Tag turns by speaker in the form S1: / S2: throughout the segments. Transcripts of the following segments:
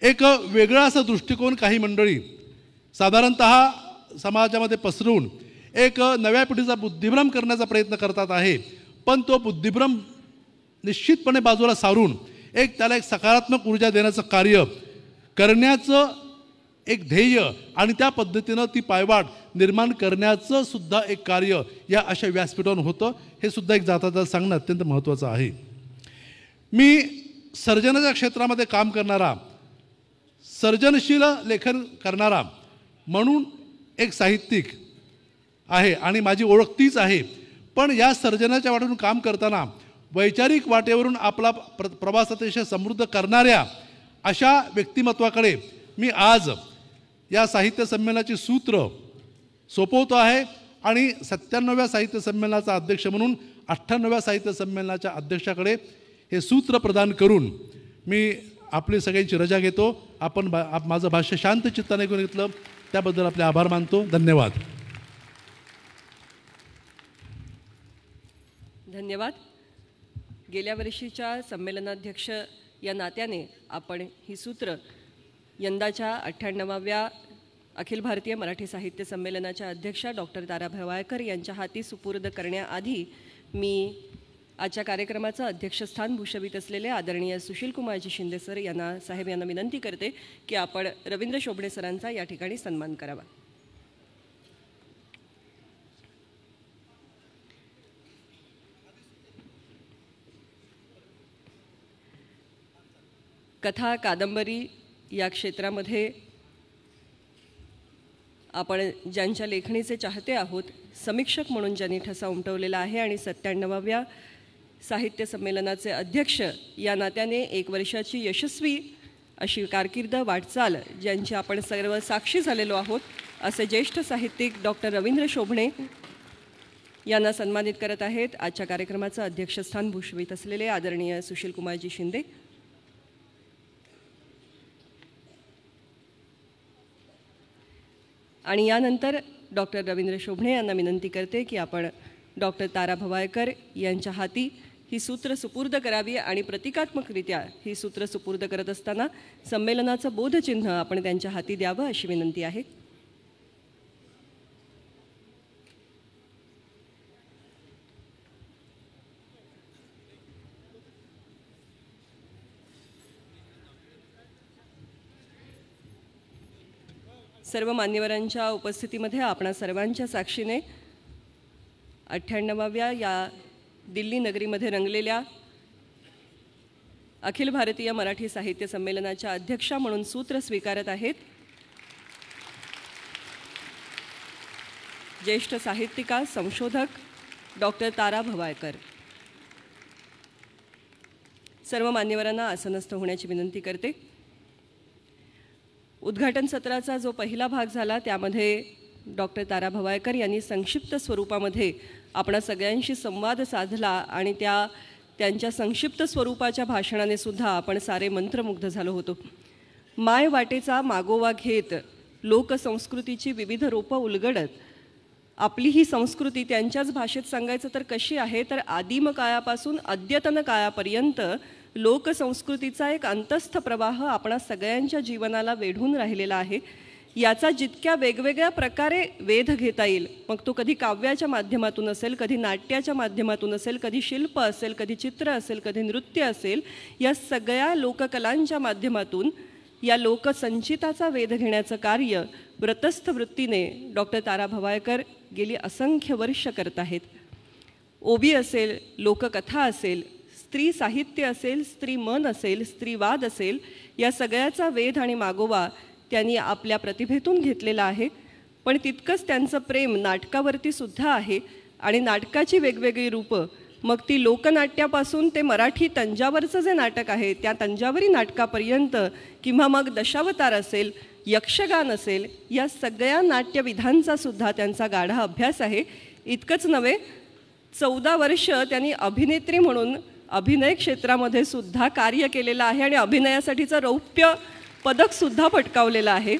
S1: एक वेगळा असा दृष्टिकोन काही मंडळी साधारणतः समाजामध्ये पसरवून एक नव्या पिढीचा बुद्धिभ्रम करण्याचा प्रयत्न करतात आहे, पण तो बुद्धिभ्रम निश्चितपणे बाजूला सारून एक त्याला एक सकारात्मक ऊर्जा देण्याचं कार्य करण्याचं एक ध्येय आणि त्या पद्धतीनं ती पायवाट निर्माण करण्याचं सुद्धा एक कार्य या अशा व्यासपीठावर होतं, हे सुद्धा एक जाता सांगणं अत्यंत महत्त्वाचं आहे. मी सर्जनाच्या क्षेत्रामध्ये काम करणारा, सर्जनशील लेखन करणारा म्हणून एक साहित्यिक आहे आणि माझी ओळख तीच आहे. पण या सर्जनाच्या वाटेतून काम करताना वैचारिक वाटेवरून आपला प्रवास अतिशय समृद्ध करणाऱ्या अशा व्यक्तिमत्वाकडे मी आज या साहित्य संमेलनाची सूत्र सोपवतो आहे आणि 97व्या साहित्य संमेलनाचा अध्यक्ष म्हणून 98व्या साहित्य संमेलनाच्या अध्यक्षाकडे हे सूत्र प्रदान करून मी आपली सगळ्यांची रजा घेतो. आपण माझं भाष्य शांत चित्ताने घेऊन घेतलं त्याबद्दल आपले आभार मानतो. धन्यवाद.
S2: धन्यवाद. गेल्या वर्षीच्या संमेलनाध्यक्ष या नात्याने आपण ही सूत्र यंदाच्या 98व्या अखिल भारतीय मराठी साहित्य संमेलनाच्या अध्यक्षा डॉक्टर तारा भवाळकर यांच्या हाती सुपूर्द करण्याआधी मी आजच्या कार्यक्रमाचं अध्यक्षस्थान भूषवित असलेले आदरणीय सुशीलकुमारजी शिंदे सर यांना विनंती करते की आपण रवींद्र शोभणे सरांचा या ठिकाणी सन्मान करावा. कथा कादंबरी या क्षेत्रामध्ये आपण ज्यांच्या लेखणीचे चाहते आहोत, समीक्षक म्हणून ज्यांनी ठसा उमटवलेला आहे आणि 97व्या साहित्य संमेलनाचे अध्यक्ष या नात्याने 1 वर्षाची यशस्वी अशी कारकीर्द वाटचाल ज्यांची आपण सर्व साक्षी झालेलो आहोत, असे ज्येष्ठ साहित्यिक डॉक्टर रवींद्र शोभणे यांना सन्मानित करत आहेत आजच्या कार्यक्रमाचं अध्यक्षस्थान भूषवित असलेले आदरणीय सुशीलकुमारजी शिंदे. आणि यानंतर डॉक्टर रवींद्र शोभणे यांना विनंती करते की आपण डॉक्टर तारा भवाळकर यांच्या हाती ही सूत्र सुपूर्द करावी आणि प्रतिकात्मकरित्या ही सूत्र सुपूर्द करत असताना संमेलनाचं बोधचिन्ह आपण त्यांच्या हाती द्यावं अशी विनंती आहे. सर्व मान्यवरांच्या उपस्थितीमध्ये आपणा सर्वांच्या साक्षीने 98व्या या दिल्ली नगरीमध्ये रंगलेल्या अखिल भारतीय मराठी साहित्य संमेलनाच्या अध्यक्षा म्हणून सूत्र स्वीकारत आहेत ज्येष्ठ साहित्यिका संशोधक डॉक्टर तारा भवाळकर. सर्व मान्यवरांना आसनस्थ होण्याची विनंती करते. उद्घाटन सत्राचा जो पहिला भाग झाला त्यामध्ये डॉक्टर तारा भवाळकर यांनी संक्षिप्त स्वरूपामध्ये आपणा सगळ्यांशी संवाद साधला आणि त्यांच्या संक्षिप्त स्वरूपाच्या भाषणाने सुद्धा आपण सारे मंत्रमुग्ध झालो होतो. माय वाटेचा मागोवा घेत लोकसंस्कृतीची विविध रूपं उलगडत आपली ही संस्कृती त्यांच्याच भाषेत सांगायचं तर कशी आहे, तर आदिम काळापासून अद्यतन काळापर्यंत लोकसंस्कृतीचा एक अंतस्थ प्रवाह आपणा सगळ्यांच्या जीवनाला वेढून राहिलेला आहे. याचा जितक्या वेगवेगळ्या प्रकारे वेध घेता येईल, मग तो कधी काव्याच्या माध्यमातून असेल, कधी नाट्याच्या माध्यमातून असेल, कधी शिल्प असेल, कधी चित्र असेल, कधी नृत्य असेल, या सगळ्या लोककलांच्या माध्यमातून या लोकसंचिताचा वेध घेण्याचं कार्य व्रतस्थ वृत्तीने डॉक्टर तारा भवाळकर गेली असंख्य वर्ष करत आहेत. ओबी असेल, लोककथा असेल, स्त्री साहित्य असेल, स्त्री मन असेल, स्त्रीवाद असेल, या सगळ्याचा वेध आणि मागोवा त्यांनी आपल्या प्रतिभेतून घेतलेला आहे. पण तितकंच त्यांचं प्रेम नाटकावरती सुद्धा आहे आणि नाटकाची वेगवेगळी रूपं, मग ती लोकनाट्यापासून ते मराठी तंजावरचं जे नाटक आहे त्या तंजावरी नाटकापर्यंत किंवा मग दशावतार असेल, यक्षगान असेल, या सगळ्या नाट्यविधांचा सुद्धा त्यांचा गाढा अभ्यास आहे. इतकंच नव्हे, 14 वर्ष त्यांनी अभिनेत्री म्हणून अभिनय क्षेत्रामध्ये सुद्धा कार्य केलेलं आहे आणि अभिनयासाठीचं रौप्य पदकसुद्धा पटकावलेलं आहे.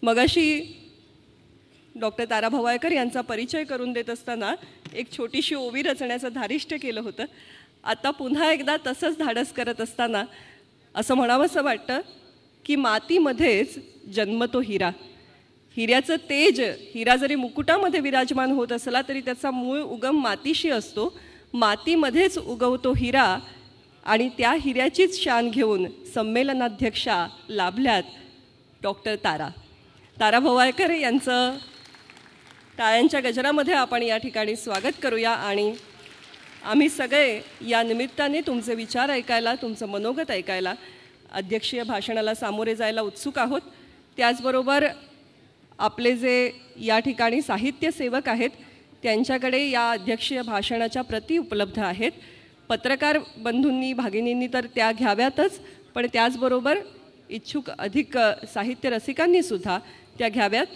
S2: मगाशी डॉक्टर तारा भवाळकर यांचा परिचय करून देत असताना एक छोटीशी ओवी रचण्याचं धारिष्ट्य केलं होतं. आता पुन्हा एकदा तसंच धाडस करत असताना असं म्हणावंसं वाटतं की मातीमध्येच जन्मतो हिरा. हिऱ्याचं तेज, हिरा जरी मुकुटामध्ये विराजमान होत असला तरी त्याचा मूळ उगम मातीशी असतो. मातीमध्येच उगवतो हिरा आणि त्या हिऱ्याचीच शान घेऊन संमेलनाध्यक्षा लाभल्यात डॉक्टर तारा भवाळकर यांचं टाळ्यांच्या गजरामध्ये आपण या ठिकाणी स्वागत करूया. आणि आम्ही सगळे या निमित्ताने तुमचे विचार ऐकायला, तुमचं मनोगत ऐकायला, अध्यक्षीय भाषणाला सामोरे जायला उत्सुक आहोत. त्याचबरोबर आपले जे या ठिकाणी साहित्य सेवक आहेत त्यांच्याकडे या अध्यक्षीय भाषणाच्या प्रती उपलब्ध आहेत. पत्रकार बंधूंनी, भगिनींनी तर त्या घ्याव्यातच, पण त्याचबरोबर इच्छुक अधिक साहित्य रसिकांनीसुद्धा त्या घ्याव्यात.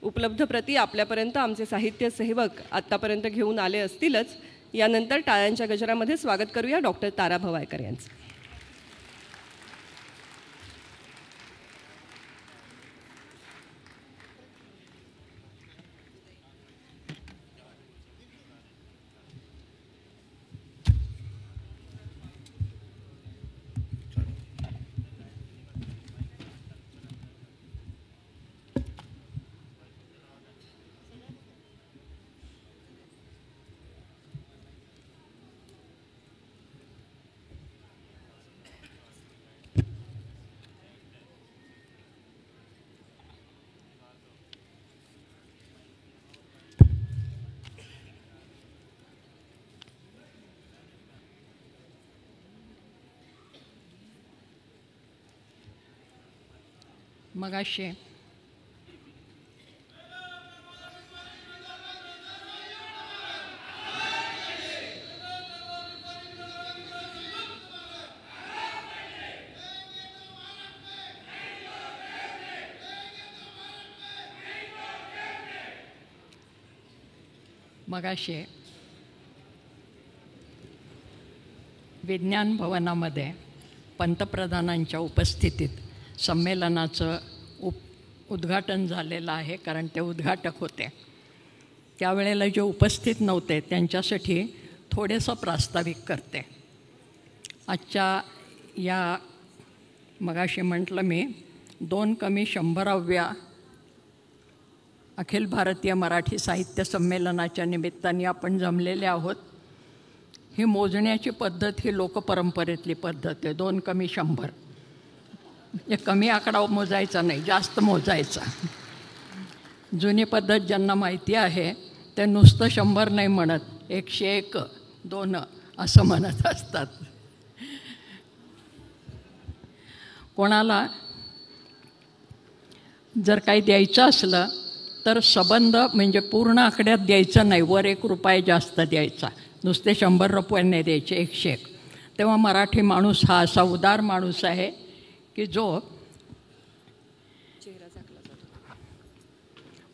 S2: उपलब्ध प्रती आपल्यापर्यंत आमचे साहित्य सेवक आत्तापर्यंत घेऊन आले असतीलच. यानंतर टाळ्यांच्या गजरामध्ये स्वागत करूया डॉक्टर तारा भवाळकर यांचं.
S3: मगाशी विज्ञान भवनामध्ये पंतप्रधानांच्या उपस्थितीत संमेलनाचं उद्घाटन झालेलं आहे. कारण ते उद्घाटक होते. त्यावेळेला जे उपस्थित नव्हते त्यांच्यासाठी थोडेसं प्रास्ताविक करते. आजच्या या मगाशी म्हटलं मी 2-100व्या अखिल भारतीय मराठी साहित्य संमेलनाच्या निमित्ताने आपण जमलेले आहोत. ही मोजण्याची पद्धत ही लोकपरंपरेतली पद्धत आहे. 2-100 हे कमी आकडा मोजायचा नाही, जास्त मोजायचा. जुनी पद्धत ज्यांना माहिती आहे ते नुसतं 100 नाही म्हणत, 101, 2 असं म्हणत असतात. कोणाला जर काही द्यायचं असलं तर सबंध म्हणजे पूर्ण आकड्यात द्यायचं नाही, वर 1 रुपया जास्त द्यायचा. नुसते 100 रुपये नाही द्यायचे, 101. तेव्हा मराठी माणूस हा असा उदार माणूस आहे की जो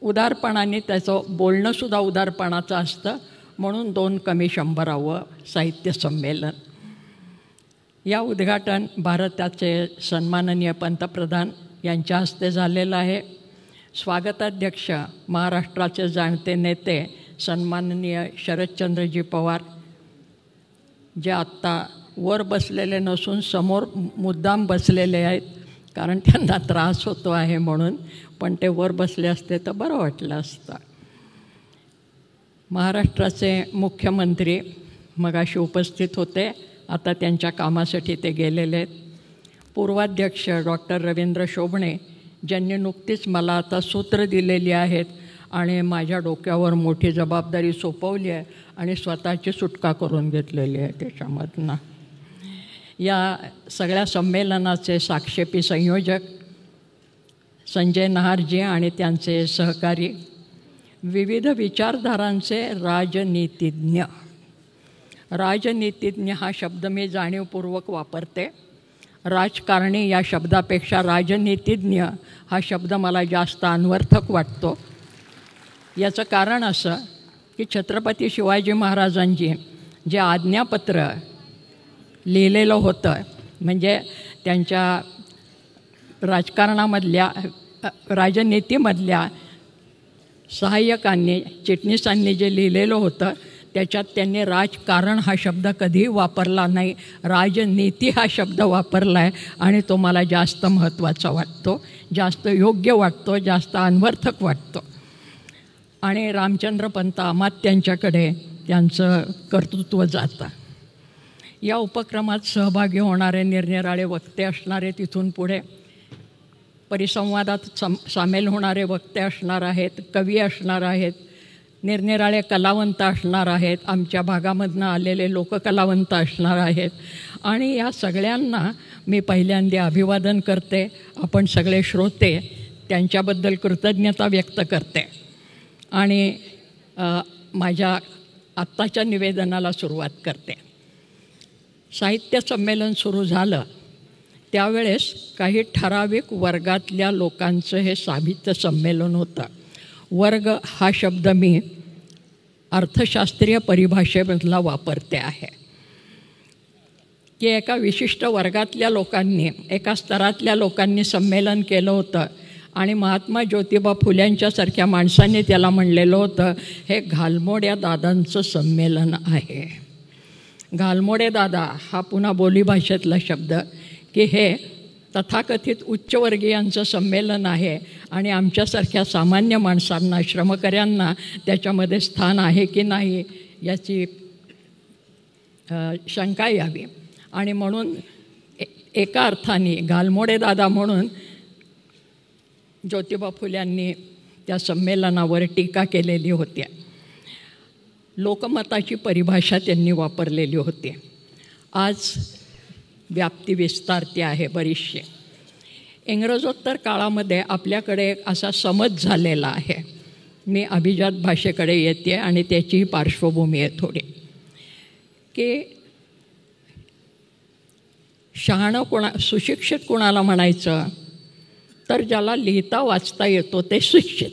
S3: उदारपणाने, त्याचं बोलणंसुद्धा उदारपणाचं असतं. म्हणून 2-100 साहित्य संमेलन. या उद्घाटन भारताचे सन्माननीय पंतप्रधान यांच्या हस्ते झालेलं आहे. स्वागताध्यक्ष महाराष्ट्राचे जाणते नेते सन्माननीय शरदचंद्रजी पवार, जे आत्ता वर बसलेले नसून समोर मुद्दाम बसलेले आहेत कारण त्यांना त्रास होतो आहे म्हणून, पण ते वर बसले असते तर बरं वाटलं असतं. महाराष्ट्राचे मुख्यमंत्री मगाशी उपस्थित होते, आता त्यांच्या कामासाठी ते गेलेले आहेत. पूर्वाध्यक्ष डॉक्टर रवींद्र शोभणे, ज्यांनी नुकतीच मला आता सूत्र दिलेली आहेत आणि माझ्या डोक्यावर मोठी जबाबदारी सोपवली आहे आणि स्वतःची सुटका करून घेतलेली आहे त्याच्यामधनं. या सगळ्या संमेलनाचे साक्षेपी संयोजक संजय नहारजी आणि त्यांचे सहकारी, विविध विचारधारांचे राजनीतिज्ञ. राजनीतिज्ञ हा शब्द मी जाणीवपूर्वक वापरते. राजकारणी या शब्दापेक्षा राजनीतिज्ञ हा शब्द मला जास्त अन्वर्थक वाटतो. याचं कारण असं की छत्रपती शिवाजी महाराजांची जे आज्ञापत्र लिहिलेलं होतं, म्हणजे त्यांच्या राजकारणामधल्या राजनीतीमधल्या सहाय्यकांनी, चिटणीसांनी जे लिहिलेलं होतं त्याच्यात त्यांनी राजकारण हा शब्द कधीही वापरला नाही, राजनीती हा शब्द वापरला आहे आणि तो मला जास्त महत्त्वाचा वाटतो, जास्त योग्य वाटतो, जास्त अन्वर्थक वाटतो. आणि रामचंद्र पंत अमात्यांच्याकडे त्यांचं कर्तृत्व जातं. या उपक्रमात सहभागी होणारे निरनिराळे वक्ते असणारे, तिथून पुढे परिसंवादात सामील होणारे वक्ते असणार आहेत, कवी असणार आहेत, निरनिराळे कलावंत असणार आहेत, आमच्या भागामधनं आलेले लोककलावंत असणार आहेत. आणि या सगळ्यांना मी पहिल्यांदा अभिवादन करते. आपण सगळे श्रोते त्यांच्याबद्दल कृतज्ञता व्यक्त करते आणि माझ्या आत्ताच्या निवेदनाला सुरुवात करते. साहित्य संमेलन सुरू झालं त्यावेळेस काही ठराविक वर्गातल्या लोकांचं हे साहित्य संमेलन होतं. वर्ग हा शब्द मी अर्थशास्त्रीय परिभाषेमधला वापरते आहे की एका विशिष्ट वर्गातल्या लोकांनी, एका स्तरातल्या लोकांनी संमेलन केलं होतं आणि महात्मा ज्योतिबा फुल्यांच्यासारख्या माणसांनी त्याला म्हणलेलं होतं, हे घालमोड्या दादांचं संमेलन आहे. घालमोडे दादा हा पुन्हा बोलीभाषेतला शब्द, की हे तथाकथित उच्चवर्गीयांचं संमेलन आहे आणि आमच्यासारख्या सामान्य माणसांना, श्रमकऱ्यांना त्याच्यामध्ये स्थान आहे की नाही याची शंका यावी. आणि म्हणून एका अर्थाने घालमोडे दादा म्हणून ज्योतिबा फुल्यांनी त्या संमेलनावर टीका केलेली होती. लोकमताची परिभाषा त्यांनी वापरलेली होती. आज व्याप्ती विस्तारते आहे बरीचशी. इंग्रजोत्तर काळामध्ये आपल्याकडे असा समज झालेला आहे. मी अभिजात भाषेकडे येते आणि त्याची पार्श्वभूमी आहे थोडी, की शहाणं सुशिक्षित कोणाला म्हणायचं तर ज्याला लिहिता वाचता येतो ते शिक्षित.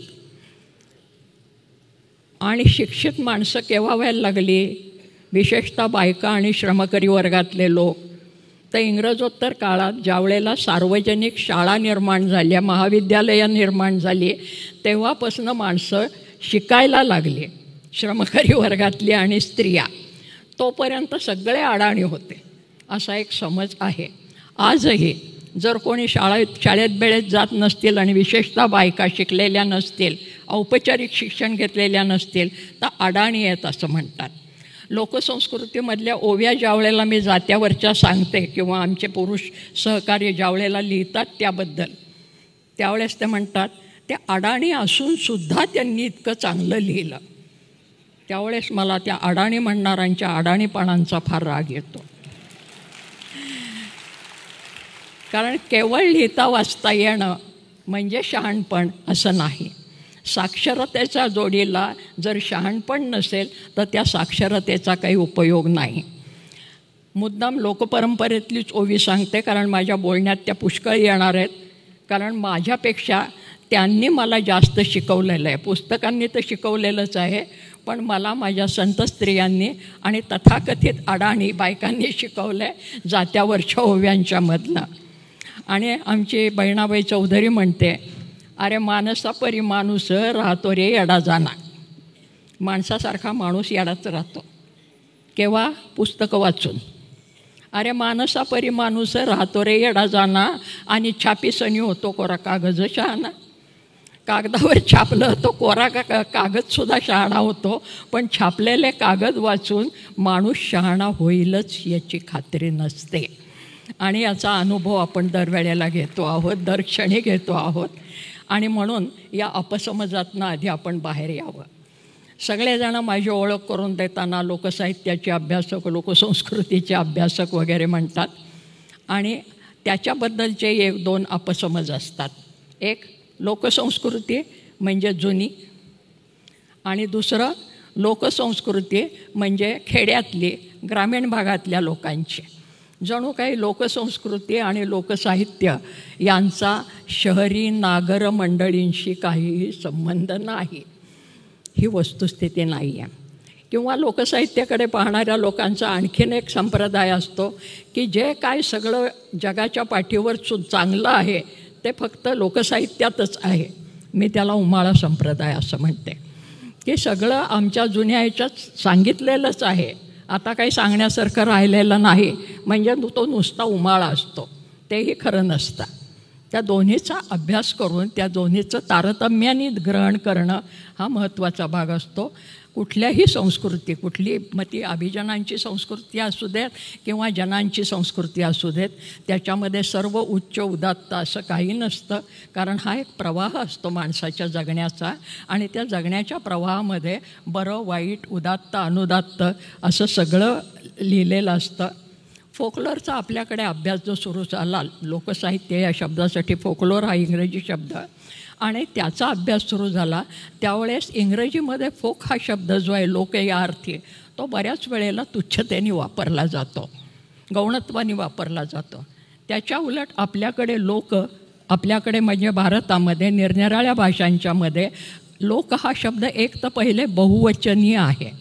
S3: आणि शिक्षित माणसं केव्हा व्हायला लागली, विशेषतः बायका आणि श्रमकरी वर्गातले लोक, तर इंग्रजोत्तर काळात ज्यावेळेला सार्वजनिक शाळा निर्माण झाल्या, महाविद्यालयं निर्माण झाली, तेव्हापासून माणसं शिकायला लागली, श्रमकरी वर्गातली आणि स्त्रिया. तोपर्यंत सगळे अडाणी होते असा एक समज आहे. आजही जर कोणी शाळेत बेळेत जात नसतील आणि विशेषतः बायका शिकलेल्या नसतील, औपचारिक शिक्षण घेतलेल्या नसतील, तर अडाणी आहेत असं म्हणतात. लोकसंस्कृतीमधल्या ओव्या ज्यावेळेला मी जात्यावरच्या सांगते किंवा आमचे पुरुष सहकारी ज्यावेळेला लिहितात त्याबद्दल, त्यावेळेस ते म्हणतात ते अडाणी असूनसुद्धा त्यांनी इतकं चांगलं लिहिलं. त्यावेळेस मला त्या अडाणी म्हणणाऱ्यांच्या अडाणीपणांचा फार राग येतो. कारण केवळ लिहिता वाचता येणं म्हणजे शहाणपण असं नाही. साक्षरतेच्या जोडीला जर शहाणपण नसेल तर त्या साक्षरतेचा काही उपयोग नाही. मुद्दाम लोकपरंपरेतलीच ओवी सांगते कारण माझ्या बोलण्यात त्या पुष्कळ येणार आहेत. कारण माझ्यापेक्षा त्यांनी मला जास्त शिकवलेलं आहे. पुस्तकांनी तर शिकवलेलंच आहे, पण मला माझ्या संत स्त्रियांनी आणि तथाकथित अडाणी बायकांनी शिकवलं आहे जात्यावरच्या ओव्यांच्या मधनं. आणि आमची बहिणाबाई चौधरी म्हणते, अरे माणसा परी माणूस राहतो रे येडा जाना. माणसासारखा माणूस येडाच राहतो. केव्हा? पुस्तकं वाचून. अरे माणसा परी माणूस राहतो रे येडा जाना आणि छापी सनी होतो कोरा कागज शहाणा. कागदावर छापलं तो कोरा कागदसुद्धा शहाणा होतो, पण छापलेले कागद वाचून माणूस शहाणा होईलच याची खात्री नसते. आणि याचा अनुभव आपण दरवेळेला घेतो आहोत, दर क्षणी घेतो आहोत. आणि म्हणून या अपसमजातनं आधी आपण बाहेर यावं. सगळेजण माझी ओळख करून देताना लोकसाहित्याचे अभ्यासक, लोकसंस्कृतीचे अभ्यासक वगैरे म्हणतात. आणि त्याच्याबद्दलचे एक दोन अपसमज असतात. एक, लोकसंस्कृती म्हणजे जुनी, आणि दुसरं लोकसंस्कृती म्हणजे खेड्यातली, ग्रामीण भागातल्या लोकांची. जणू काही लोकसंस्कृती आणि लोकसाहित्य यांचा शहरी नागर मंडळींशी काहीही संबंध नाही. ही वस्तुस्थिती नाही आहे. किंवा लोकसाहित्याकडे पाहणाऱ्या लोकांचा आणखीन एक संप्रदाय असतो की जे काय सगळं जगाच्या पाठीवर चांगलं आहे ते फक्त लोकसाहित्यातच आहे. मी त्याला उमाळा संप्रदाय असं म्हणते. की सगळं आमच्या जुन्या ह्याच्यात सांगितलेलंच आहे, आता काही सांगण्यासारखं राहिलेलं नाही, म्हणजे तो नुसता उमाळा असतो, तेही खरं नसतं. त्या दोन्हीचा अभ्यास करून त्या दोन्हीचं तारतम्याने ग्रहण करणं हा महत्त्वाचा भाग असतो. कुठल्याही संस्कृती, कुठली मग ती अभिजनांची संस्कृती असू देत किंवा जनांची संस्कृती असू देत, त्याच्यामध्ये सर्व उच्च उदात्त असं काही नसतं. कारण हा एक प्रवाह असतो माणसाच्या जगण्याचा, आणि त्या जगण्याच्या प्रवाहामध्ये बरं वाईट उदात्त अनुदात्त असं सगळं लिहिलेलं असतं. फोकलोरचा आपल्याकडे अभ्यास जो सुरू झाला, लोकसाहित्य या शब्दासाठी फोकलोर हा इंग्रजी शब्द, आणि त्याचा अभ्यास सुरू झाला त्यावेळेस इंग्रजीमध्ये फोक हा शब्द जो आहे लोक या अर्थी, तो बऱ्याच वेळेला तुच्छतेने वापरला जातो, गौणत्वाने वापरला जातो. त्याच्या उलट आपल्याकडे म्हणजे भारतामध्ये निरनिराळ्या भाषांच्यामध्ये लोक हा शब्द एक तर पहिले बहुवचनीय आहे,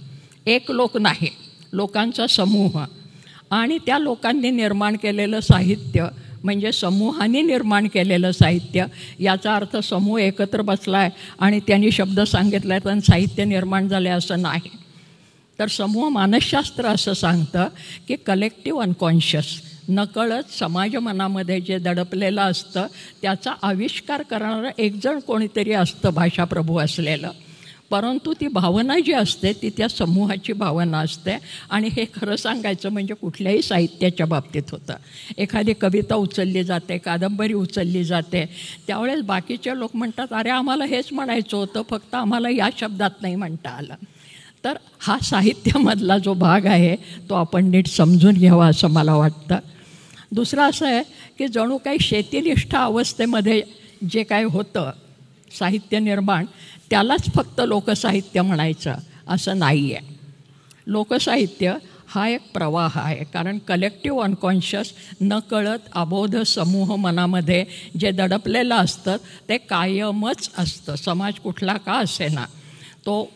S3: एक लोक नाही, लोकांचा समूह, आणि त्या लोकांनी निर्माण केलेलं साहित्य म्हणजे समूहाने निर्माण केलेलं साहित्य. याचा अर्थ समूह एकत्र बसला आहे आणि त्यांनी शब्द सांगितला आहे तर साहित्य निर्माण झाले असं नाही. तर समूह मानसशास्त्र असं सांगतं की कलेक्टिव्ह अनकॉन्शियस, नकळत समाज मनामध्ये जे दडपलेलं असतं त्याचा आविष्कार करणारं एकजण कोणीतरी असतं भाषाप्रभू असलेलं, परंतु ती भावना जी असते ती त्या समूहाची भावना असते. आणि हे खरं सांगायचं म्हणजे कुठल्याही साहित्याच्या बाबतीत होतं. एखादी कविता उचलली जाते, कादंबरी उचलली जाते, त्यावेळेस बाकीचे लोक म्हणतात अरे आम्हाला हेच म्हणायचं होतं, फक्त आम्हाला या शब्दात नाही म्हणता आलं. तर हा साहित्यामधला जो भाग आहे तो आपण नीट समजून घ्यावा असं मला वाटतं. दुसरं असं आहे की जणू काही शेतीनिष्ठ अवस्थेमध्ये जे काय होतं साहित्य निर्माण, त्यालाच फक्त लोकसाहित्य म्हणायचं असं नाही आहे. लोकसाहित्य हा एक प्रवाह आहे, कारण कलेक्टिव्ह अनकॉन्शियस नकळत अबोध समूह मनामध्ये जे दडपलेलं असतं ते कायमच असतं. समाज कुठला का असेना, तो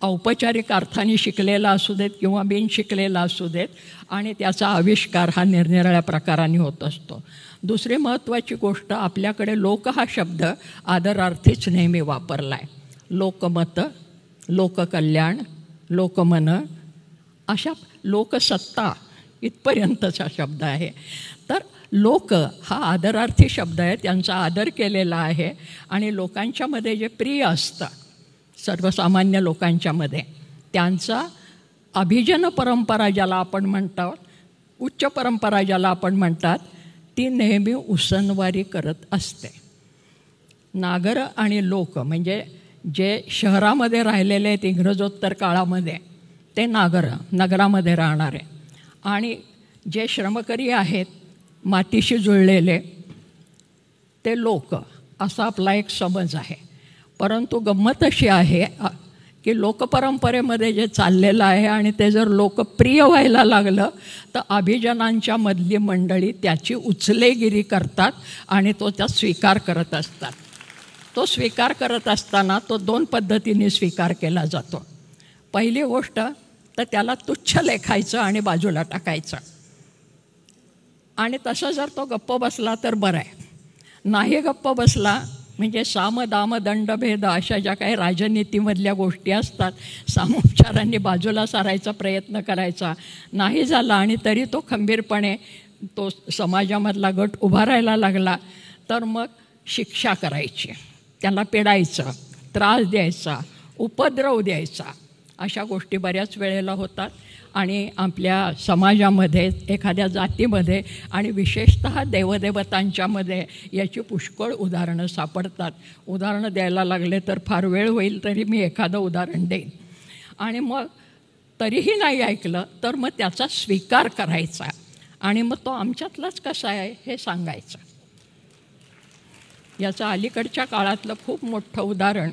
S3: औपचारिक अर्थाने शिकलेला असू देत किंवा बिन शिकलेला असू देत, आणि त्याचा आविष्कार हा निरनिराळ्या प्रकाराने होत असतो. दुसरी महत्त्वाची गोष्ट, आपल्याकडे लोक हा शब्द आदरार्थीच नेहमी वापरला आहे. लोकमत, लोककल्याण, लोकमन, अशा लोकसत्ता इथपर्यंतचा शब्द आहे. तर लोक हा आदरार्थी शब्द आहे, त्यांचा आदर केलेला आहे. आणि लोकांच्यामध्ये जे प्रिय असतं सर्वसामान्य लोकांच्यामध्ये, त्यांचा अभिजन परंपरा ज्याला आपण म्हणतो, उच्च परंपरा ज्याला आपण म्हणतात, ती नेहमी उसनवारी करत असते. नागर आणि लोक म्हणजे जे शहरामध्ये राहिलेले आहेत इंग्रजोत्तर काळामध्ये ते नगरामध्ये राहणारे, आणि जे श्रमकरी आहेत मातीशी जुळलेले ते लोक, असा आपला एक समज आहे. परंतु गंमत अशी आहे की लोकपरंपरेमध्ये जे चाललेलं आहे आणि ते जर लोकप्रिय व्हायला लागलं तर अभिजनांच्या मधली मंडळी त्याची उचलेगिरी करतात आणि तो त्यात स्वीकार करत असतात. तो स्वीकार करत असताना तो दोन पद्धतीने स्वीकार केला जातो. पहिली गोष्ट तर त्याला तुच्छ लेखायचं आणि बाजूला टाकायचं, आणि तसं जर तो गप्प बसला तर बरं आहे. नाही गप्प बसला म्हणजे साम दाम दंड भेद अशा ज्या काही राजनीतीमधल्या गोष्टी असतात, सामोपचारांनी बाजूला सारायचा प्रयत्न करायचा, नाही झाला आणि तरी तो खंबीरपणे तो समाजामधला गट उभारायला लागला तर मग शिक्षा करायची, त्याला पेडायचं, त्रास द्यायचा, उपद्रव द्यायचा, अशा गोष्टी बऱ्याच वेळेला होतात. आणि आपल्या समाजामध्ये, एखाद्या जातीमध्ये आणि विशेषतः देवदेवतांच्यामध्ये याची पुष्कळ उदाहरणं सापडतात. उदाहरणं द्यायला लागले तर फार वेळ होईल, तरी मी एखादं उदाहरण देईन. आणि मग तरीही नाही ऐकलं तर मग त्याचा स्वीकार करायचा आणि मग तो आमच्यातलाच कसा आहे हे सांगायचं. याचं अलीकडच्या काळातलं खूप मोठं उदाहरण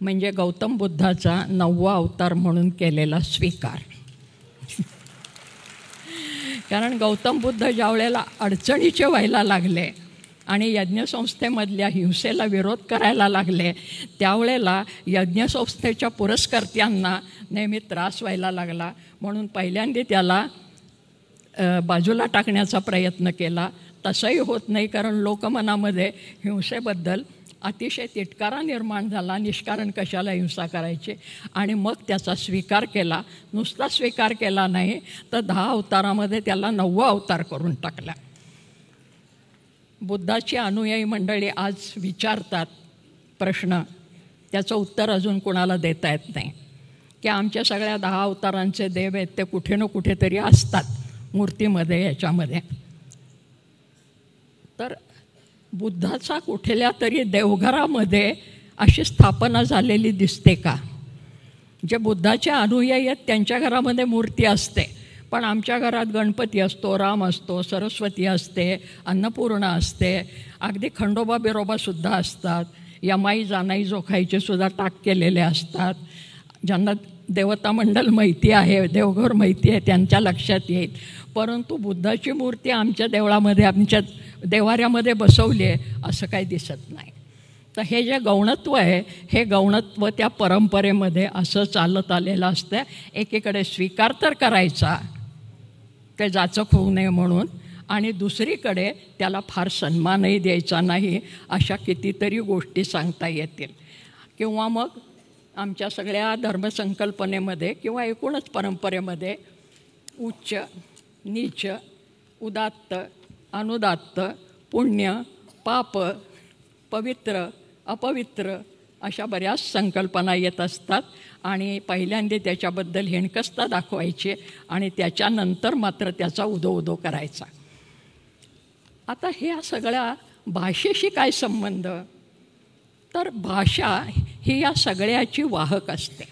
S3: म्हणजे गौतम बुद्धाचा 9वा अवतार म्हणून केलेला स्वीकार. कारण गौतम बुद्ध ज्या वेळेला अडचणीचे व्हायला लागले आणि यज्ञसंस्थेमधल्या हिंसेला विरोध करायला लागले, त्यावेळेला यज्ञसंस्थेच्या पुरस्कर्त्यांना नेहमी त्रास व्हायला लागला. म्हणून पहिल्यांदा त्याला बाजूला टाकण्याचा प्रयत्न केला. तसंही होत नाही, कारण लोकमनामध्ये हिंसेबद्दल अतिशय तिटकारा निर्माण झाला, निष्कारण कशाला हिंसा करायची, आणि मग त्याचा स्वीकार केला. नुसता स्वीकार केला नाही तर 10 अवतारामध्ये त्याला 9वा अवतार करून टाकला. बुद्धाची अनुयायी मंडळी आज विचारतात प्रश्न, त्याचं उत्तर अजून कोणाला देता येत नाही, की आमच्या सगळ्या 10 अवतारांचे देव आहेत ते कुठे ना कुठेतरी असतात मूर्तीमध्ये, याच्यामध्ये. तर बुद्धाचा कुठल्या तरी देवघरामध्ये अशी स्थापना झालेली दिसते का? जे बुद्धाचे अनुयायी आहेत त्यांच्या घरामध्ये मूर्ती असते, पण आमच्या घरात गणपती असतो, राम असतो, सरस्वती असते, अन्नपूर्णा असते, अगदी खंडोबा बिरोबासुद्धा असतात, यमाई जानाई जोखाईचे सुद्धा टाक केलेले असतात. ज्यांना देवता मंडळ माहिती आहे, देवघर माहिती आहे, त्यांच्या लक्षात येईल. परंतु बुद्धाची मूर्ती आमच्या देवळामध्ये, आमच्या देवाऱ्यामध्ये बसवली आहे असं काही दिसत नाही. तर हे जे गौणत्व आहे, हे गौणत्व त्या परंपरेमध्ये असं चालत आलेलं असतं. एकीकडे स्वीकार तर करायचा ते जाचक होऊ नये म्हणून, आणि दुसरीकडे त्याला फार सन्मानही द्यायचा नाही, अशा कितीतरी गोष्टी सांगता येतील. किंवा मग आमच्या सगळ्या धर्मसंकल्पनेमध्ये किंवा एकूणच परंपरेमध्ये उच्च, नीच, उदात्त, अनुदात्त, पुण्य, पाप, पवित्र, अपवित्र अशा बऱ्याच संकल्पना येत असतात, आणि पहिल्यांदा त्याच्याबद्दल हेणकस्ता दाखवायची आणि त्याच्यानंतर मात्र त्याचा उदो करायचा. आता ह्या सगळ्या भाषेशी काय संबंध? तर भाषा ही या सगळ्याची वाहक असते,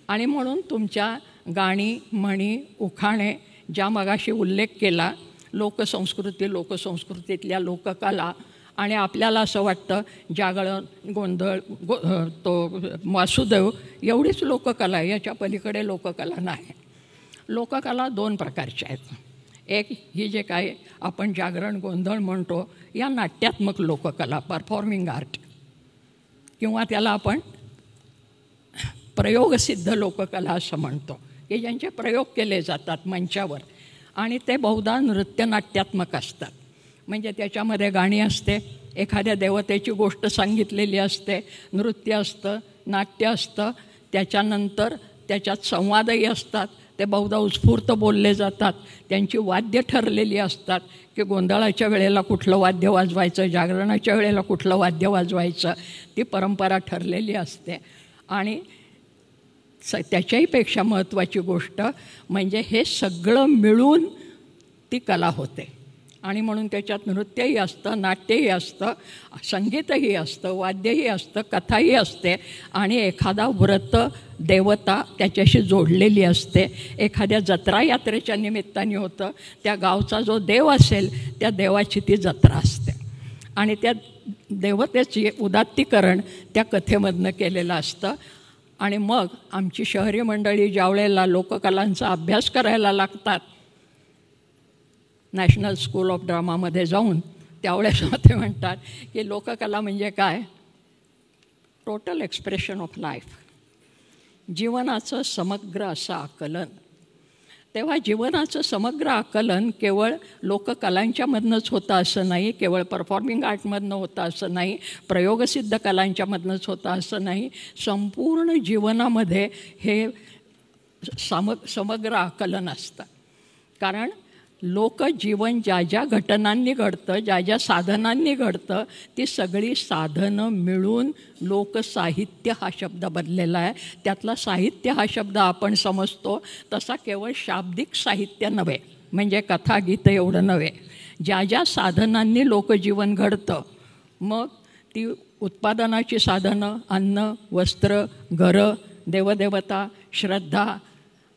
S3: आणि म्हणून तुमच्या गाणी, म्हणी, उखाणे, ज्या मगाशी उल्लेख केला, लोकसंस्कृती, लोकसंस्कृतीतल्या लोककला, आणि आपल्याला असं वाटतं जागरण, गोंधळ, तो वासुदेव एवढीच लोककला आहे, याच्या पलीकडे लोककला नाही. लोककला 2 प्रकारच्या आहेत. एक ही जे काय आपण जागरण, गोंधळ म्हणतो, या नाट्यात्मक लोककला, परफॉर्मिंग आर्ट, किंवा त्याला आपण प्रयोगसिद्ध लोककला असं म्हणतो, की ज्यांचे प्रयोग केले जातात मंचावर, आणि ते बहुधा नृत्यनाट्यात्मक असतात. म्हणजे त्याच्यामध्ये गाणी असते, एखाद्या देवतेची गोष्ट सांगितलेली असते, नृत्य असतं, नाट्य असतं, त्याच्यानंतर त्याच्यात संवादही असतात, ते बहुधा उत्स्फूर्त बोलले जातात, त्यांची वाद्य ठरलेली असतात, की गोंधळाच्या वेळेला कुठलं वाद्य वाजवायचं, जागरणाच्या वेळेला कुठलं वाद्य वाजवायचं, ती परंपरा ठरलेली असते. आणि त्याच्याही पेक्षा महत्त्वाची गोष्ट म्हणजे हे सगळं मिळून ती कला होते, आणि म्हणून त्याच्यात नृत्यही असतं, नाट्यही असतं, संगीतही असतं, वाद्यही असतं, कथाही असते, आणि एखादा व्रत देवता त्याच्याशी जोडलेली असते. एखाद्या जत्रा यात्रेच्या निमित्ताने होतं, त्या गावचा जो देव असेल त्या देवाची ती जत्रा असते, आणि त्या देवतेचे उदात्तीकरण त्या कथेमधनं केलेलं असतं. आणि मग आमची शहरी मंडळी ज्या वेळेला लोककलांचा अभ्यास करायला लागतात नॅशनल स्कूल ऑफ ड्रामामध्ये जाऊन, त्यावेळेस ते म्हणतात की लोककला म्हणजे काय? टोटल एक्सप्रेशन ऑफ लाईफ, जीवनाचं समग्र असं आकलन. तेव्हा जीवनाचं समग्र आकलन केवळ लोककलांच्यामधनंच होतं असं नाही, केवळ परफॉर्मिंग आर्टमधनं होतं असं नाही, प्रयोगसिद्ध कलांच्यामधनंच होतं असं नाही. संपूर्ण जीवनामध्ये हे समग्र आकलन असतं. कारण लोकजीवन ज्या ज्या घटनांनी घडतं, ज्या ज्या साधनांनी घडतं, ती सगळी साधनं मिळून लोकसाहित्य हा शब्द बनलेला आहे. त्यातला साहित्य हा शब्द आपण समजतो तसा केवळ शाब्दिक साहित्य नव्हे, म्हणजे कथा गीतं एवढं नव्हे. ज्या ज्या साधनांनी लोकजीवन घडतं, मग ती उत्पादनाची साधनं, अन्न, वस्त्र, घरं, देवदेवता, श्रद्धा,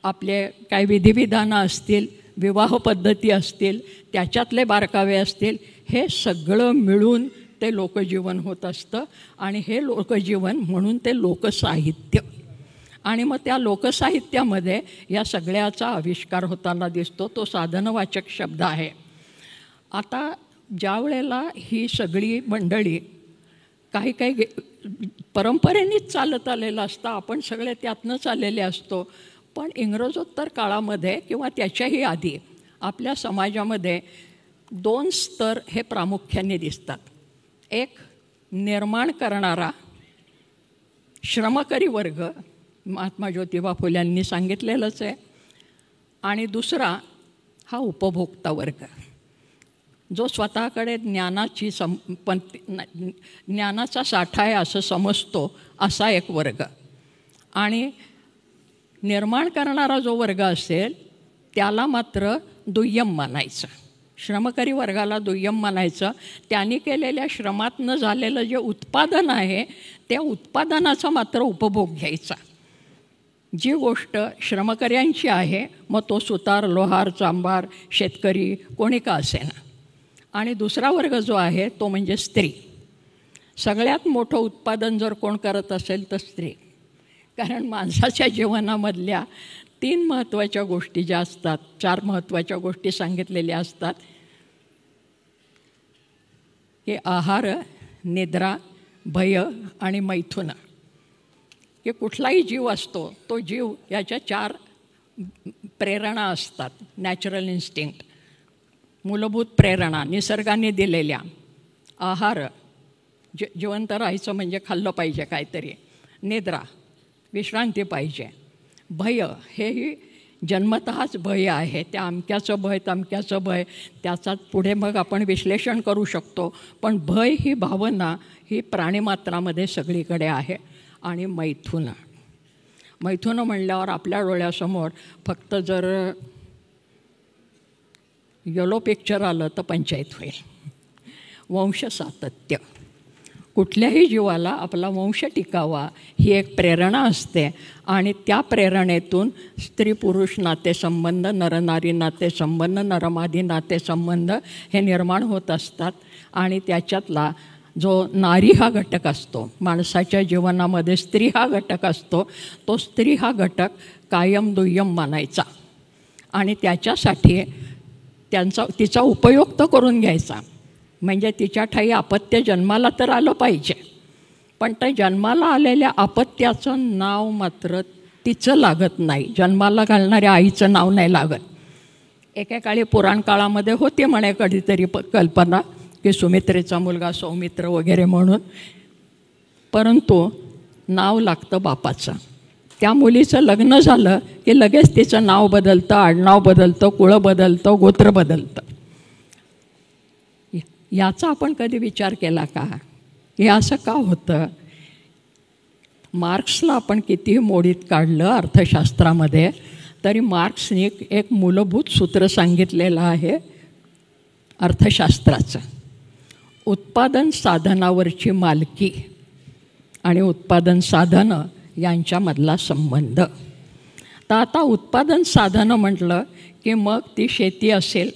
S3: आपले काय विधिविधानं असतील, विवाह पद्धती असतील, त्याच्यातले बारकावे असतील, हे सगळं मिळून ते लोकजीवन होत असतं. आणि हे लोकजीवन म्हणून ते लोकसाहित्य. आणि मग त्या लोकसाहित्यामध्ये या सगळ्याचा आविष्कार होताना दिसतो. तो साधनवाचक शब्द आहे. आता ज्या वेळेला ही सगळी मंडळी काही काही परंपरेनेच चालत आलेलं असतं, आपण सगळे त्यातनंच आलेले असतो, पण इंग्रजोत्तर काळामध्ये किंवा त्याच्याही आधी आपल्या समाजामध्ये 2 स्तर हे प्रामुख्याने दिसतात. एक निर्माण करणारा श्रमकरी वर्ग महात्मा ज्योतिबा फुल्यांनी सांगितलेलंच आहे, आणि दुसरा हा उपभोक्ता वर्ग जो स्वतःकडे ज्ञानाची ज्ञानाचा साठा आहे असं समजतो असा एक वर्ग. आणि निर्माण करणारा जो वर्ग असेल त्याला मात्र दुय्यम मानायचं, श्रमकरी वर्गाला दुय्यम मानायचं. त्यांनी केलेल्या श्रमातनं झालेलं जे उत्पादन आहे त्या उत्पादनाचा मात्र उपभोग घ्यायचा. जी गोष्ट श्रमकऱ्यांची आहे, मग तो सुतार, लोहार, चांभार, शेतकरी कोणी का असेना. आणि दुसरा वर्ग जो आहे तो म्हणजे स्त्री. सगळ्यात मोठं उत्पादन जर कोण करत असेल तर स्त्री. कारण माणसाच्या जीवनामधल्या 3 महत्त्वाच्या गोष्टी ज्या असतात, 4 महत्त्वाच्या गोष्टी सांगितलेल्या असतात की आहार, निद्रा, भय आणि मैथुन. की कुठलाही जीव असतो तो जीव याच्या 4 प्रेरणा असतात. नॅचरल इन्स्टिंक्ट, मूलभूत प्रेरणा निसर्गाने दिलेल्या. आहार, जिवंत राहायचं म्हणजे खाल्लं पाहिजे काहीतरी. निद्रा, विश्रांती पाहिजे. भय, हेही जन्मतःच भय आहे. त्या अमक्याचं भय, तमक्याचं भय, त्याचा पुढे मग आपण विश्लेषण करू शकतो. पण भय ही भावना ही प्राणीमात्रामध्ये सगळीकडे आहे. आणि मैथुन, मैथुन म्हणल्यावर आपल्या डोळ्यासमोर फक्त जर येलो पिक्चर आलं तर पंचायत होईल. वंश सातत्य, कुठल्याही जीवाला आपला वंश टिकावा ही एक प्रेरणा असते. आणि त्या प्रेरणेतून स्त्री पुरुष नातेसंबंध, नरनारी नातेसंबंध, नरमादी नातेसंबंध हे निर्माण होत असतात. आणि त्याच्यातला जो नारी हा घटक असतो, माणसाच्या जीवनामध्ये स्त्री हा घटक असतो, तो स्त्री हा घटक कायम दुय्यम मानायचा. आणि त्याच्यासाठी तिचा उपयोग तर करून घ्यायचा. म्हणजे तिच्या ठाई अपत्य जन्माला तर आलं पाहिजे, पण त्या जन्माला आलेल्या अपत्याचं नाव मात्र तिचं लागत नाही. जन्माला घालणाऱ्या आईचं नाव नाही लागत. एकेकाळी पुराण काळामध्ये होते म्हणे कधीतरी कल्पना की सुमित्रेचा मुलगा सौमित्र वगैरे म्हणून, परंतु नाव लागतं बापाचं. त्या मुलीचं लग्न झालं की लगेच तिचं नाव बदलतं, आडनाव बदलतं, कुळं बदलतं, गोत्र बदलतं. याचा आपण कधी विचार केला का? हे असं का होतं? मार्क्सला आपण कितीही मोडीत काढलं अर्थशास्त्रामध्ये तरी मार्क्सने एक मूलभूत सूत्र सांगितलेलं आहे अर्थशास्त्राचं. उत्पादन साधनावरची मालकी आणि उत्पादन साधनं यांच्यामधला संबंध. तर आता उत्पादन साधनं म्हटलं की मग ती शेती असेल,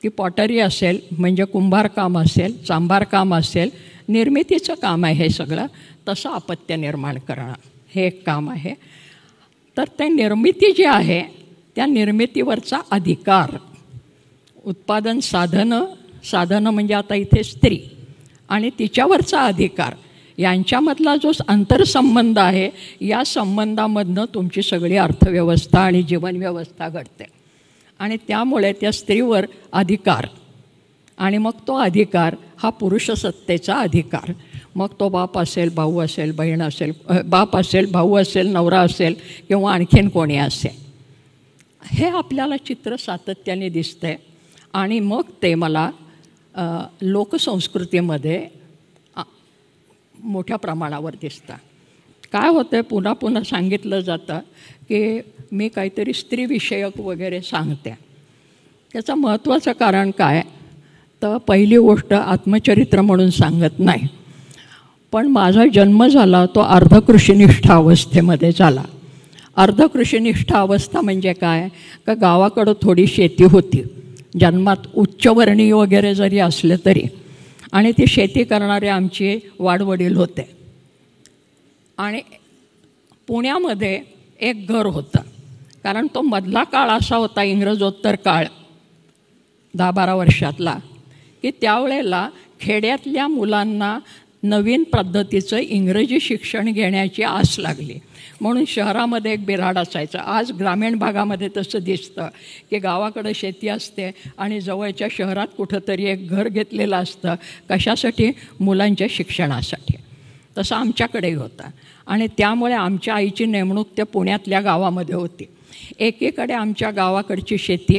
S3: ती पॉटरी असेल म्हणजे कुंभारकाम असेल, चांभारकाम असेल, निर्मितीचं काम आहे हे सगळं. तसं अपत्य निर्माण करणं हे एक काम आहे. तर ते निर्मिती जी आहे त्या निर्मितीवरचा अधिकार, उत्पादन साधनं म्हणजे आता इथे स्त्री आणि तिच्यावरचा अधिकार यांच्यामधला जो आंतरसंबंध आहे, या संबंधामधनं तुमची सगळी अर्थव्यवस्था आणि जीवनव्यवस्था घडते. आणि त्यामुळे त्या स्त्रीवर अधिकार, आणि मग तो अधिकार हा पुरुषसत्तेचा अधिकार. मग तो बाप असेल, भाऊ असेल, बहीण असेल, बाप असेल, भाऊ असेल, नवरा असेल किंवा आणखीन कोणी असेल, हे आपल्याला चित्र सातत्याने दिसतंय. आणि मग ते मला लोकसंस्कृतीमध्ये मोठ्या प्रमाणावर दिसतं. काय होतं, पुन्हा पुन्हा सांगितलं जातं की मी काहीतरी स्त्रीविषयक वगैरे सांगते. त्याचं महत्त्वाचं कारण काय, तर पहिली गोष्ट आत्मचरित्र म्हणून सांगत नाही, पण माझा जन्म झाला तो अर्धकृषीनिष्ठ अवस्थेमध्ये झाला. अर्धकृषीनिष्ठ अवस्था म्हणजे काय, का गावाकडं थोडी शेती होती, जन्मात उच्चवर्णीय वगैरे जरी असले तरी, आणि ती शेती करणारे आमचे वाडवडील होते. आणि पुण्यामध्ये एक घर होतं, कारण तो मधला काळ असा होता इंग्रजोत्तर काळ 10-12 वर्षातला, की त्यावेळेला खेड्यातल्या मुलांना नवीन पद्धतीचं इंग्रजी शिक्षण घेण्याची आस लागली. म्हणून शहरामध्ये एक बिऱ्हाड असायचा. आज ग्रामीण भागामध्ये तसं दिसतं की गावाकडं शेती असते आणि जवळच्या शहरात कुठंतरी एक घर घेतलेलं असतं. कशासाठी? मुलांच्या शिक्षणासाठी. तसं आमच्याकडेही होता आणि त्यामुळे आमच्या आईची नेमणूक त्या पुण्यातल्या गावामध्ये होती. एकीकडे आमच्या गावाकडची शेती,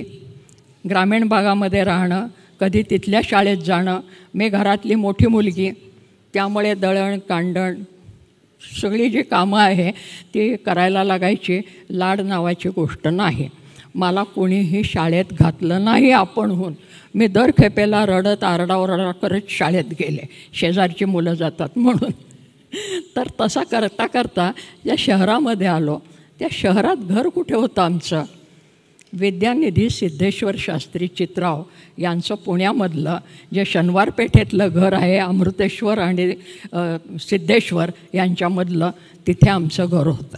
S3: ग्रामीण भागामध्ये राहणं, कधी तिथल्या शाळेत जाणं. मी घरातली मोठी मुलगी, त्यामुळे दळण कांडण सगळी जी कामं आहे ती करायला लागायची. लाड नावाची गोष्ट नाही. मला कोणीही शाळेत घातलं नाही आपणहून. मी दर खेपेला रडत आरडाओरडा करत शाळेत गेले, शेजारची मुलं जातात म्हणून. तर तसा करता करता या शहरामध्ये आलो. त्या शहरात घर कुठे होतं आमचं? विद्यानिधी सिद्धेश्वर शास्त्री चित्राव यांचं पुण्यामधलं जे शनिवार पेठेतलं घर आहे, अमृतेश्वर आणि सिद्धेश्वर यांच्यामधलं, तिथे आमचं घर होतं.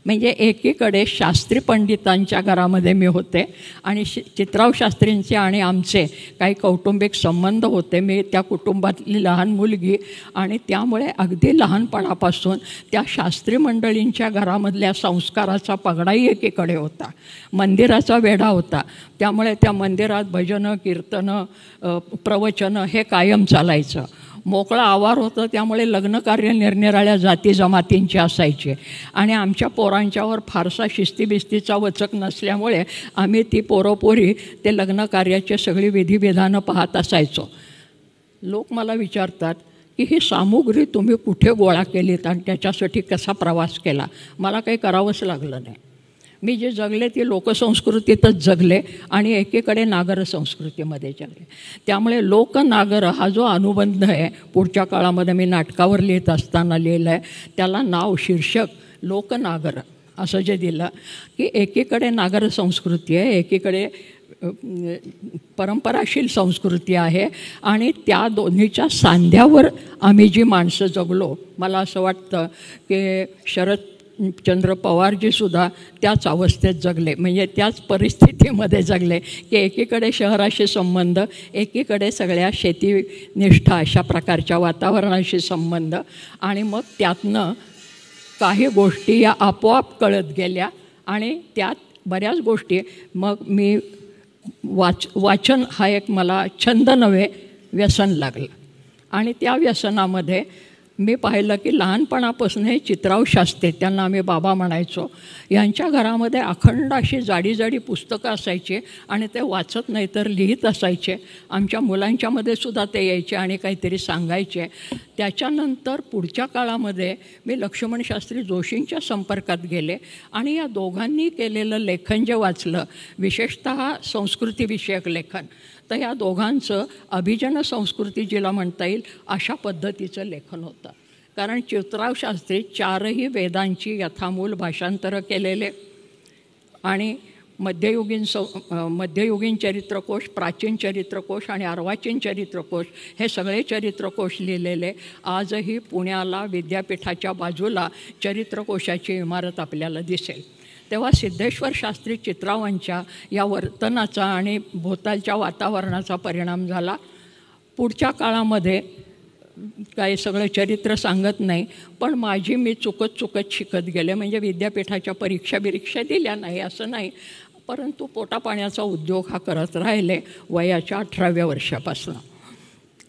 S3: म्हणजे एकीकडे शास्त्री पंडितांच्या घरामध्ये मी होते आणि चित्राव शास्त्रींचे आणि आमचे काही कौटुंबिक संबंध होते. मी त्या कुटुंबातली लहान मुलगी आणि त्यामुळे अगदी लहानपणापासून त्या शास्त्री मंडळींच्या घरामधल्या संस्काराचा पगडाही एकीकडे होता. मंदिराचा वेढा होता, त्यामुळे त्या मंदिरात भजनं कीर्तनं प्रवचनं हे कायम चालायचं. मोकळा आवार होतं, त्यामुळे लग्नकार्य निरनिराळ्या जाती जमातींचे असायचे आणि आमच्या पोरांच्यावर फारसा शिस्तीबिस्तीचा वचक नसल्यामुळे आम्ही ती पोरोपोरी ते लग्नकार्याचे सगळी विधिविधानं पाहत असायचो. लोक मला विचारतात की ही सामुग्री तुम्ही कुठे गोळा केलीत आणि त्याच्यासाठी कसा प्रवास केला? मला काही करावंच लागलं नाही. मी जे जगले ते लोकसंस्कृतीतच जगले आणि एकीकडे नागर संस्कृतीमध्ये जगले. त्यामुळे लोकनागर हा जो अनुबंध आहे, पुढच्या काळामध्ये मी नाटकावर लिहित असताना लिहिलं आहे, त्याला नाव शीर्षक लोकनागर असं जे दिलं की एकीकडे नागर संस्कृती आहे, एकीकडे परंपराशील संस्कृती आहे आणि त्या दोन्हीच्या सांध्यावर आम्ही जी माणसं जगलो. मला असं वाटतं की शरदचंद्र पवारजीसुद्धा त्याच अवस्थेत जगले, म्हणजे त्याच परिस्थितीमध्ये जगले की एकीकडे शहराशी संबंध, एकीकडे सगळ्या शेतीनिष्ठ अशा प्रकारच्या वातावरणाशी संबंध आणि मग त्यातनं काही गोष्टी या आपोआप कळत गेल्या आणि त्यात बऱ्याच गोष्टी मग मी वाचन हा एक मला छंद नव्हे व्यसन लागलं आणि त्या व्यसनामध्ये मी पाहिलं की लहानपणापासून हे चित्राव शास्त्री, त्यांना आम्ही बाबा म्हणायचो, यांच्या घरामध्ये अखंड अशी जाडी जाडी पुस्तकं असायची आणि ते वाचत नाही तर लिहित असायचे. आमच्या मुलांच्यामध्ये सुद्धा ते यायचे आणि काहीतरी सांगायचे. त्याच्यानंतर पुढच्या काळामध्ये मी लक्ष्मण शास्त्री जोशींच्या संपर्कात गेले आणि या दोघांनी केलेलं लेखन जे वाचलं, विशेषतः संस्कृतीविषयक लेखन, तर या दोघांचं अभिजन संस्कृती जिला म्हणता येईल अशा पद्धतीचं लेखन होतं. कारण चित्राव शास्त्री 4ही वेदांची यथामूल भाषांतरं केलेले आणि मध्ययुगीन चरित्रकोश, प्राचीन चरित्रकोश आणि अर्वाचीन चरित्रकोश हे सगळे चरित्रकोश लिहिलेले. आजही पुण्याला विद्यापीठाच्या बाजूला चरित्रकोशाची इमारत आपल्याला दिसेल. तेव्हा सिद्धेश्वर शास्त्री चित्रावांच्या या वर्तनाचा आणि भोवतालच्या वातावरणाचा परिणाम झाला. पुढच्या काळामध्ये काही सगळं चरित्र सांगत नाही, पण माझी मी चुकत शिकत गेले. म्हणजे विद्यापीठाच्या परीक्षा दिल्या नाही असं नाही, परंतु पोटापाण्याचा उद्योग हा करत राहिले वयाच्या 18व्या वर्षापासून.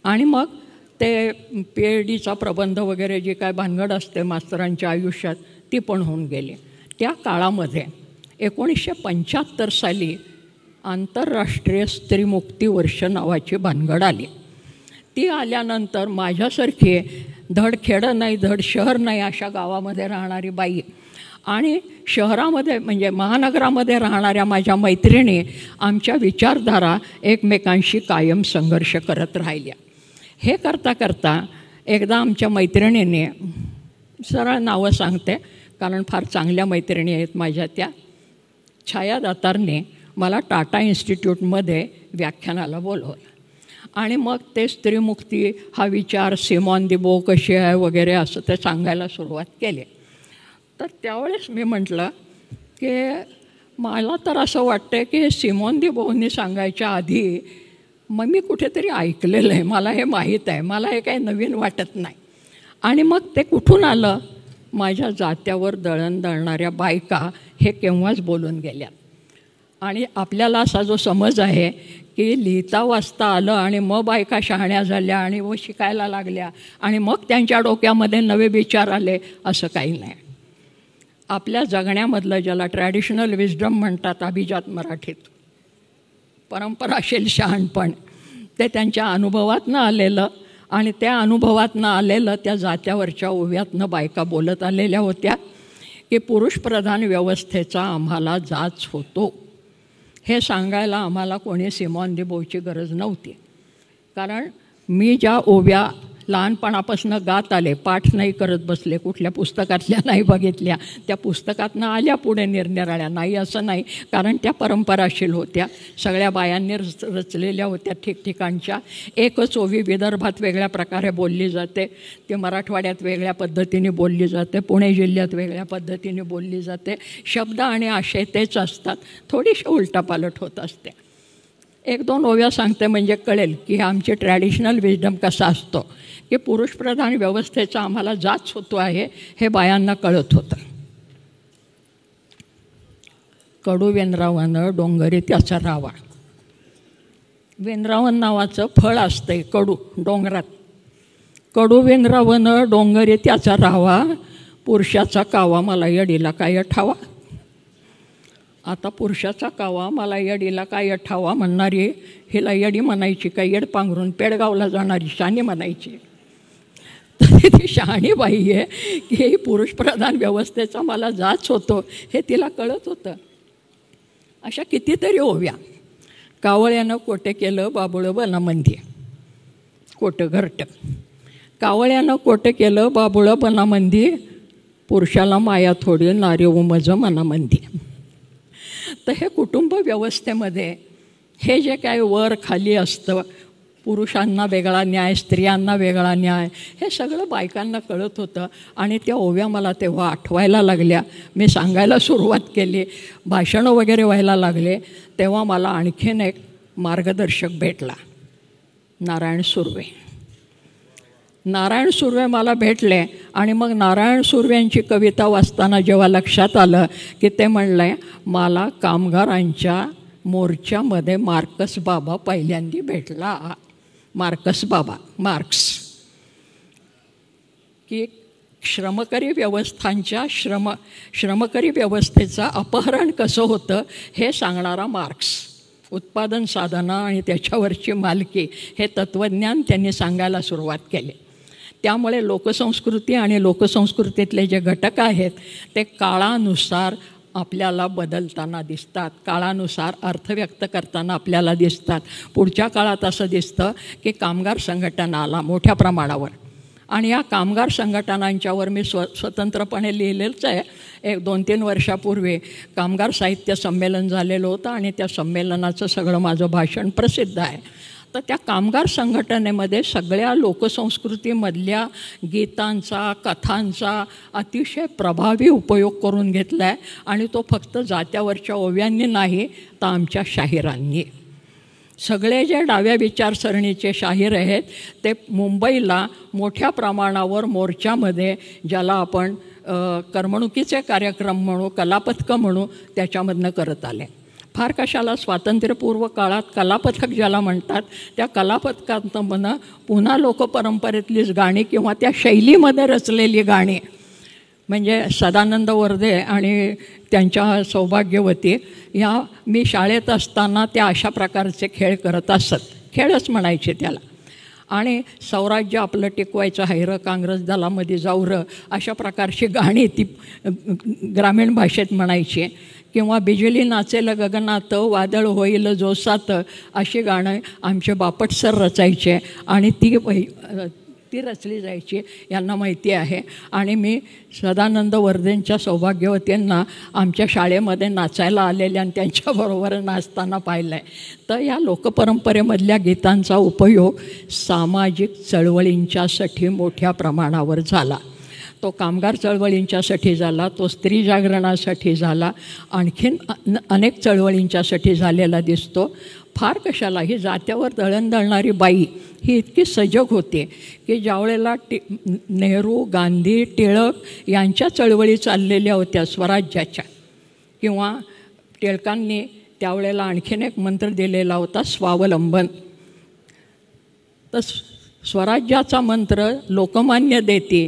S3: आणि मग ते PhDचा प्रबंध वगैरे जी काय भानगड असते मास्तरांच्या आयुष्यात ती पण होऊन गेली. त्या काळामध्ये 1975 साली आंतरराष्ट्रीय स्त्रीमुक्ती वर्ष नावाची भानगड आली. ती आल्यानंतर माझ्यासारखी धड खेडं नाही धड शहर नाही अशा गावामध्ये राहणारी बाई आणि शहरामध्ये म्हणजे महानगरामध्ये राहणाऱ्या माझ्या मैत्रिणी आमच्या विचारधारा एकमेकांशी कायम संघर्ष करत राहिल्या. हे करता करता एकदा आमच्या मैत्रिणीने, सरळ नावं सांगते कारण फार चांगल्या मैत्रिणी आहेत माझ्या, त्या छाया दातारने मला टाटा इन्स्टिट्यूटमध्ये व्याख्यानाला बोलवलं आणि मग ते स्त्रीमुक्ती हा विचार, सिमॉन दी बो कशी आहे वगैरे असं ते सांगायला सुरुवात केली. तर त्यावेळेस मी म्हटलं की मला तर असं वाटतं की सिमॉन दी बोनी सांगायच्या आधी मग मी कुठेतरी ऐकलेलं आहे, मला हे माहीत आहे, मला हे काही नवीन वाटत नाही. आणि मग ते कुठून आलं? माझ्या जात्यावर दळण दळणाऱ्या बायका हे केव्हाच बोलून गेल्या. आणि आपल्याला असा जो समज आहे की लिहिता वाचता आलं आणि मग बायका शहाण्या झाल्या आणि व शिकायला लागल्या आणि मग त्यांच्या डोक्यामध्ये नवे विचार आले, असं काही नाही. आपल्या जगण्यामधलं, ज्याला ट्रॅडिशनल विजडम म्हणतात अभिजात मराठीत, परंपराशील शहाणपण, ते त्यांच्या अनुभवातनं आलेलं आणि त्या अनुभवातनं आलेलं त्या जात्यावरच्या ओव्यातनं बायका बोलत आलेल्या होत्या की पुरुषप्रधान व्यवस्थेचा आम्हाला जाच होतो. हे सांगायला आम्हाला कोणी सिमॉन दी बोवची गरज नव्हती. कारण मी ज्या ओव्या लहानपणापासून गात आले, पाठ नाही करत बसले, कुठल्या पुस्तकातल्या नाही बघितल्या, त्या पुस्तकातनं आल्या पुढे निरनिराळ्या, नाही असं नाही, कारण त्या परंपराशील होत्या, सगळ्या बायांनी रचलेल्या होत्या ठिकठिकाणच्या. एकच ओवी विदर्भात वेगळ्या प्रकारे बोलली जाते, ती मराठवाड्यात वेगळ्या पद्धतीने बोलली जाते, पुणे जिल्ह्यात वेगळ्या पद्धतीने बोलली जाते. शब्द आणि आशय तेच असतात, थोडीशी उलटापालट होत असते. एक दोन ओव्या सांगते म्हणजे कळेल की आमची ट्रॅडिशनल विजडम कसा असतो, की पुरुषप्रधान व्यवस्थेचा आम्हाला जाच होतो आहे हे बायांना कळत होतं. कडू वेनरावानं डोंगरी त्याचा रावा. वेनरावन नावाचं फळ असतंय कडू डोंगरात. कडू वेनरावानं डोंगरी त्याचा रावा, पुरुषाचा कावा मला यडीला काय ठावा. आता पुरुषाचा कावा मला यडीला काय ठावा म्हणणारी हिला यडी म्हणायची का येड पांघरून पेडगावला जाणारी शाणी म्हणायची? तर ती शहाणी बाई आहे की हे पुरुषप्रधान व्यवस्थेचा मला जाच होतो हे तिला कळत होतं. अशा कितीतरी ओव्या. कावळ्यानं कोटे केलं बाबुळं बनामंदी, कोटं घरटं. कावळ्यानं कोटे केलं बाबुळं बनामंदी, पुरुषाला माया थोडी नारी उमज मनामंदी. तर हे कुटुंब व्यवस्थेमध्ये हे जे काय वर खाली असतं, पुरुषांना वेगळा न्याय, स्त्रियांना वेगळा न्याय, हे सगळं बायकांना कळत होतं. आणि त्या ओव्या मला तेव्हा आठवायला लागल्या. मी सांगायला सुरुवात केली, भाषणं वगैरे व्हायला लागले, तेव्हा मला आणखीन एक मार्गदर्शक भेटला, नारायण सुर्वे. नारायण सुर्वे मला भेटले आणि मग नारायण सुर्व्यांची कविता वाचताना जेव्हा लक्षात आलं की ते म्हणलं आहे, मला कामगारांच्या मोर्चामध्ये मार्कस बाबा पहिल्यांदा भेटला. मार्कस बाबा, मार्क्स, की श्रमकरी व्यवस्थांच्या श्रमकरी व्यवस्थेचं अपहरण कसं होतं हे सांगणारा मार्क्स. उत्पादन साधना आणि त्याच्यावरची मालकी हे तत्त्वज्ञान त्यांनी सांगायला सुरुवात केली. त्यामुळे लोकसंस्कृती आणि लोकसंस्कृतीतले जे घटक आहेत ते काळानुसार आपल्याला बदलताना दिसतात, काळानुसार अर्थ व्यक्त करताना आपल्याला दिसतात. पुढच्या काळात असं दिसतं की कामगार संघटना आला मोठ्या प्रमाणावर आणि या कामगार संघटनांच्यावर मी स्वतंत्रपणे लिहिलेलंच आहे. एक 2-3 वर्षापूर्वी कामगार साहित्य संमेलन झालेलं होतं आणि त्या संमेलनाचं सगळं माझं भाषण प्रसिद्ध आहे. तर त्या कामगार संघटनेमध्ये सगळ्या लोकसंस्कृतीमधल्या गीतांचा, कथांचा अतिशय प्रभावी उपयोग करून घेतला आहे आणि तो फक्त जात्यावरच्या ओव्यांनी नाही तर आमच्या शाहिरांनी. सगळे जे डाव्या विचारसरणीचे शाहीर आहेत ते मुंबईला मोठ्या प्रमाणावर मोर्चामध्ये, ज्याला आपण करमणुकीचे कार्यक्रम म्हणू, कलापथकं म्हणू, त्याच्यामधनं करत आले. फार कशाला स्वातंत्र्यपूर्व काळात कलापथक ज्याला म्हणतात त्या कलापथकांतमधनं पुन्हा लोकपरंपरेतलीच गाणी किंवा त्या शैलीमध्ये रचलेली गाणी, म्हणजे सदानंद वर्दे आणि त्यांच्या सौभाग्यवती या मी शाळेत असताना त्या अशा प्रकारचे खेळ करत असत. खेळच म्हणायचे त्याला. आणि स्वराज्य आपलं टिकवायचं हैरं, काँग्रेस दलामध्ये जाऊरं, अशा प्रकारची गाणी ती ग्रामीण भाषेत म्हणायची. किंवा बिजली नाचेल गगनात, वादळ होईल जोसात, अशी गाणं आमचे बापट सर रचायचे आणि ती रचली जायची, यांना माहिती आहे. आणि मी सदानंद वर्देंच्या सौभाग्यवतींना आमच्या शाळेमध्ये नाचायला आलेल्या आणि त्यांच्याबरोबर नाचताना पाहिलं आहे. तर या लोकपरंपरेमधल्या गीतांचा उपयोग सामाजिक चळवळींच्यासाठी मोठ्या प्रमाणावर झाला. तो कामगार चळवळींच्यासाठी झाला, तो स्त्री जागरणासाठी झाला, आणखीन अनेक चळवळींच्यासाठी झालेला दिसतो. फार कशाला, ही जात्यावर दळण दळणारी बाई ही इतकी सजग होते की ज्यावेळेला नेहरू, गांधी, टिळक यांच्या चळवळी चाललेल्या होत्या स्वराज्याच्या, किंवा टिळकांनी त्यावेळेला आणखीन एक मंत्र दिलेला होता, स्वावलंबन. तर स्वराज्याचा मंत्र लोकमान्य देते,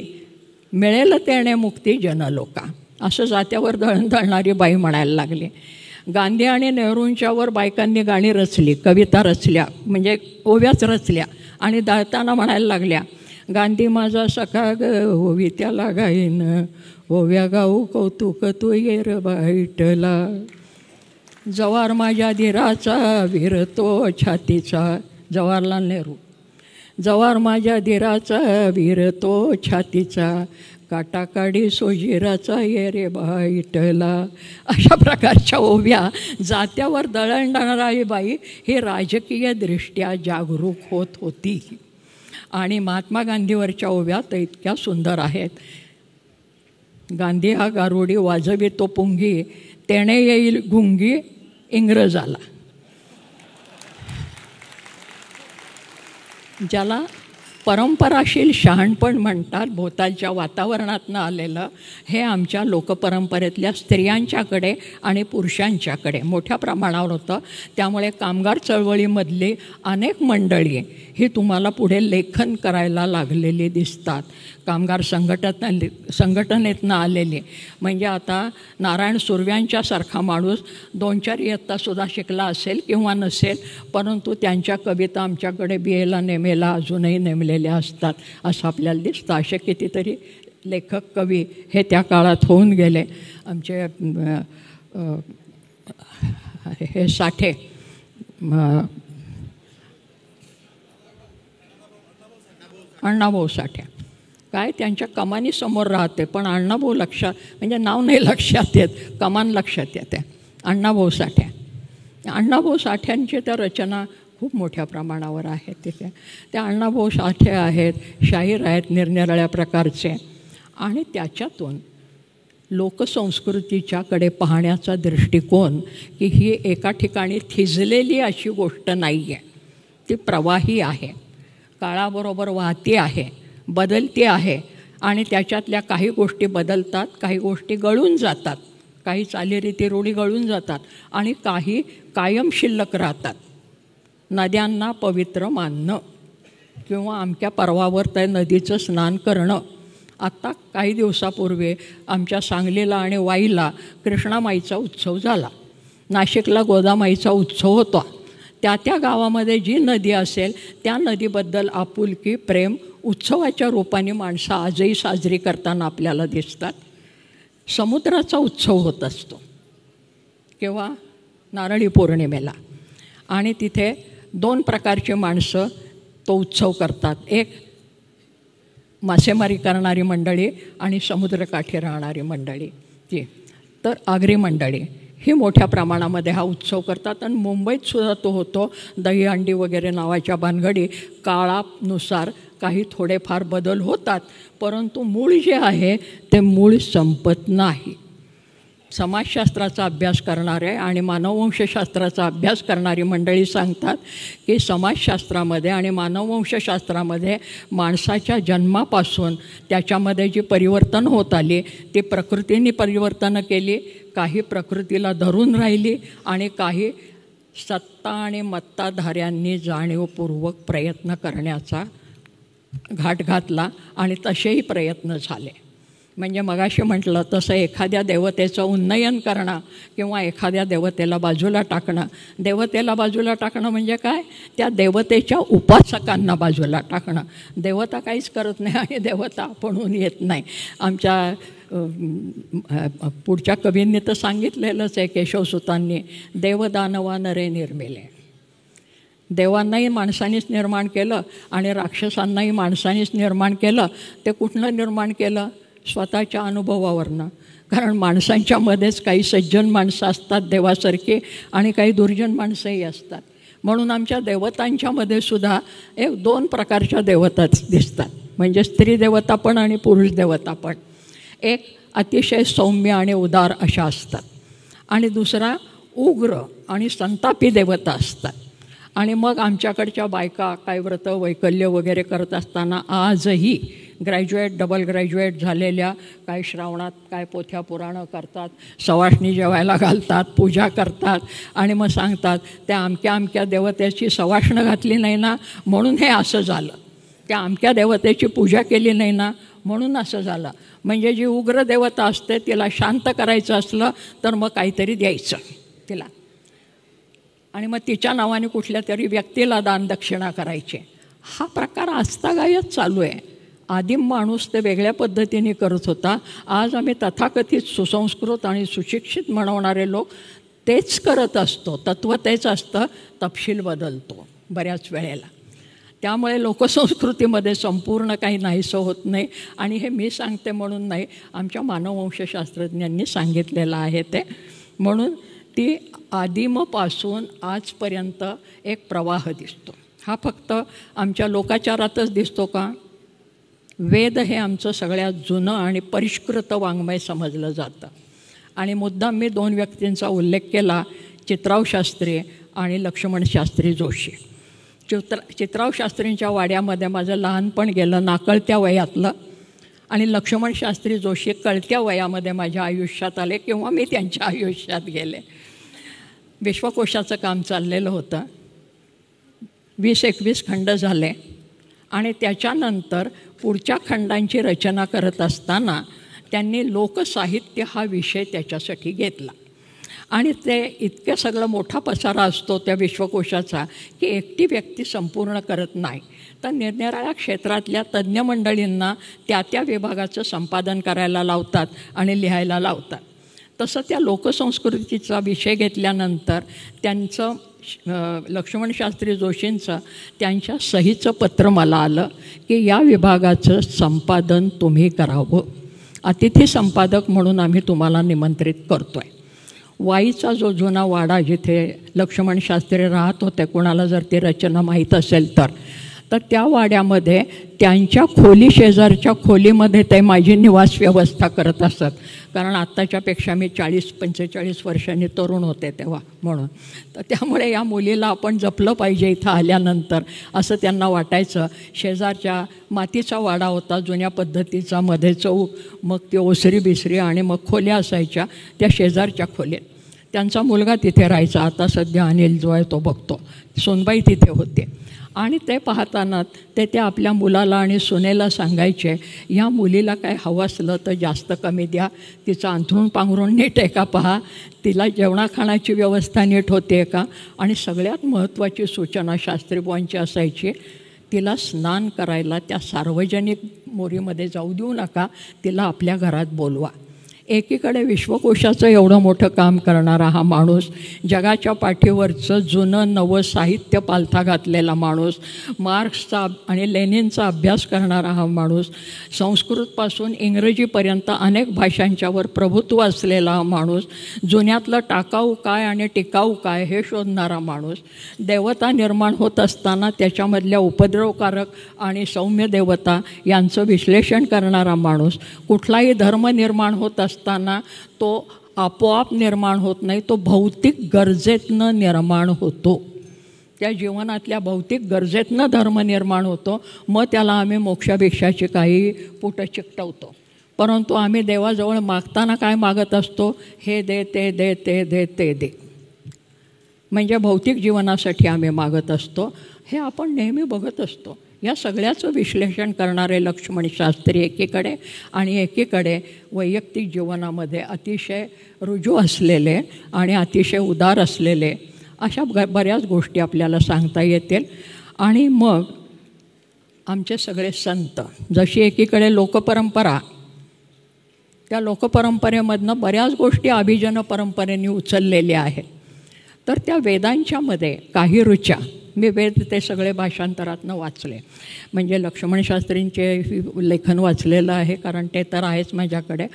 S3: मिळेल तेणे मुक्ती जनलोका, असं जात्यावर दळण दळणारी बाई म्हणायला लागली. गांधी आणि नेहरूंच्यावर बायकांनी गाणी रचली, कविता रचल्या, म्हणजे ओव्याच रचल्या आणि दळताना म्हणायला लागल्या, गांधी माझा सखा ग ओवी त्याला गाईन, ओव्या गाऊ कौतुक तू येर बाईटला, जवार माझ्या धीराचा वीर तो छातीचा, जवाहरलाल नेहरू, जवार माझ्या धीराचा वीर तो छातीचा, काटाकाडी सोजीराचा ये रे बाईटला. अशा प्रकारच्या ओव्या जात्यावर दळण दळणारी बाई ही राजकीय दृष्ट्या जागरूक होत होती. आणि महात्मा गांधीवरच्या ओव्या तर इतक्या सुंदर आहेत. गांधी हा गारुडी वाजवी तो पुंगी, तेणे येईल गुंगी इंग्रजाला. ज्याला परंपराशील शहाणपण म्हणतात, भोवतालच्या वातावरणातनं आलेलं, हे आमच्या लोकपरंपरेतल्या स्त्रियांच्याकडे आणि पुरुषांच्याकडे मोठ्या प्रमाणावर होतं. त्यामुळे कामगार चळवळीमधली अनेक मंडळी ही तुम्हाला पुढे लेखन करायला लागलेली दिसतात. कामगार संघटनेतनं आलेली, म्हणजे आता नारायण सुर्व्यांच्यासारखा माणूस 2-4 इयत्तासुद्धा शिकला असेल किंवा नसेल, परंतु त्यांच्या कविता आमच्याकडे BAला नेमेला अजूनही नेमलेल्या असतात असं आपल्याला दिसतं. असे कितीतरी लेखक कवी हे त्या काळात होऊन गेले. आमचे हे साठे, अण्णाभाऊ साठे, काय त्यांच्या कमानी समोर राहते, पण अण्णाभाऊ लक्षात, म्हणजे नाव नाही लक्षात येत, कमान लक्षात येते. अण्णाभाऊ साठे, अण्णाभाऊ साठ्यांची त्या रचना खूप मोठ्या प्रमाणावर आहेत तिथे. त्या अण्णाभाऊ साठे आहेत, शाहीर आहेत निरनिराळ्या प्रकारचे, आणि त्याच्यातून लोकसंस्कृतीच्याकडे पाहण्याचा दृष्टिकोन की ही एका ठिकाणी थिजलेली अशी गोष्ट नाही आहे, ती प्रवाही आहे, काळाबरोबर वाहती आहे, बदलती आहे, आणि त्याच्यातल्या काही गोष्टी बदलतात, काही गोष्टी गळून जातात, काही चालीरीती रूढी गळून जातात, आणि काही कायम शिल्लक राहतात. नद्यांना पवित्र मानणं किंवा अमक्या पर्वावर त्या नदीचं स्नान करणं. आत्ता काही दिवसापूर्वी आमच्या सांगलीला आणि वाईला कृष्णामाईचा उत्सव झाला, नाशिकला गोदामाईचा उत्सव होता. त्या गावामध्ये जी नदी असेल त्या नदीबद्दल आपुलकी, प्रेम उत्सवाच्या रूपाने माणसं आजही साजरी करताना आपल्याला दिसतात. समुद्राचा उत्सव होत असतो किंवा नारळी पौर्णिमेला, आणि तिथे 2 प्रकारची माणसं तो उत्सव करतात. एक मासेमारी करणारी मंडळी आणि समुद्रकाठी राहणारी मंडळी, ती तर आगरी मंडळी ही मोठ्या प्रमाणामध्ये हा उत्सव करतात. आणि मुंबईत सुद्धा तो होतो. दहीहंडी वगैरे नावाच्या भानगडी काळानुसार काही थोडेफार बदल होतात, परंतु मूळ जे आहे ते मूळ संपत नाही. समाजशास्त्राचा अभ्यास करणारे आणि मानववंशशास्त्राचा अभ्यास करणारी मंडळी सांगतात की समाजशास्त्रामध्ये आणि मानववंशशास्त्रामध्ये माणसाच्या जन्मापासून त्याच्यामध्ये जी परिवर्तन होत आली ती प्रकृतीने परिवर्तनं केली, काही प्रकृतीला धरून राहिली, आणि काही सत्ता आणि मत्ताधाऱ्यांनी जाणीवपूर्वक प्रयत्न करण्याचा घाट घातला, आणि तसेही प्रयत्न झाले. म्हणजे मगाशी म्हटलं तसं एखाद्या देवतेचं उन्नयन करणं किंवा एखाद्या देवतेला बाजूला टाकणं. देवतेला बाजूला टाकणं म्हणजे काय? त्या देवतेच्या उपासकांना बाजूला टाकणं. देवता काहीच करत नाही आणि देवता आपणहून येत नाही. आमच्या पुढच्या कवींनी तर सांगितलेलंच आहे, केशवसुतांनी, देवदानवा नरे निर्मिले. देवांनाही माणसानीच निर्माण केलं आणि राक्षसांनाही माणसानीच निर्माण केलं. ते कुठलं निर्माण केलं? स्वतःच्या अनुभवावरनं. कारण माणसांच्यामध्येच काही सज्जन माणसं असतात देवासारखी, आणि काही दुर्जन माणसंही असतात. म्हणून आमच्या देवतांच्यामध्ये सुद्धा 2 प्रकारच्या देवताच दिसतात. म्हणजे स्त्री देवता पण आणि पुरुष देवता पण. एक अतिशय सौम्य आणि उदार अशा असतात आणि दुसरा उग्र आणि संतापी देवता असतात. आणि मग आमच्याकडच्या बायका काय व्रत वैकल्य वगैरे करत असताना आजही ग्रॅज्युएट डबल ग्रॅज्युएट झालेल्या काय श्रावणात काय पोथ्या पुराणं करतात, सवाष्णी जेवायला घालतात, पूजा करतात आणि मग सांगतात त्या अमक्या अमक्या देवतेची सवाष्ण घातली नाही ना म्हणून हे असं झालं, त्या अमक्या देवतेची पूजा केली नाही ना म्हणून असं झालं. म्हणजे जी उग्र देवता असते तिला शांत करायचं असलं तर मग काहीतरी द्यायचं तिला आणि मग तिच्या नावाने कुठल्या तरी व्यक्तीला दानदक्षिणा करायची. हा प्रकार आजतागायत चालू आहे. आदिम माणूस ते वेगळ्या पद्धतीने करत होता. आज आम्ही तथाकथित सुसंस्कृत आणि सुशिक्षित म्हणवणारे लोक तेच करत असतो. तत्त्व तेच असतं, तपशील बदलतो बऱ्याच वेळेला. त्यामुळे लोकसंस्कृतीमध्ये संपूर्ण काही नाहीसं होत नाही. आणि हे मी सांगते म्हणून नाही, आमच्या मानववंशशास्त्रज्ञांनी सांगितलेलं आहे ते. म्हणून ती आदिमपासून आजपर्यंत एक प्रवाह दिसतो. हा फक्त आमच्या लोकाचारातच दिसतो का? वेद हे आमचं सगळ्यात जुनं आणि परिष्कृत वाङ्मय समजलं जातं. आणि मुद्दाम मी 2 व्यक्तींचा उल्लेख केला, चित्राव शास्त्री आणि लक्ष्मण शास्त्री जोशी. चित्राव शास्त्रींच्या वाड्यामध्ये माझं लहानपण गेलं नाकळत्या वयातलं, आणि लक्ष्मण शास्त्री जोशी कळत्या वयामध्ये माझ्या आयुष्यात आले किंवा मी त्यांच्या आयुष्यात गेले. विश्वकोशाचं काम चाललेलं होतं. 20-21 खंड झाले आणि त्याच्यानंतर पुढच्या खंडांची रचना करत असताना त्यांनी लोकसाहित्य हा विषय त्याच्यासाठी घेतला. आणि ते इतकं सगळं मोठा पसारा असतो त्या विश्वकोशाचा की एकटी व्यक्ती संपूर्ण करत नाही, तर निरनिराळ्या क्षेत्रातल्या तज्ज्ञ मंडळींना त्या त्या विभागाचं संपादन करायला लावतात आणि लिहायला लावतात. तसं त्या लोकसंस्कृतीचा विषय घेतल्यानंतर त्यांचं लक्ष्मण शास्त्री जोशींचं त्यांच्या सहीचं पत्र मला आलं की या विभागाचं संपादन तुम्ही करावं, अतिथी संपादक म्हणून आम्ही तुम्हाला निमंत्रित करतो आहे. वाईचा जो जुना वाडा जिथे लक्ष्मण शास्त्री राहत होते, कोणाला जर ती रचना माहीत असेल तर त्या वाड्यामध्ये त्यांच्या खोली शेजारच्या खोलीमध्ये ते माझी निवास व्यवस्था करत असत. कारण आत्ताच्यापेक्षा मी 40-45 वर्षांनी तरुण होते तेव्हा, म्हणून तर त्यामुळे या मुलीला आपण जपलं पाहिजे इथं आल्यानंतर असं त्यांना वाटायचं. शेजारच्या मातीचा वाडा होता जुन्या पद्धतीचा, मध्ये चौक, मग ती ओसरी बिसरी आणि मग खोल्या असायच्या त्या शेजारच्या खोलीत. त्यांचा मुलगा तिथे राहायचा, आता सध्या अनिल जो आहे तो बघतो. सोनबाई तिथे होते आणि ते पाहताना ते आपल्या मुलाला आणि सुनेला सांगायचे या मुलीला काय हवं असलं तर जास्त कमी द्या, तिचं अंथरूण पांघरून नीट आहे का पहा, तिला जेवणाखाण्याची व्यवस्था नीट होते का, आणि सगळ्यात महत्त्वाची सूचना शास्त्रीबुवांची असायची, तिला स्नान करायला त्या सार्वजनिक मोरीमध्ये जाऊ देऊ नका, तिला आपल्या घरात बोलवा. एकीकडे विश्वकोशाचं एवढं मोठं काम करणारा हा माणूस, जगाच्या पाठीवरचं जुनं नवं साहित्य पालथा घातलेला माणूस, मार्क्सचा आणि लेनिनचा अभ्यास करणारा हा माणूस, संस्कृतपासून इंग्रजीपर्यंत अनेक भाषांच्यावर प्रभुत्व असलेला हा माणूस, जुन्यातलं टाकाऊ काय आणि टिकाऊ काय हे शोधणारा माणूस, देवता निर्माण होत असताना त्याच्यामधल्या उपद्रवकारक आणि सौम्य देवता यांचं विश्लेषण करणारा माणूस, कुठलाही धर्म निर्माण होत असताना तो आपोआप निर्माण होत नाही, तो भौतिक गरजेतनं निर्माण होतो. त्या जीवनातल्या भौतिक गरजेतनं धर्म निर्माण होतो. मग त्याला आम्ही मोक्षाभिक्षाची काही पुटं चिकटवतो. परंतु आम्ही देवाजवळ मागताना काय मागत असतो, हे दे ते दे ते दे ते दे, म्हणजे भौतिक जीवनासाठी आम्ही मागत असतो. हे आपण नेहमी बघत असतो. या सगळ्याचं विश्लेषण करणारे लक्ष्मण शास्त्री एकीकडे आणि एकीकडे वैयक्तिक जीवनामध्ये अतिशय रुजू असलेले आणि अतिशय उदार असलेले अशा बऱ्याच गोष्टी आपल्याला सांगता येतील. आणि मग आमचे सगळे संत, जशी एकीकडे लोकपरंपरा, त्या लोकपरंपरेमधनं बऱ्याच गोष्टी अभिजन परंपरेने उचललेल्या आहेत. तर त्या वेदांच्यामध्ये काही ऋचा, मी वेद ते सगळे भाषांतरातनं वाचले, म्हणजे लक्ष्मण शास्त्रींचे लेखन वाचलेलं आहे कारण ते तर आहेच माझ्याकडे,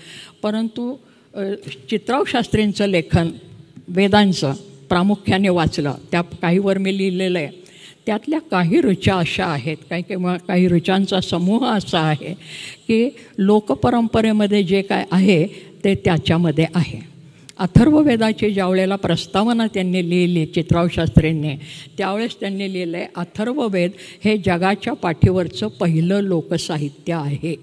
S3: परंतु चित्राव शास्त्रींचं लेखन वेदांचं प्रामुख्याने वाचलं. त्या काहीवर मी लिहिलेलं आहे. त्यातल्या काही ऋचा अशा आहेत, काही ऋचांचा समूह असा आहे की लोकपरंपरेमध्ये जे काय आहे ते त्याच्यामध्ये आहे. अथर्ववेदाची ज्यावेळेला प्रस्तावना त्यांनी लिहिली चित्राव शास्त्रींनी, त्यावेळेस त्यांनी लिहिलं आहे अथर्ववेद हे जगाच्या पाठीवरचं पहिलं लोकसाहित्य आहे.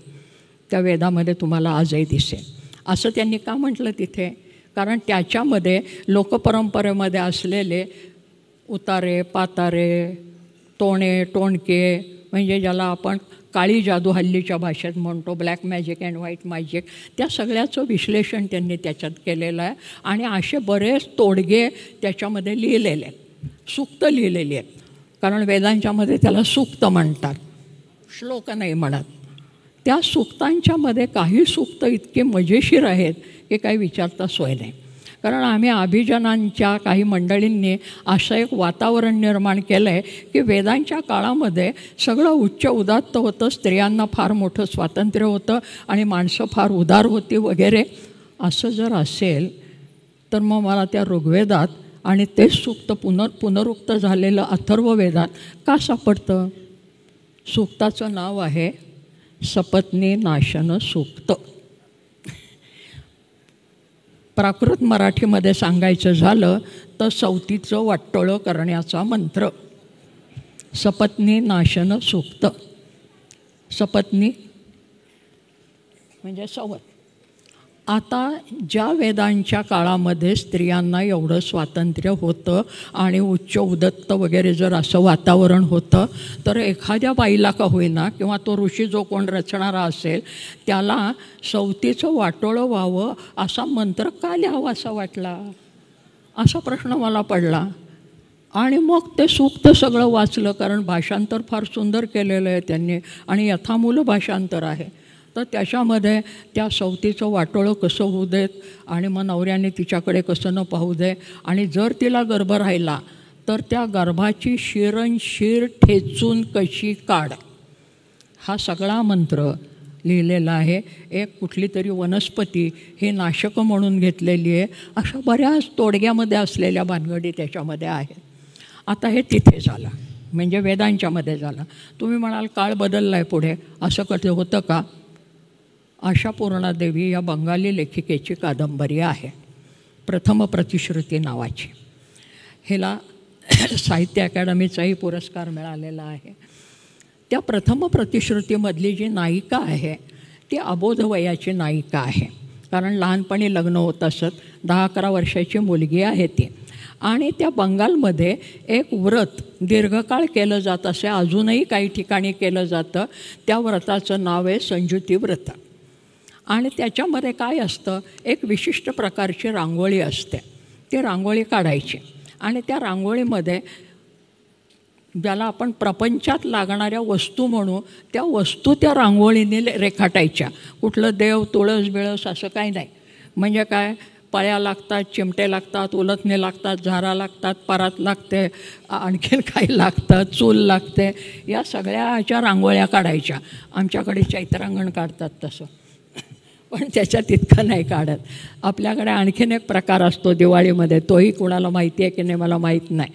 S3: त्या वेदामध्ये तुम्हाला आजही दिसेल. असं त्यांनी का म्हटलं तिथे? कारण त्याच्यामध्ये लोकपरंपरेमध्ये असलेले उतारे, पातारे, तोणे, टोणके, म्हणजे ज्याला आपण काळी जादू हल्लीच्या भाषेत म्हणतो, black magic and white magic, त्या सगळ्याचं विश्लेषण त्यांनी त्याच्यात केलेलं आहे. आणि असे बरेच तोडगे त्याच्यामध्ये लिहिलेले आहेत, सूक्त लिहिलेली आहेत. कारण वेदांच्यामध्ये त्याला सूक्त म्हणतात, श्लोक नाही म्हणत. त्या सूक्तांच्यामध्ये काही सूक्त इतके मजेशीर आहेत की काही विचारता सोय नाही. कारण आम्ही अभिजनांच्या काही मंडळींनी असं एक वातावरण निर्माण केलं आहे की वेदांच्या काळामध्ये सगळं उच्च उदात्त होतं, स्त्रियांना फार मोठं स्वातंत्र्य होतं आणि माणसं फार उदार होती वगैरे. असं जर असेल तर मग मला त्या ऋग्वेदात आणि तेच सूक्त पुनरुक्त झालेलं अथर्ववेदात का सापडतं? सूक्ताचं नाव आहे सपत्नी नाशन सूक्त. प्राकृत मराठीमध्ये सांगायचं झालं तर सवतीचं वाटोळं करण्याचा मंत्र. सपत्नी नाशन सूक्त. सपत्नी म्हणजे सवत. आता ज्या वेदांच्या काळामध्ये स्त्रियांना एवढं स्वातंत्र्य होतं आणि उच्च उदत्त वगैरे जर असं वातावरण होतं, तर एखाद्या बाईला का होईना किंवा तो ऋषी जो कोण रचणारा असेल त्याला सवतीचं वाटोळं व्हावं असा मंत्र का लिहावा असा वाटला, असा प्रश्न मला पडला. आणि मग ते सूक्त सगळं वाचलं, कारण भाषांतर फार सुंदर केलेलं आहे त्यांनी आणि यथामूल भाषांतर आहे. तर त्याच्यामध्ये त्या सवतीचं वाटोळं कसं होऊ देत आणि मग नवऱ्याने तिच्याकडे कसं न पाहू दे, आणि जर तिला गर्भ राहिला तर त्या गर्भाची शिरणशीर ठेचून कशी काढ, हा सगळा मंत्र लिहिलेला आहे. एक कुठली तरी वनस्पती ही नाशक म्हणून घेतलेली आहे. अशा बऱ्याच तोडग्यामध्ये असलेल्या भानगडी त्याच्यामध्ये आहेत. आता हे तिथे झालं, म्हणजे वेदांच्यामध्ये झालं. तुम्ही म्हणाल काळ बदलला आहे पुढे, असं कधी होतं का? आशापूर्णादेवी या बंगाली लेखिकेची कादंबरी आहे, प्रथम प्रतिश्रुती नावाची. हिला साहित्य अकादमीचाही पुरस्कार मिळालेला आहे. त्या प्रथम प्रतिश्रुतीमधली जी नायिका आहे ती अबोध वयाची नायिका आहे, कारण लहानपणी लग्न होत असत. 10-11 वर्षाची मुलगी आहे ती. आणि त्या बंगालमध्ये एक व्रत दीर्घकाळ केलं जात असे, अजूनही काही ठिकाणी केलं जातं. त्या व्रताचं नाव आहे संजुती व्रत. आणि त्याच्यामध्ये काय असतं, एक विशिष्ट प्रकारची रांगोळी असते. ती रांगोळी काढायची आणि त्या रांगोळीमध्ये ज्याला आपण प्रपंचात लागणाऱ्या वस्तू म्हणू, त्या वस्तू त्या रांगोळीने रेखाटायच्या. कुठलं देव तुळस बिळस असं काही नाही. म्हणजे काय, पळ्या लागतात, चिमटे लागतात, उलथणे लागतात, झारा लागतात, परात लागते, आणखीन काही लागतं, चूल लागते. या सगळ्या ह्याच्या रांगोळ्या काढायच्या. आमच्याकडे चैत्रांगण काढतात तसं, पण त्याच्यात इतकं नाही काढत. आपल्याकडे आणखीन एक प्रकार असतो दिवाळीमध्ये, तोही कुणाला माहिती आहे की नाही मला माहीत नाही.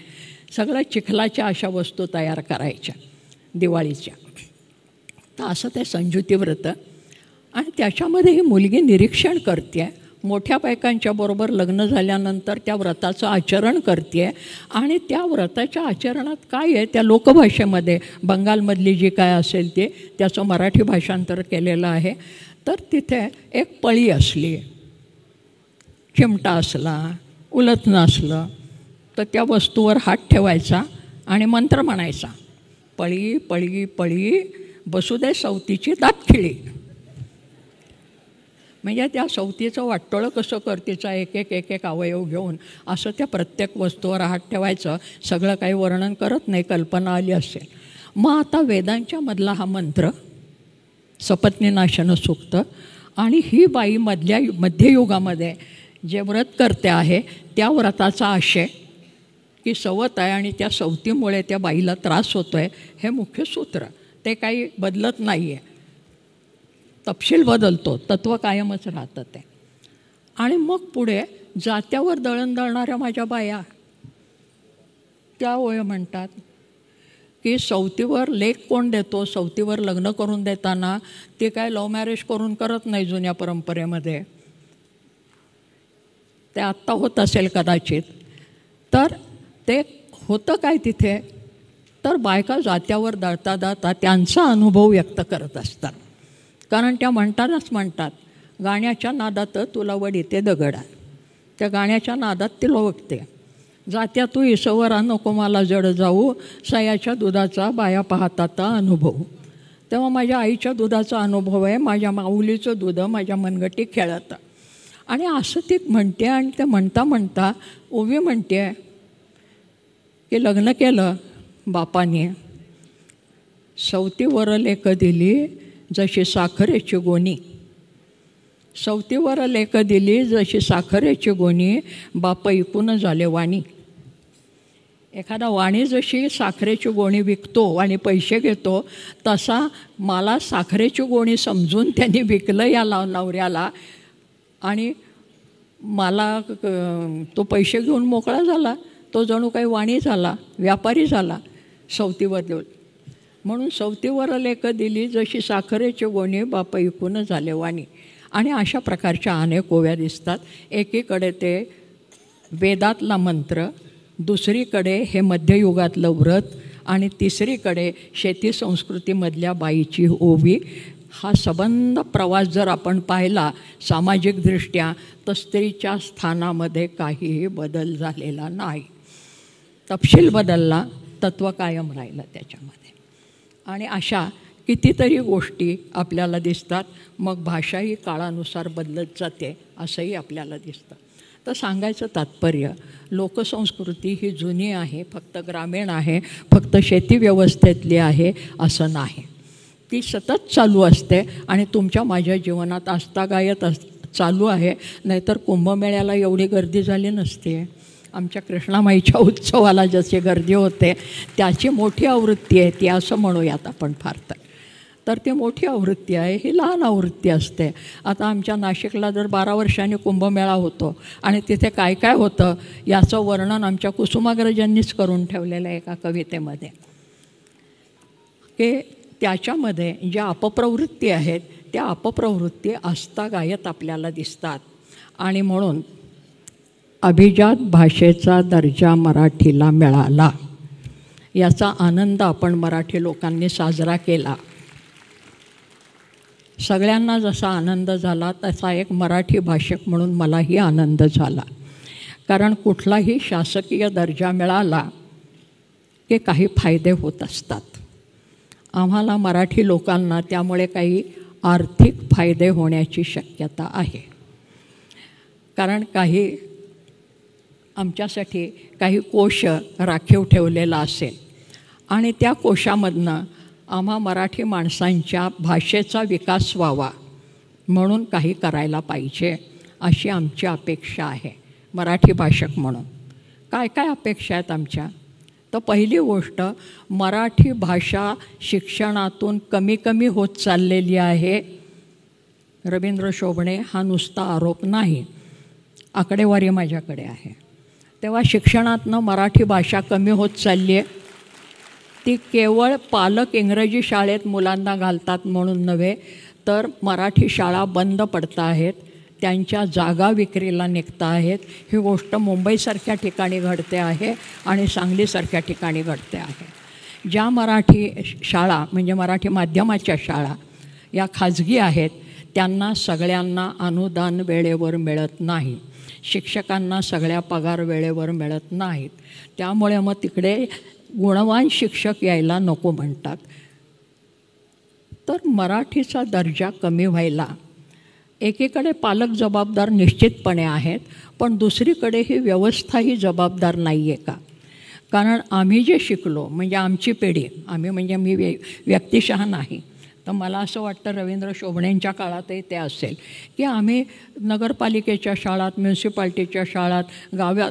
S3: सगळ्या चिखलाच्या अशा वस्तू तयार करायच्या दिवाळीच्या. तर असं ते संजुती व्रत. आणि त्याच्यामध्ये ही मुलगी निरीक्षण करते आहे, मोठ्या बायकांच्या बरोबर लग्न झाल्यानंतर त्या व्रताचं आचरण करते आहे. आणि त्या व्रताच्या आचरणात काय आहे, त्या लोकभाषेमध्ये बंगालमधली जी काय असेल ते त्याचं मराठी भाषांतर केलेलं आहे. तर तिथे एक पळी असली, चिमटा असला, उलथणं असलं तर त्या वस्तूवर हात ठेवायचा आणि मंत्र म्हणायचा, पळी पळी पळी बसू दे सवतीची दातखिळी. म्हणजे त्या सवतीचं वाटोळं कसं करतेचा एक एक अवयव घेऊन असं त्या प्रत्येक वस्तूवर हात ठेवायचं. सगळं काही वर्णन करत नाही, कल्पना आली असेल. मग आता वेदांच्या मधला हा मंत्र सपत्नी नाशन सूक्त. आणि ही बाई मध्ययुगामध्ये जे व्रत करते आहे त्या व्रताचा आशय की सवत आहे आणि त्या सवतीमुळे त्या बाईला त्रास होतो आहे, हे मुख्य सूत्र. ते काही बदलत नाही आहे, तपशील बदलतो, तत्त्व कायमच राहतं ते. आणि मग पुढे जात्यावर दळण दळणाऱ्या माझ्या बाया त्या होय म्हणतात. की सवतीवर लेख कोण देतो, सवतीवर लग्न करून देताना ते काय लव्ह मॅरेज करून करत नाही जुन्या परंपरेमध्ये, ते आत्ता होत असेल कदाचित. तर ते होतं काय तिथे, तर बायका जात्यावर दळता दळता त्यांचा अनुभव व्यक्त करत असतात. कारण त्या म्हणतात गाण्याच्या नादात तुला वडीते दगडा, त्या गाण्याच्या नादात तिला ओळखते. जात्या तू इसवरा नको मला जड जाऊ, सयाच्या दुधाचा बाया पाहतात अनुभव. तेव्हा माझ्या आईच्या दुधाचा अनुभव आहे, माझ्या माऊलीचं दूध माझ्या मनगटी खेळत. आणि असं ती म्हणते. आणि ते म्हणता म्हणता ओवी म्हणते की लग्न केलं बापाने, सवतीवर लेक दिली जशी साखरेची गोणी, सवतीवर लेक दिली जशी साखरेची गोणी, बाप ऐकून झाले वाणी. एखादा वाणी जशी साखरेची गोणी विकतो आणि पैसे घेतो, तसा मला साखरेची गोणी समजून त्यांनी विकलं या नवऱ्याला. आणि मला तो पैसे घेऊन मोकळा झाला, तो जणू काही वाणी झाला, व्यापारी झाला सवतीवर देऊन. म्हणून सवतीवर लेक दिली जशी साखरेची गोणी, बाप ऐकून झाले वाणी. आणि अशा प्रकारच्या अनेक ओव्या दिसतात. एकीकडे ते वेदातला मंत्र, दुसरीकडे हे मध्ययुगातलं व्रत, आणि तिसरीकडे शेती संस्कृतीमधल्या बाईची ओवी. हा संबंध प्रवास जर आपण पाहिला सामाजिकदृष्ट्या, तर स्त्रीच्या स्थानामध्ये काहीही बदल झालेला नाही. तपशील बदलला, तत्त्व कायम राहिलं त्याच्यामध्ये. आणि अशा कितीतरी गोष्टी आपल्याला दिसतात. मग भाषाही काळानुसार बदलत जाते असंही आपल्याला दिसतं. तर सांगायचं तात्पर्य, लोकसंस्कृती ही जुनी आहे, फक्त ग्रामीण आहे, फक्त शेती व्यवस्थेतली आहे असं नाही. ती सतत चालू असते आणि तुमच्या माझ्या जीवनात आजतागायत चालू आहे. नाहीतर कुंभमेळ्याला एवढी गर्दी झाली नसते. आमच्या कृष्णामाईच्या उत्सवाला जशी गर्दी होते त्याची मोठी आवृत्ती आहे ती, असं म्हणूयात आपण फार तर ती मोठी आवृत्ती आहे, ही लहान आवृत्ती असते. आता आमच्या नाशिकला जर 12 वर्षांनी कुंभमेळा होतो आणि तिथे काय काय होतं याचं वर्णन आमच्या कुसुमाग्रजांनीच करून ठेवलेलं आहे एका कवितेमध्ये. की त्याच्यामध्ये ज्या अपप्रवृत्ती आहेत त्या अपप्रवृत्ती आजतागायत आपल्याला दिसतात. आणि म्हणून अभिजात भाषेचा दर्जा मराठीला मिळाला, याचा आनंद आपण मराठी लोकांनी साजरा केला. सगळ्यांना जसा आनंद झाला तसा एक मराठी भाषक म्हणून मलाही आनंद झाला. कारण कुठलाही शासकीय दर्जा मिळाला की काही फायदे होत असतात. आम्हाला मराठी लोकांना त्यामुळे काही आर्थिक फायदे होण्याची शक्यता आहे. कारण काही आमच्यासाठी काही कोश राखीव ठेवलेला असेल आणि त्या कोशामधनं आम्हा मराठी माणसांच्या भाषेचा विकास व्हावा म्हणून काही करायला पाहिजे अशी आमची अपेक्षा आहे मराठी भाषक म्हणून. काय काय अपेक्षा आहेत आमच्या? तर पहिली गोष्ट, मराठी भाषा शिक्षणातून कमी कमी होत चाललेली आहे. रवींद्र शोभणे हा नुसता आरोप नाही, आकडेवारी माझ्याकडे आहे. तेव्हा शिक्षणातनं मराठी भाषा कमी होत चालली आहे. ती केवळ पालक इंग्रजी शाळेत मुलांना घालतात म्हणून नव्हे, तर मराठी शाळा बंद पडत आहेत, त्यांच्या जागा विक्रीला निघत आहेत. ही गोष्ट मुंबईसारख्या ठिकाणी घडते आहे आणि सांगलीसारख्या ठिकाणी घडते आहे. ज्या मराठी शाळा म्हणजे मराठी माध्यमाच्या शाळा या खाजगी आहेत त्यांना सगळ्यांना अनुदान वेळेवर मिळत नाही, शिक्षकांना सगळ्या पगार वेळेवर मिळत नाहीत. त्यामुळे मग तिकडे गुणवान शिक्षक यायला नको म्हणतात. तर मराठीचा दर्जा कमी व्हायला एकीकडे पालक जबाबदार निश्चितपणे आहेत, पण दुसरीकडे ही व्यवस्थाही जबाबदार नाही आहे का? कारण आम्ही जे शिकलो म्हणजे आमची पिढी, आम्ही म्हणजे मी व्यक्तिशः नाही, तर मला असं वाटतं रवींद्र शोभणेंच्या काळातही ते असेल की आम्ही नगरपालिकेच्या शाळात, म्युन्सिपाल्टीच्या शाळात,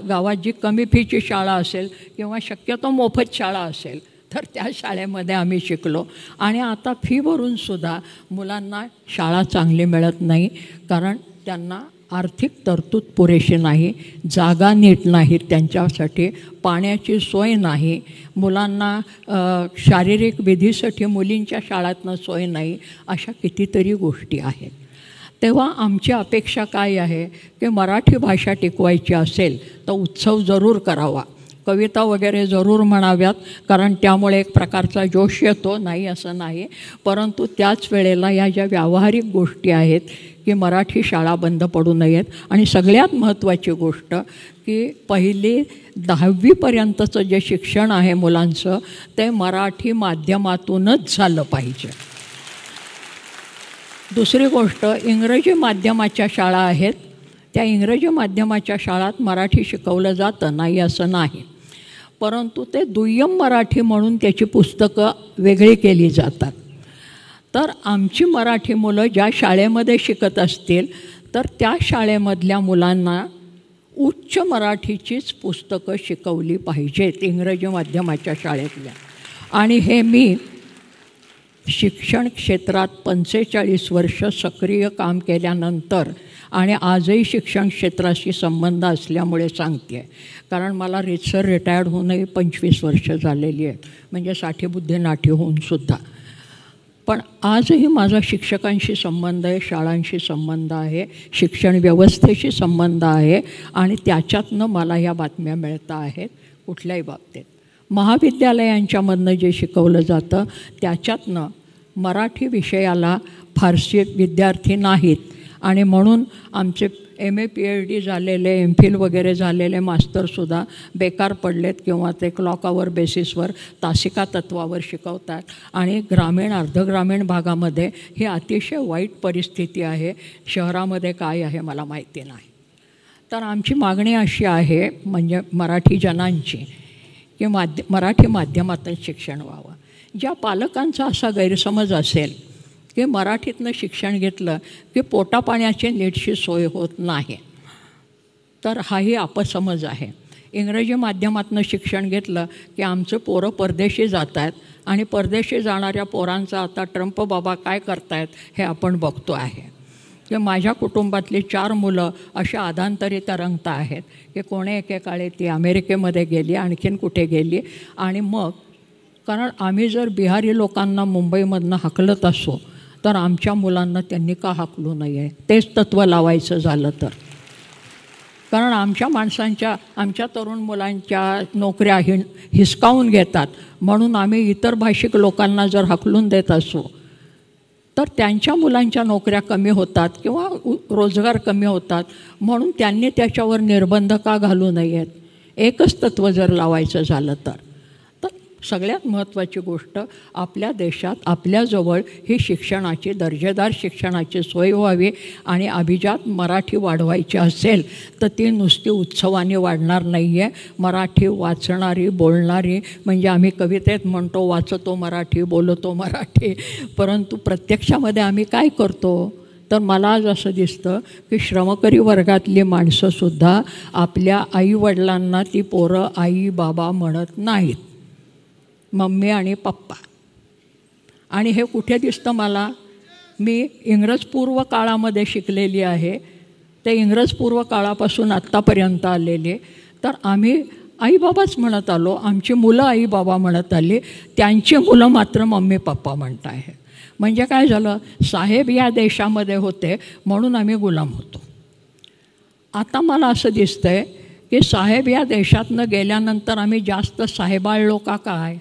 S3: गावात जी कमी फीची शाळा असेल किंवा शक्यतो मोफत शाळा असेल तर त्या शाळेमध्ये आम्ही शिकलो. आणि आता फी भरूनसुद्धा मुलांना शाळा चांगली मिळत नाही, कारण त्यांना आर्थिक तरतूद पुरेशी नाही, जागा नीट नाहीत त्यांच्यासाठी, पाण्याची सोय नाही, मुलांना शारीरिक विधीसाठी मुलींच्या शाळांतनं सोय नाही, अशा कितीतरी गोष्टी आहेत. तेव्हा आमची अपेक्षा काय आहे की मराठी भाषा टिकवायची असेल तर उत्सव जरूर करावा, कविता वगैरे जरूर म्हणाव्यात, कारण त्यामुळे एक प्रकारचा जोश येतो, नाही असं नाही. परंतु त्याच वेळेला या ज्या व्यावहारिक गोष्टी आहेत की मराठी शाळा बंद पडू नयेत, आणि सगळ्यात महत्त्वाची गोष्ट की 1ली-10वीपर्यंतचं जे शिक्षण आहे मुलांचं ते मराठी माध्यमातूनच झालं पाहिजे. दुसरी गोष्ट, इंग्रजी माध्यमाच्या शाळा आहेत, त्या इंग्रजी माध्यमाच्या शाळात मराठी शिकवलं जातं, नाही असं नाही, परंतु ते दुय्यम मराठी म्हणून त्याची पुस्तकं वेगळी केली जातात. तर आमची मराठी मुलं ज्या शाळेमध्ये शिकत असतील तर त्या शाळेमधल्या मुलांना उच्च मराठीचीच पुस्तकं शिकवली पाहिजेत इंग्रजी माध्यमाच्या शाळेतल्या. आणि हे मी शिक्षण क्षेत्रात 45 वर्ष सक्रिय काम केल्यानंतर आणि आजही शिक्षण क्षेत्राशी संबंध असल्यामुळे सांगते आहे, कारण मला रीतसर रिटायर्ड होऊनही 25 वर्ष झालेली आहेत, म्हणजे 60 बुद्धी नाठी होऊनसुद्धा. पण आजही माझा शिक्षकांशी संबंध आहे, शाळांशी संबंध आहे, शिक्षण व्यवस्थेशी संबंध आहे, आणि त्याच्यातनं मला ह्या बातम्या मिळता आहेत कुठल्याही बाबतीत. महाविद्यालयांच्यामधनं जे शिकवलं जातं त्याच्यातनं मराठी विषयाला फारसे विद्यार्थी नाहीत, आणि म्हणून आमचे MA PhD झालेले, MPhil वगैरे झालेले मास्तरसुद्धा बेकार पडलेत, किंवा ते क्लॉक आवर बेसिसवर तासिका तत्वावर शिकवतात. आणि ग्रामीण अर्धग्रामीण भागामध्ये ही अतिशय वाईट परिस्थिती आहे. शहरामध्ये काय आहे मला माहिती नाही. तर आमची मागणी अशी आहे, म्हणजे मराठी जनांची, की मराठी माध्यमातून शिक्षण व्हावं. ज्या पालकांचा असा गैरसमज असेल की मराठीतनं शिक्षण घेतलं की पोटापाण्याची नीटशी सोय होत नाही, तर हाही अपसमज आहे. इंग्रजी माध्यमातनं शिक्षण घेतलं की आमचं पोरं परदेशी जात आहेत, आणि परदेशी जाणाऱ्या पोरांचा आता ट्रम्प बाबा काय करतायत हे आपण बघतो आहे. की माझ्या कुटुंबातली 4 मुलं अशा आधांतरी तरंगत आहेत की कोणे एकेकाळी ती अमेरिकेमध्ये गेली, आणखीन कुठे गेली. आणि मग कारण आम्ही जर बिहारी लोकांना मुंबईमधनं हाकलत असो तर आमच्या मुलांना त्यांनी का हाकलू नये, तेच तत्त्व लावायचं झालं तर. कारण आमच्या माणसांच्या, आमच्या तरुण मुलांच्या नोकऱ्या हिसकावून घेतात, म्हणून आम्ही इतर भाषिक लोकांना जर हाकलून देत असो तर त्यांच्या मुलांच्या नोकऱ्या कमी होतात किंवा रोजगार कमी होतात, म्हणून त्यांनी त्याच्यावर निर्बंध का घालू नयेत. एकच तत्त्व जर लावायचं झालं तर सगळ्यात महत्त्वाची गोष्ट, आपल्या देशात आपल्याजवळ ही शिक्षणाची, दर्जेदार शिक्षणाची सोय व्हावी. आणि अभिजात मराठी वाढवायची असेल तर ती नुसती उत्सवाने वाढणार नाही आहे. मराठी वाचणारी, बोलणारी, म्हणजे आम्ही कवितेत म्हणतो वाचतो मराठी, बोलतो मराठी, परंतु प्रत्यक्षामध्ये आम्ही काय करतो तर मला आज असं दिसतं की श्रमकरी वर्गातली माणसंसुद्धा आपल्या आईवडिलांना ती पोरं आई बाबा म्हणत नाहीत, मम्मी आणि पप्पा. आणि हे कुठे दिसतं मला, मी इंग्रजपूर्व काळामध्ये शिकलेली आहे, ते इंग्रजपूर्व काळापासून आत्तापर्यंत आलेले, तर आम्ही आईबाबाच म्हणत आलो, आमची मुलं आई बाबा म्हणत आली, त्यांची मुलं मात्र मम्मी पप्पा म्हणत आहे. म्हणजे काय झालं, साहेब या देशामध्ये होते म्हणून आम्ही गुलाम होतो. आता मला असं दिसतं आहे की साहेब या देशातनं गेल्यानंतर आम्ही जास्त साहेबाळलो का काय,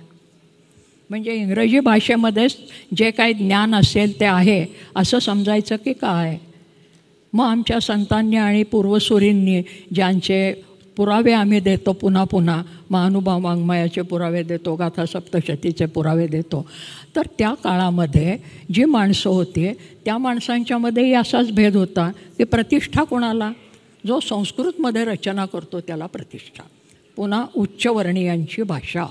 S3: म्हणजे इंग्रजी भाषेमध्येच जे काही ज्ञान असेल ते आहे असं समजायचं की काय. मग आमच्या संतांनी आणि पूर्वसुरींनी ज्यांचे पुरावे आम्ही देतो पुन्हा पुन्हा, महानुभाव वाङ्मयाचे पुरावे देतो, गाथा सप्तशतीचे पुरावे देतो, तर त्या काळामध्ये जी माणसं होती त्या माणसांच्यामध्येही असाच भेद होता की प्रतिष्ठा कोणाला, जो संस्कृतमध्ये रचना करतो त्याला प्रतिष्ठा, पुन्हा उच्चवर्णीयांची भाषा.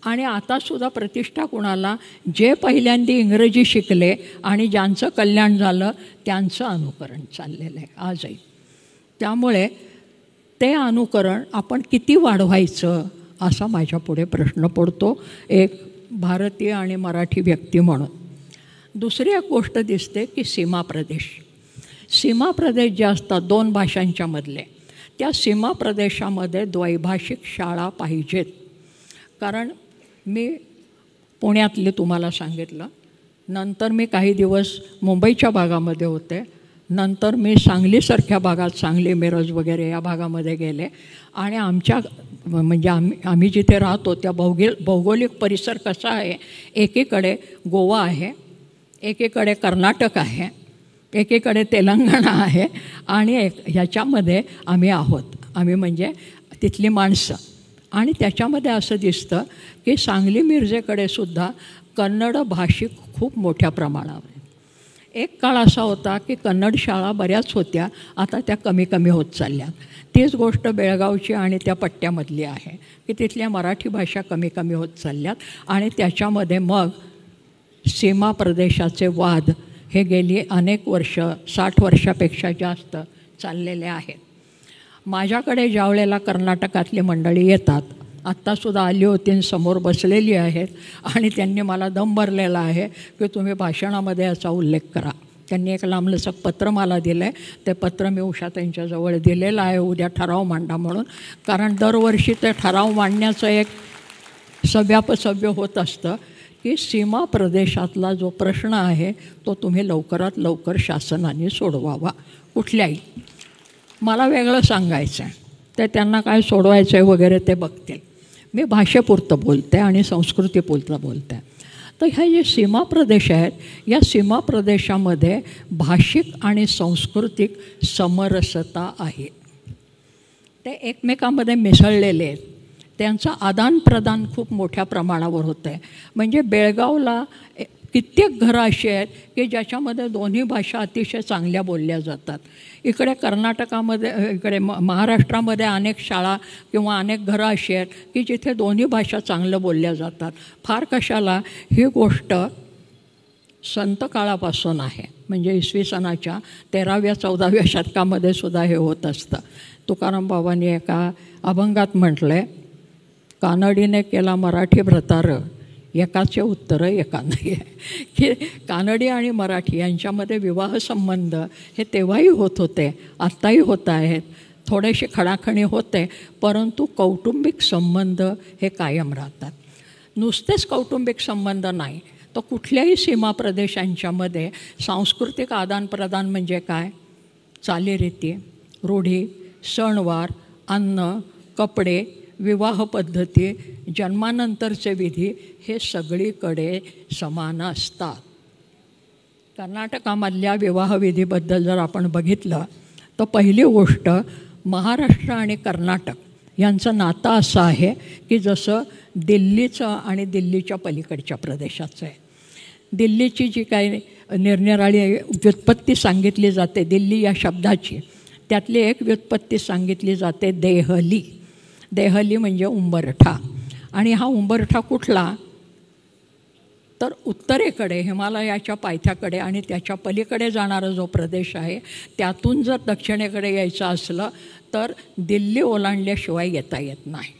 S3: आणि आतासुद्धा प्रतिष्ठा कुणाला, जे पहिल्यांदा इंग्रजी शिकले आणि ज्यांचं कल्याण झालं त्यांचं अनुकरण चाललेलं आहे आजही. त्यामुळे ते अनुकरण आपण किती वाढवायचं असा माझ्यापुढे प्रश्न पडतो एक भारतीय आणि मराठी व्यक्ती म्हणून. दुसरी एक गोष्ट दिसते की सीमा प्रदेश, सीमा प्रदेश जे असतात 2 भाषांच्या मधले, त्या सीमा प्रदेशामध्ये द्वैभाषिक शाळा पाहिजेत. कारण मी पुण्यातले तुम्हाला सांगितलं, नंतर मी काही दिवस मुंबईच्या भागामध्ये होते, नंतर मी सांगलीसारख्या भागात, सांगली मिरज वगैरे या भागामध्ये गेले आणि आमच्या म्हणजे आम्ही जिथे राहतो त्या भौगोलिक परिसर कसा आहे, एकीकडे गोवा आहे, एकीकडे कर्नाटक आहे, एकीकडे तेलंगणा आहे आणि ह्याच्यामध्ये आम्ही आहोत. आम्ही म्हणजे तिथली माणसं. आणि त्याच्यामध्ये असं दिसतं की सांगली मिरजेकडे सुद्धा कन्नड भाषिक खूप मोठ्या प्रमाणावर आहेत. एक काळ असा होता की कन्नड शाळा बऱ्याच होत्या, आता त्या कमी कमी होत चालल्या. तीच गोष्ट बेळगावची आणि त्या पट्ट्यामधली आहे की तिथल्या मराठी भाषा कमी कमी होत चालल्यात. आणि त्याच्यामध्ये मग सीमा प्रदेशाचे वाद हे गेली अनेक वर्ष, 60 वर्षापेक्षा जास्त चाललेले आहेत. माझ्याकडे ज्या वेळेला कर्नाटकातली मंडळी येतात, आत्तासुद्धा आली होती आणि समोर बसलेली आहेत आणि त्यांनी मला दम भरलेला आहे की तुम्ही भाषणामध्ये याचा उल्लेख करा. त्यांनी एक लांबलचक पत्र मला दिलं आहे, ते पत्र मी उषा त्यांच्याजवळ दिलेलं आहे, उद्या ठराव मांडा म्हणून. कारण दरवर्षी ते ठराव मांडण्याचं एक सव्यापसव्य होत असतं की सीमा प्रदेशातला जो प्रश्न आहे तो तुम्ही लवकरात लवकर शासनाने सोडवावा. कुठल्याही, मला वेगळं सांगायचं आहे, ते त्यांना काय सोडवायचं आहे वगैरे ते बघतील. मी भाषेपुरतं बोलते आणि संस्कृतीपुरतं बोलते. तर ह्या जे सीमा प्रदेश आहेत, या सीमा प्रदेशामध्ये भाषिक आणि सांस्कृतिक समरसता आहे. ते एकमेकांमध्ये मिसळलेले आहेत. त्यांचं आदानप्रदान खूप मोठ्या प्रमाणावर होतं आहे. म्हणजे बेळगावला कित्येक घरं अशी आहेत की ज्याच्यामध्ये दोन्ही भाषा अतिशय चांगल्या बोलल्या जातात. इकडे कर्नाटकामध्ये, इकडे महाराष्ट्रामध्ये अनेक शाळा किंवा अनेक घरं अशी आहेत की जिथे दोन्ही भाषा चांगलं बोलल्या जातात. फार कशाला, ही गोष्ट संत काळापासून आहे. म्हणजे इसवी सनाच्या 13व्या-14व्या शतकामध्ये सुद्धा हे होत असतं. तुकाराम बाबांनी एका अभंगात म्हटलं आहे, कानडीने केला मराठी व्रतार, एकाचे उत्तर एका नाही आहे. की कानडी आणि मराठी यांच्यामध्ये विवाहसंबंध हे तेव्हाही होत होते, आत्ताही होत आहेत. थोडेसे खणाखणी होते, परंतु कौटुंबिक संबंध हे कायम राहतात. नुसतेच कौटुंबिक संबंध नाही, तर कुठल्याही सीमा प्रदेशांच्यामध्ये सांस्कृतिक आदानप्रदान म्हणजे काय, चालीरीती, रूढी, सणवार, अन्न, कपडे, विवाह पद्धती, जन्मानंतरचे विधी हे सगळीकडे समान असतात. कर्नाटकामधल्या विवाहविधीबद्दल जर आपण बघितलं तर पहिली गोष्ट, महाराष्ट्र आणि कर्नाटक यांचं नातं असं आहे की जसं दिल्लीचं आणि दिल्लीच्या पलीकडच्या प्रदेशाचं आहे. दिल्लीची जी काही निरनिराळी व्युत्पत्ती सांगितली जाते दिल्ली या शब्दाची, त्यातली एक व्युत्पत्ती सांगितली जाते देहली. देहली म्हणजे उंबरठा. आणि हा उंबरठा कुठला, तर उत्तरेकडे हिमालयाच्या पायथ्याकडे आणि त्याच्या पलीकडे जाणारा जो प्रदेश आहे त्यातून जर दक्षिणेकडे यायचं असलं तर दिल्ली ओलांडल्याशिवाय येता येत नाही.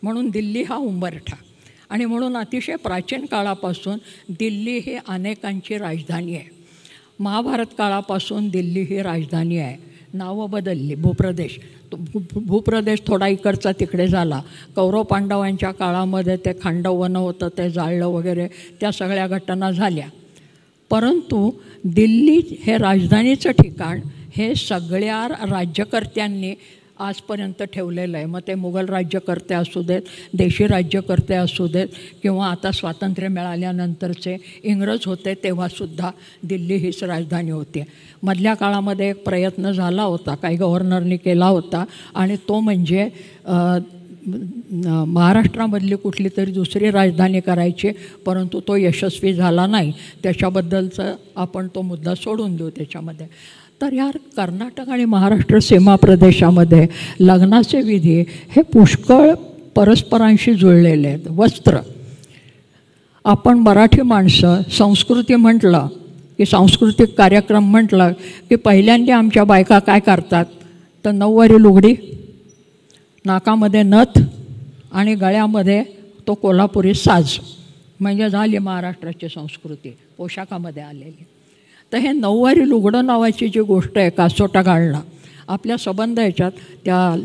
S3: म्हणून दिल्ली हा उंबरठा. आणि म्हणून अतिशय प्राचीन काळापासून दिल्ली ही अनेकांची राजधानी आहे. महाभारत काळापासून दिल्ली ही राजधानी आहे. नावं बदलली, भूप्रदेश थोडा इकडचा तिकडे झाला. कौरव पांडवांच्या काळामध्ये ते खांडववन होतं, ते जाळलं वगैरे, त्या सगळ्या घटना झाल्या. परंतु दिल्ली हे राजधानीचं ठिकाण हे सगळ्या राज्यकर्त्यांनी आजपर्यंत ठेवलेलं आहे. मग ते मुघल राज्यकर्ते असू देत, देशी राज्यकर्ते असू देत, किंवा आता स्वातंत्र्य मिळाल्यानंतरचे इंग्रज होते तेव्हासुद्धा दिल्ली हीच राजधानी होती. मधल्या काळामध्ये एक प्रयत्न झाला होता, काही गव्हर्नरनी केला होता, आणि तो म्हणजे महाराष्ट्रामधली कुठली तरी दुसरी राजधानी करायची, परंतु तो यशस्वी झाला नाही. त्याच्याबद्दलचं आपण तो मुद्दा सोडून देऊ त्याच्यामध्ये. तर या कर्नाटक आणि महाराष्ट्र सीमा प्रदेशामध्ये लग्नाचे विधी हे पुष्कळ परस्परांशी जुळलेले आहेत. वस्त्र, आपण मराठी माणसं संस्कृती म्हटलं की सांस्कृतिक कार्यक्रम म्हटलं की पहिल्यांदा आमच्या बायका काय करतात, तर नऊवारी लुगडी, नाकामध्ये नथ आणि गळ्यामध्ये तो कोल्हापुरी साज, म्हणजे झाली महाराष्ट्राची संस्कृती पोशाखामध्ये आलेली. तर हे नऊवारी लुगडं नावाची जी गोष्ट आहे, कासोटा घालणं, आपल्या संबंध ह्याच्यात त्या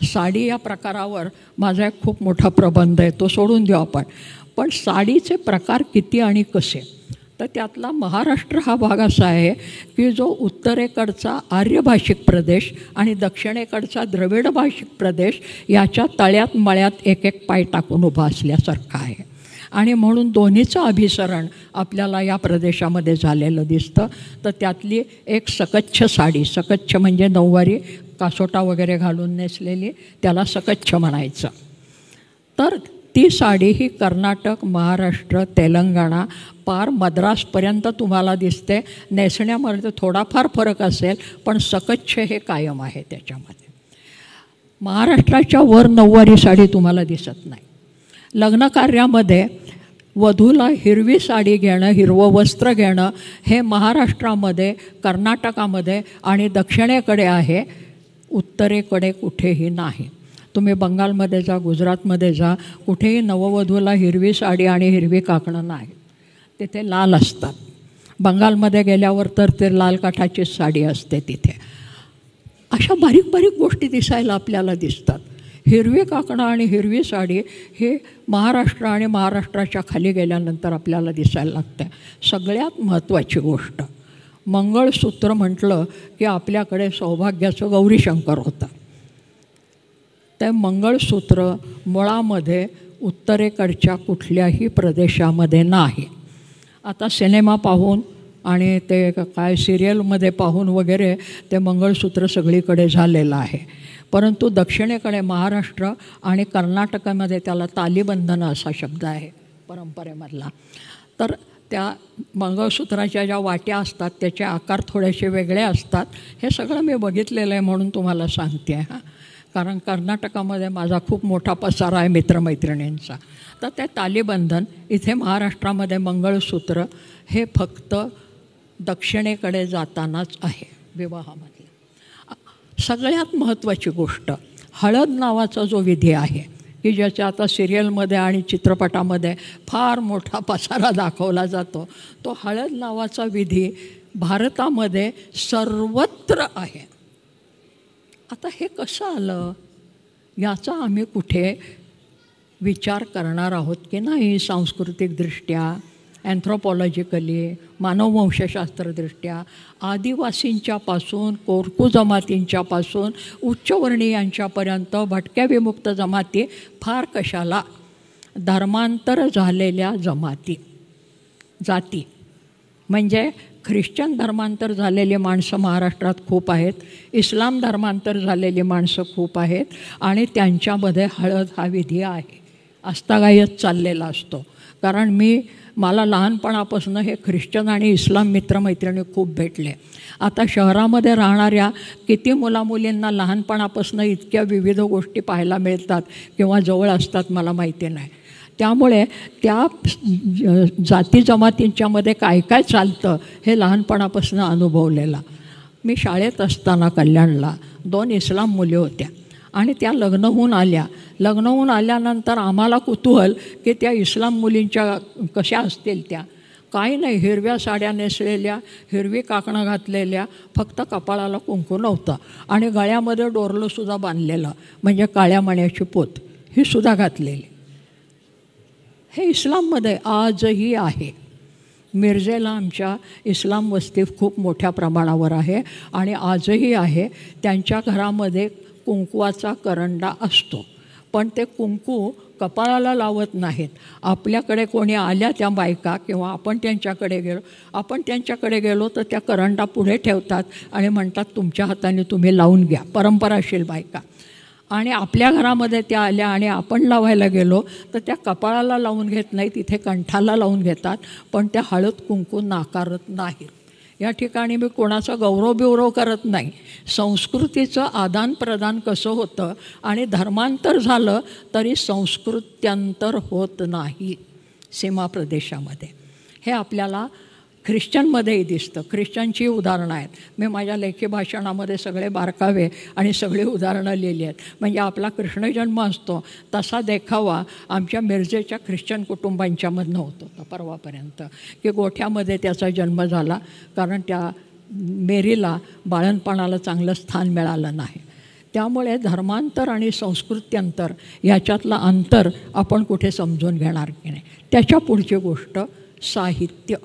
S3: साडी या प्रकारावर माझा एक खूप मोठा प्रबंध आहे, तो सोडून देऊ आपण. पण साडीचे प्रकार किती आणि कसे, तर त्यातला महाराष्ट्र हा भाग असा आहे की जो उत्तरेकडचा आर्यभाषिक प्रदेश आणि दक्षिणेकडचा द्रविड भाषिक प्रदेश याच्या तळ्यात मळ्यात एक एक पाय टाकून उभा असल्यासारखा आहे. आणि म्हणून दोन्हीचं अभिसरण आपल्याला या प्रदेशामध्ये झालेलं दिसतं. तर त्यातली एक सकच्छ साडी, सकच्छ म्हणजे नऊवारी कासोटा वगैरे घालून नेसलेली, त्याला सकच्छ म्हणायचं. तर ती साडी ही कर्नाटक, महाराष्ट्र, तेलंगणा, पार मद्रासपर्यंत तुम्हाला दिसते. नेसण्यामध्ये थोडाफार फरक असेल, पण सकच्छ हे कायम आहे त्याच्यामध्ये. महाराष्ट्राच्या वर नऊवारी साडी तुम्हाला दिसत नाही. लग्नकार्यामध्ये वधूला हिरवी साडी घेणं, हिरवं वस्त्र घेणं हे महाराष्ट्रामध्ये, कर्नाटकामध्ये आणि दक्षिणेकडे आहे, उत्तरेकडे कुठेही नाही. तुम्ही बंगालमध्ये जा, गुजरातमध्ये जा, कुठेही नववधूला हिरवी साडी आणि हिरवी काकणं नाही, तिथे लाल असतात. बंगालमध्ये गेल्यावर तर ते लाल काठाचीच साडी असते तिथे. अशा बारीक बारीक गोष्टी दिसायला आपल्याला दिसतात. हिरवी काकणं आणि हिरवी साडी हे महाराष्ट्र आणि महाराष्ट्राच्या खाली गेल्यानंतर आपल्याला दिसायला लागतं. सगळ्यात महत्त्वाची गोष्ट, मंगळसूत्र म्हटलं की आपल्याकडे सौभाग्याचं गौरीशंकर होतं. ते मंगळसूत्र मुळामध्ये उत्तरेकडच्या कुठल्याही प्रदेशामध्ये नाही. आता सिनेमा पाहून आणि ते काय सिरियलमध्ये पाहून वगैरे ते मंगळसूत्र सगळीकडे झालेलं आहे. परंतु दक्षिणेकडे महाराष्ट्र आणि कर्नाटकामध्ये त्याला तालीबंधन असा शब्द आहे परंपरेमधला. तर त्या मंगळसूत्राच्या ज्या वाट्या असतात त्याचे आकार थोडेसे वेगळे असतात. हे सगळं मी बघितलेलं आहे म्हणून तुम्हाला सांगते आहे हां. कारण कर्नाटकामध्ये माझा खूप मोठा पसारा आहे मित्रमैत्रिणींचा. तर ते तालीबंधन इथे महाराष्ट्रामध्ये मंगळसूत्र हे फक्त दक्षिणेकडे जातानाच आहे विवाहामधलं. सगळ्यात महत्त्वाची गोष्ट, हळद नावाचा जो विधी आहे की ज्याच्या आता सिरियलमध्ये आणि चित्रपटामध्ये फार मोठा पसारा दाखवला जातो, तो हळद नावाचा विधी भारतामध्ये सर्वत्र आहे. आता हे कसं आलं याचा आम्ही कुठे विचार करणार आहोत की नाही, सांस्कृतिकदृष्ट्या, अँथ्रोपॉलॉजिकली, मानववंशशास्त्रदृष्ट्या, आदिवासींच्यापासून कोरकू जमातींच्यापासून उच्चवर्णीयांच्यापर्यंत भटक्या विमुक्त जमाती, फार कशाला धर्मांतर झालेल्या जमाती, जाती, म्हणजे ख्रिश्चन धर्मांतर झालेली माणसं महाराष्ट्रात खूप आहेत, इस्लाम धर्मांतर झालेली माणसं खूप आहेत आणि त्यांच्यामध्ये हळद हा विधी आहे, आजतागायत चाललेला असतो. कारण मला लहानपणापासून हे ख्रिश्चन आणि इस्लाम मित्रमैत्रिणी खूप भेटले. आता शहरामध्ये राहणाऱ्या किती मुलामुलींना लहानपणापासून इतक्या विविध गोष्टी पाहायला मिळतात किंवा जवळ असतात मला माहिती नाही. त्यामुळे त्या जाती जमातींच्यामध्ये काय काय चालतं हे लहानपणापासून अनुभवलेला. मी शाळेत असताना कल्याणला 2 इस्लाम मुली होत्या आणि त्या लग्न होऊन आल्या. लग्न होऊन आल्यानंतर आम्हाला कुतूहल की त्या इस्लाम मुलींच्या कशा असतील त्या. काही नाही, हिरव्या साड्या नेसलेल्या, हिरवी काकणं घातलेल्या, फक्त कपाळाला कुंकू नव्हतं आणि गळ्यामध्ये डोरलंसुद्धा बांधलेलं, म्हणजे काळ्या मण्याची पोत ही सुद्धा घातलेली. हे इस्लाममध्ये आजही आहे. मिरजेला आमच्या इस्लाम वस्ती खूप मोठ्या प्रमाणावर आहे आणि आजही आहे. त्यांच्या घरामध्ये कुंकवाचा करंडा असतो, पण ते कुंकू कपाळाला लावत नाहीत. आपल्याकडे कोणी आल्या त्या बायका किंवा आपण त्यांच्याकडे गेलो तर त्या करंडा पुढे ठेवतात आणि म्हणतात तुमच्या हाताने तुम्ही लावून घ्या, परंपराशील बायका. आणि आपल्या घरामध्ये त्या आल्या आणि आपण लावायला गेलो तर त्या कपाळाला लावून घेत नाही, तिथे कंठाला लावून घेतात, पण त्या हळद कुंकू नाकारत नाहीत. या ठिकाणी मी कोणाचा गौरव करत नाही. संस्कृतीचं आदानप्रदान कसं होतं आणि धर्मांतर झालं तरी संस्कृत्यांतर होत नाही सीमा प्रदेशामध्ये. हे आपल्याला ख्रिश्चनमध्येही दिसतं. ख्रिश्चनची उदाहरणं आहेत. मी माझ्या लेखी भाषणामध्ये सगळे बारकावे आणि सगळी उदाहरणं लिहिली आहेत. म्हणजे आपला कृष्णजन्म असतो तसा देखावा आमच्या मिरजेच्या ख्रिश्चन कुटुंबांच्यामधनं होत होता परवापर्यंत, की गोठ्यामध्ये त्याचा जन्म झाला, कारण त्या मेरीला बाळणपणाला चांगलं स्थान मिळालं नाही. त्यामुळे धर्मांतर आणि संस्कृत्यंतर याच्यातलं अंतर आपण कुठे समजून घेणार की नाही. त्याच्या पुढची गोष्ट साहित्य.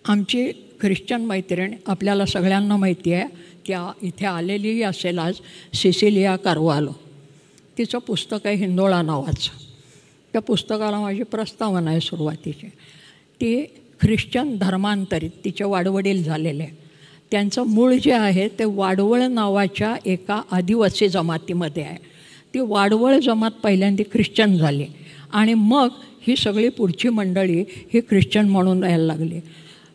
S3: आमची ख्रिश्चन मैत्रीण आपल्याला सगळ्यांना माहिती आहे, त्या इथे आलेलीही असेल आज, सिसिलिया कार्वालो. तिचं पुस्तक आहे हिंदोळा नावाचं. त्या पुस्तकाला माझी प्रस्तावना आहे सुरुवातीची. ती ख्रिश्चन धर्मांतरित, तिचे वाडवडील झालेले, त्यांचं मूळ जे आहे ते वाडवळ नावाच्या एका आदिवासी जमातीमध्ये आहे. ती वाडवळ जमात पहिल्यांदा ख्रिश्चन झाली आणि मग ही सगळी पुढची मंडळी ही ख्रिश्चन म्हणून यायला लागली.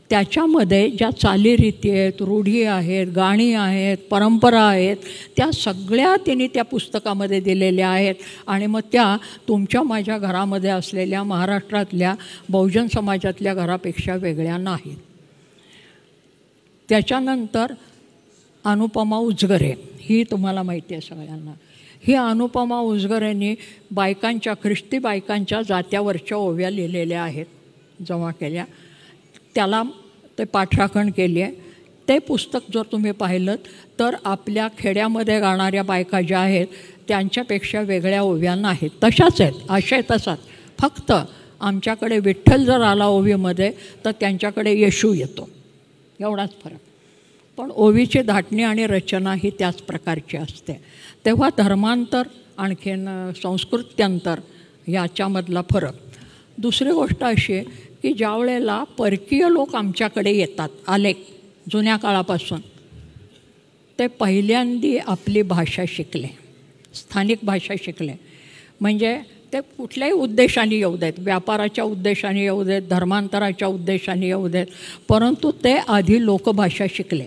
S3: त्याच्यामध्ये ज्या चालीरीती आहेत, रूढी आहेत, गाणी आहेत, परंपरा आहेत, त्या सगळ्या त्यांनी त्या पुस्तकामध्ये दिलेल्या आहेत. आणि मग त्या तुमच्या माझ्या घरामध्ये असलेल्या महाराष्ट्रातल्या बहुजन समाजातल्या घरापेक्षा वेगळ्या नाहीत. त्याच्यानंतर अनुपमा उजगरे, ही तुम्हाला माहिती आहे सगळ्यांना. ही अनुपमा उजगरेंनी बायकांच्या, ख्रिस्ती बायकांच्या जात्यावरच्या ओव्या लिहिलेल्या आहेत, जमा केल्या. त्याला ते पाठराखण केली आहे. ते पुस्तक जर तुम्ही पाहिलं तर आपल्या खेड्यामध्ये गाणाऱ्या बायका ज्या आहेत त्यांच्यापेक्षा वेगळ्या ओव्या नाहीत, तशाच आहेत, आशय तसाच. फक्त आमच्याकडे विठ्ठल जर आला ओवीमध्ये तर त्यांच्याकडे येशू येतो, एवढाच फरक. पण ओवीची धाटणी आणि रचना ही त्याच प्रकारची असते. तेव्हा धर्मांतर आणखीन संस्कृत्यंतर याच्यामधला फरक. दुसरी गोष्ट अशी की ज्या वेळेला परकीय लोक आमच्याकडे येतात, आले जुन्या काळापासून, ते पहिल्यांदी आपली भाषा शिकले, स्थानिक भाषा शिकले. म्हणजे ते कुठल्याही उद्देशाने येऊ देत, व्यापाराच्या उद्देशाने येऊ देत, धर्मांतराच्या उद्देशाने येऊ देत, परंतु ते आधी लोकभाषा शिकले.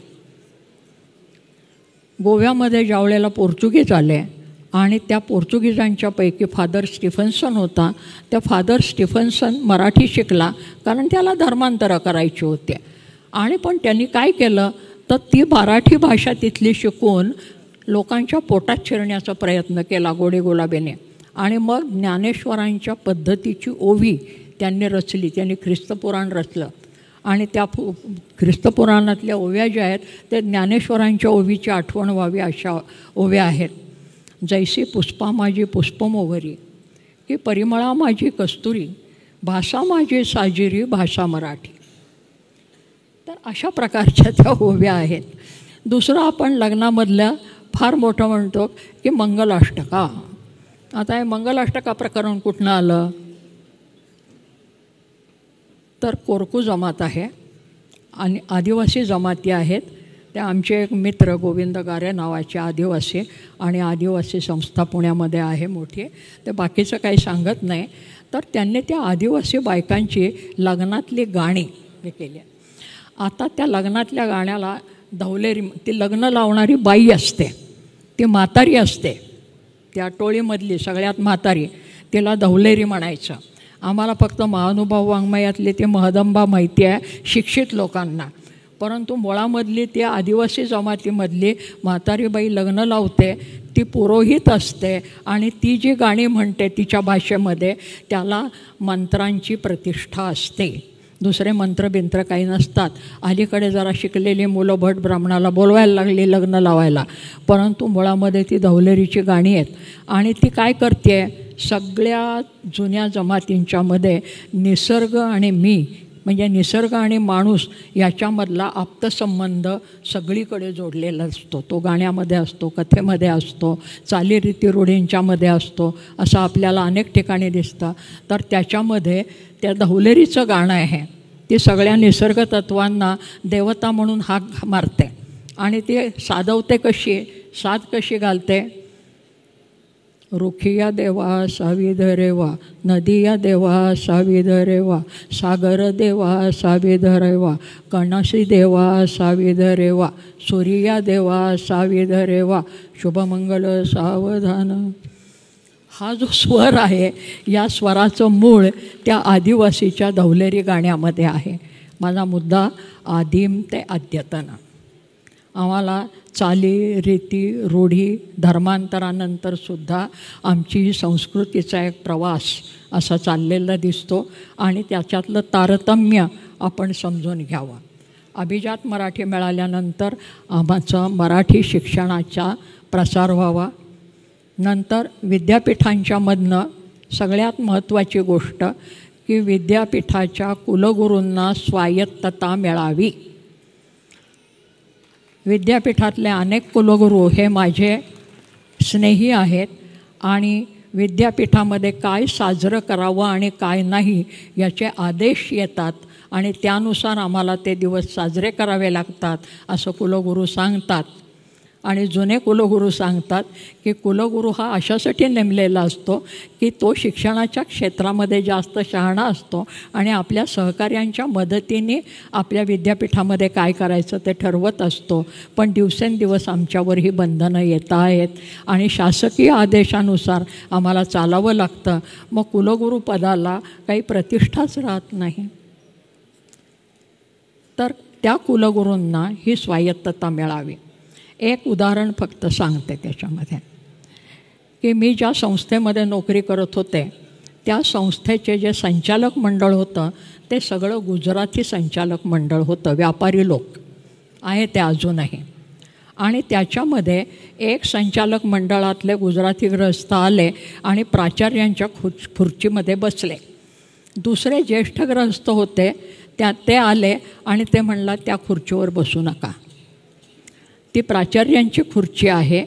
S3: गोव्यामध्ये ज्या वेळेला पोर्तुगीज आले आणि त्या पोर्तुगीजांच्यापैकी फादर स्टीफन्सन होता, त्या फादर स्टीफन्सन मराठी शिकला कारण त्याला धर्मांतरं करायची होते. आणि पण त्यांनी काय केलं तर ती मराठी भाषा तिथली शिकून लोकांच्या पोटात शिरण्याचा प्रयत्न केला गोडी गुलाबीने. आणि मग ज्ञानेश्वरांच्या पद्धतीची ओवी त्यांनी रचली. त्यांनी ख्रिस्तपुराण रचलं आणि त्या ख्रिस्तपुराणातल्या ओव्या ज्या आहेत ते ज्ञानेश्वरांच्या ओवीची आठवण व्हावी अशा ओव्या आहेत. जैसी पुष्पा माझी पुष्पमोहरी, की परिमळा माझी कस्तुरी, भाषा माझी साजिरी भाषा मराठी. तर अशा प्रकारच्या त्या ओव्या आहेत. दुसरं आपण लग्नामधलं फार मोठं म्हणतो की मंगलाष्टका. आता हे मंगलाष्टका प्रकरण कुठनं आलं तर कोरकू जमात आहे आणि आदिवासी जमाती आहेत. त्या आमचे एक मित्र गोविंद गारे नावाचे आदिवासी, आणि आदिवासी संस्था पुण्यामध्ये आहे मोठी, ते बाकीचं काही सांगत नाही. तर त्यांनी त्या आदिवासी बायकांची लग्नातली गाणी हे केली. आता त्या लग्नातल्या गाण्याला धवलेरी, ती लग्न लावणारी बाई असते, ती म्हातारी असते, त्या टोळीमधली सगळ्यात म्हातारी, तिला धवलेरी म्हणायचं. आम्हाला फक्त महानुभाव वाङ्मयातली ती महदंबा माहिती आहे शिक्षित लोकांना, परंतु मुळामधली ती आदिवासी जमातीमधली म्हातारी बाई लग्न लावते, ती पुरोहित असते आणि ती जी गाणी म्हणते तिच्या भाषेमध्ये त्याला मंत्रांची प्रतिष्ठा असते. दुसरे मंत्रबिंत्र काही नसतात. अलीकडे जरा शिकलेली मुलं भट ब्राह्मणाला बोलवायला लागली लग्न लावायला, परंतु मुळामध्ये ती धवलेरीची गाणी आहेत. आणि ती काय करते, सगळ्या जुन्या जमातींच्यामध्ये निसर्ग आणि मी, म्हणजे निसर्ग आणि माणूस याच्यामधला आप्तसंबंध सगळीकडे जोडलेला असतो. तो गाण्यामध्ये असतो, कथेमध्ये असतो, चालीरीती रूढींच्यामध्ये असतो, असं आपल्याला अनेक ठिकाणी दिसतं. तर त्याच्यामध्ये त्या धवलेरीचं गाणं आहे, ती सगळ्या निसर्गतत्वांना देवता म्हणून हाक मारते आणि ती साधवते कशी, साध कशी घालते. रुखिया देवा साविध रेवा, नदिया देवा साविध रेवा, सागर देवा साविध रेवा, कणसी देवा साविध रेवा, सूर्या देवा साविध रेवा, शुभमंगल सावधान. हा जो स्वर आहे, या स्वराचं मूळ त्या आदिवासीच्या धवलेरी गाण्यामध्ये आहे. माझा मुद्दा आदिम ते अद्यतन. आम्हाला चाली, रीती, रूढी, धर्मांतरानंतरसुद्धा आमची ही संस्कृतीचा एक प्रवास असा चाललेला दिसतो आणि त्याच्यातलं तारतम्य आपण समजून घ्यावं. अभिजात मराठी मिळाल्यानंतर आमचा मराठी शिक्षणाचा प्रसार व्हावा. नंतर विद्यापीठांच्यामधनं सगळ्यात महत्त्वाची गोष्ट की विद्यापीठाच्या कुलगुरूंना स्वायत्तता मिळावी. विद्यापीठातले अनेक कुलगुरू हे माझे स्नेही आहेत आणि विद्यापीठामध्ये काय साजरं करावं आणि काय नाही याचे आदेश येतात आणि त्यानुसार आम्हाला ते दिवस साजरे करावे लागतात असं कुलगुरू सांगतात. आणि जुने कुलगुरू सांगतात की कुलगुरू हा अशासाठी नेमलेला असतो की तो शिक्षणाच्या क्षेत्रामध्ये जास्त शहाणा असतो आणि आपल्या सहकार्यांच्या मदतीने आपल्या विद्यापीठामध्ये काय करायचं ते ठरवत असतो. पण दिवसेंदिवस आमच्यावर ही बंधनं येत आहेत आणि शासकीय आदेशानुसार आम्हाला चालावं लागतं. मग कुलगुरू पदाला काही प्रतिष्ठाच राहत नाही. तर त्या कुलगुरूंना ही स्वायत्तता मिळावी. एक उदाहरण फक्त सांगते त्याच्यामध्ये की मी ज्या संस्थेमध्ये नोकरी करत होते त्या संस्थेचे जे संचालक मंडळ होतं ते सगळं गुजराती संचालक मंडळ होतं. व्यापारी लोक आहे ते अजूनही. आणि त्याच्यामध्ये एक संचालक मंडळातले गुजराती गृहस्थ आले आणि प्राचार्यांच्या खुर्चीमध्ये बसले. दुसरे ज्येष्ठ गृहस्थ होते ते आले आणि ते म्हणला त्या खुर्चीवर बसू नका, ती प्राचार्यांची खुर्ची आहे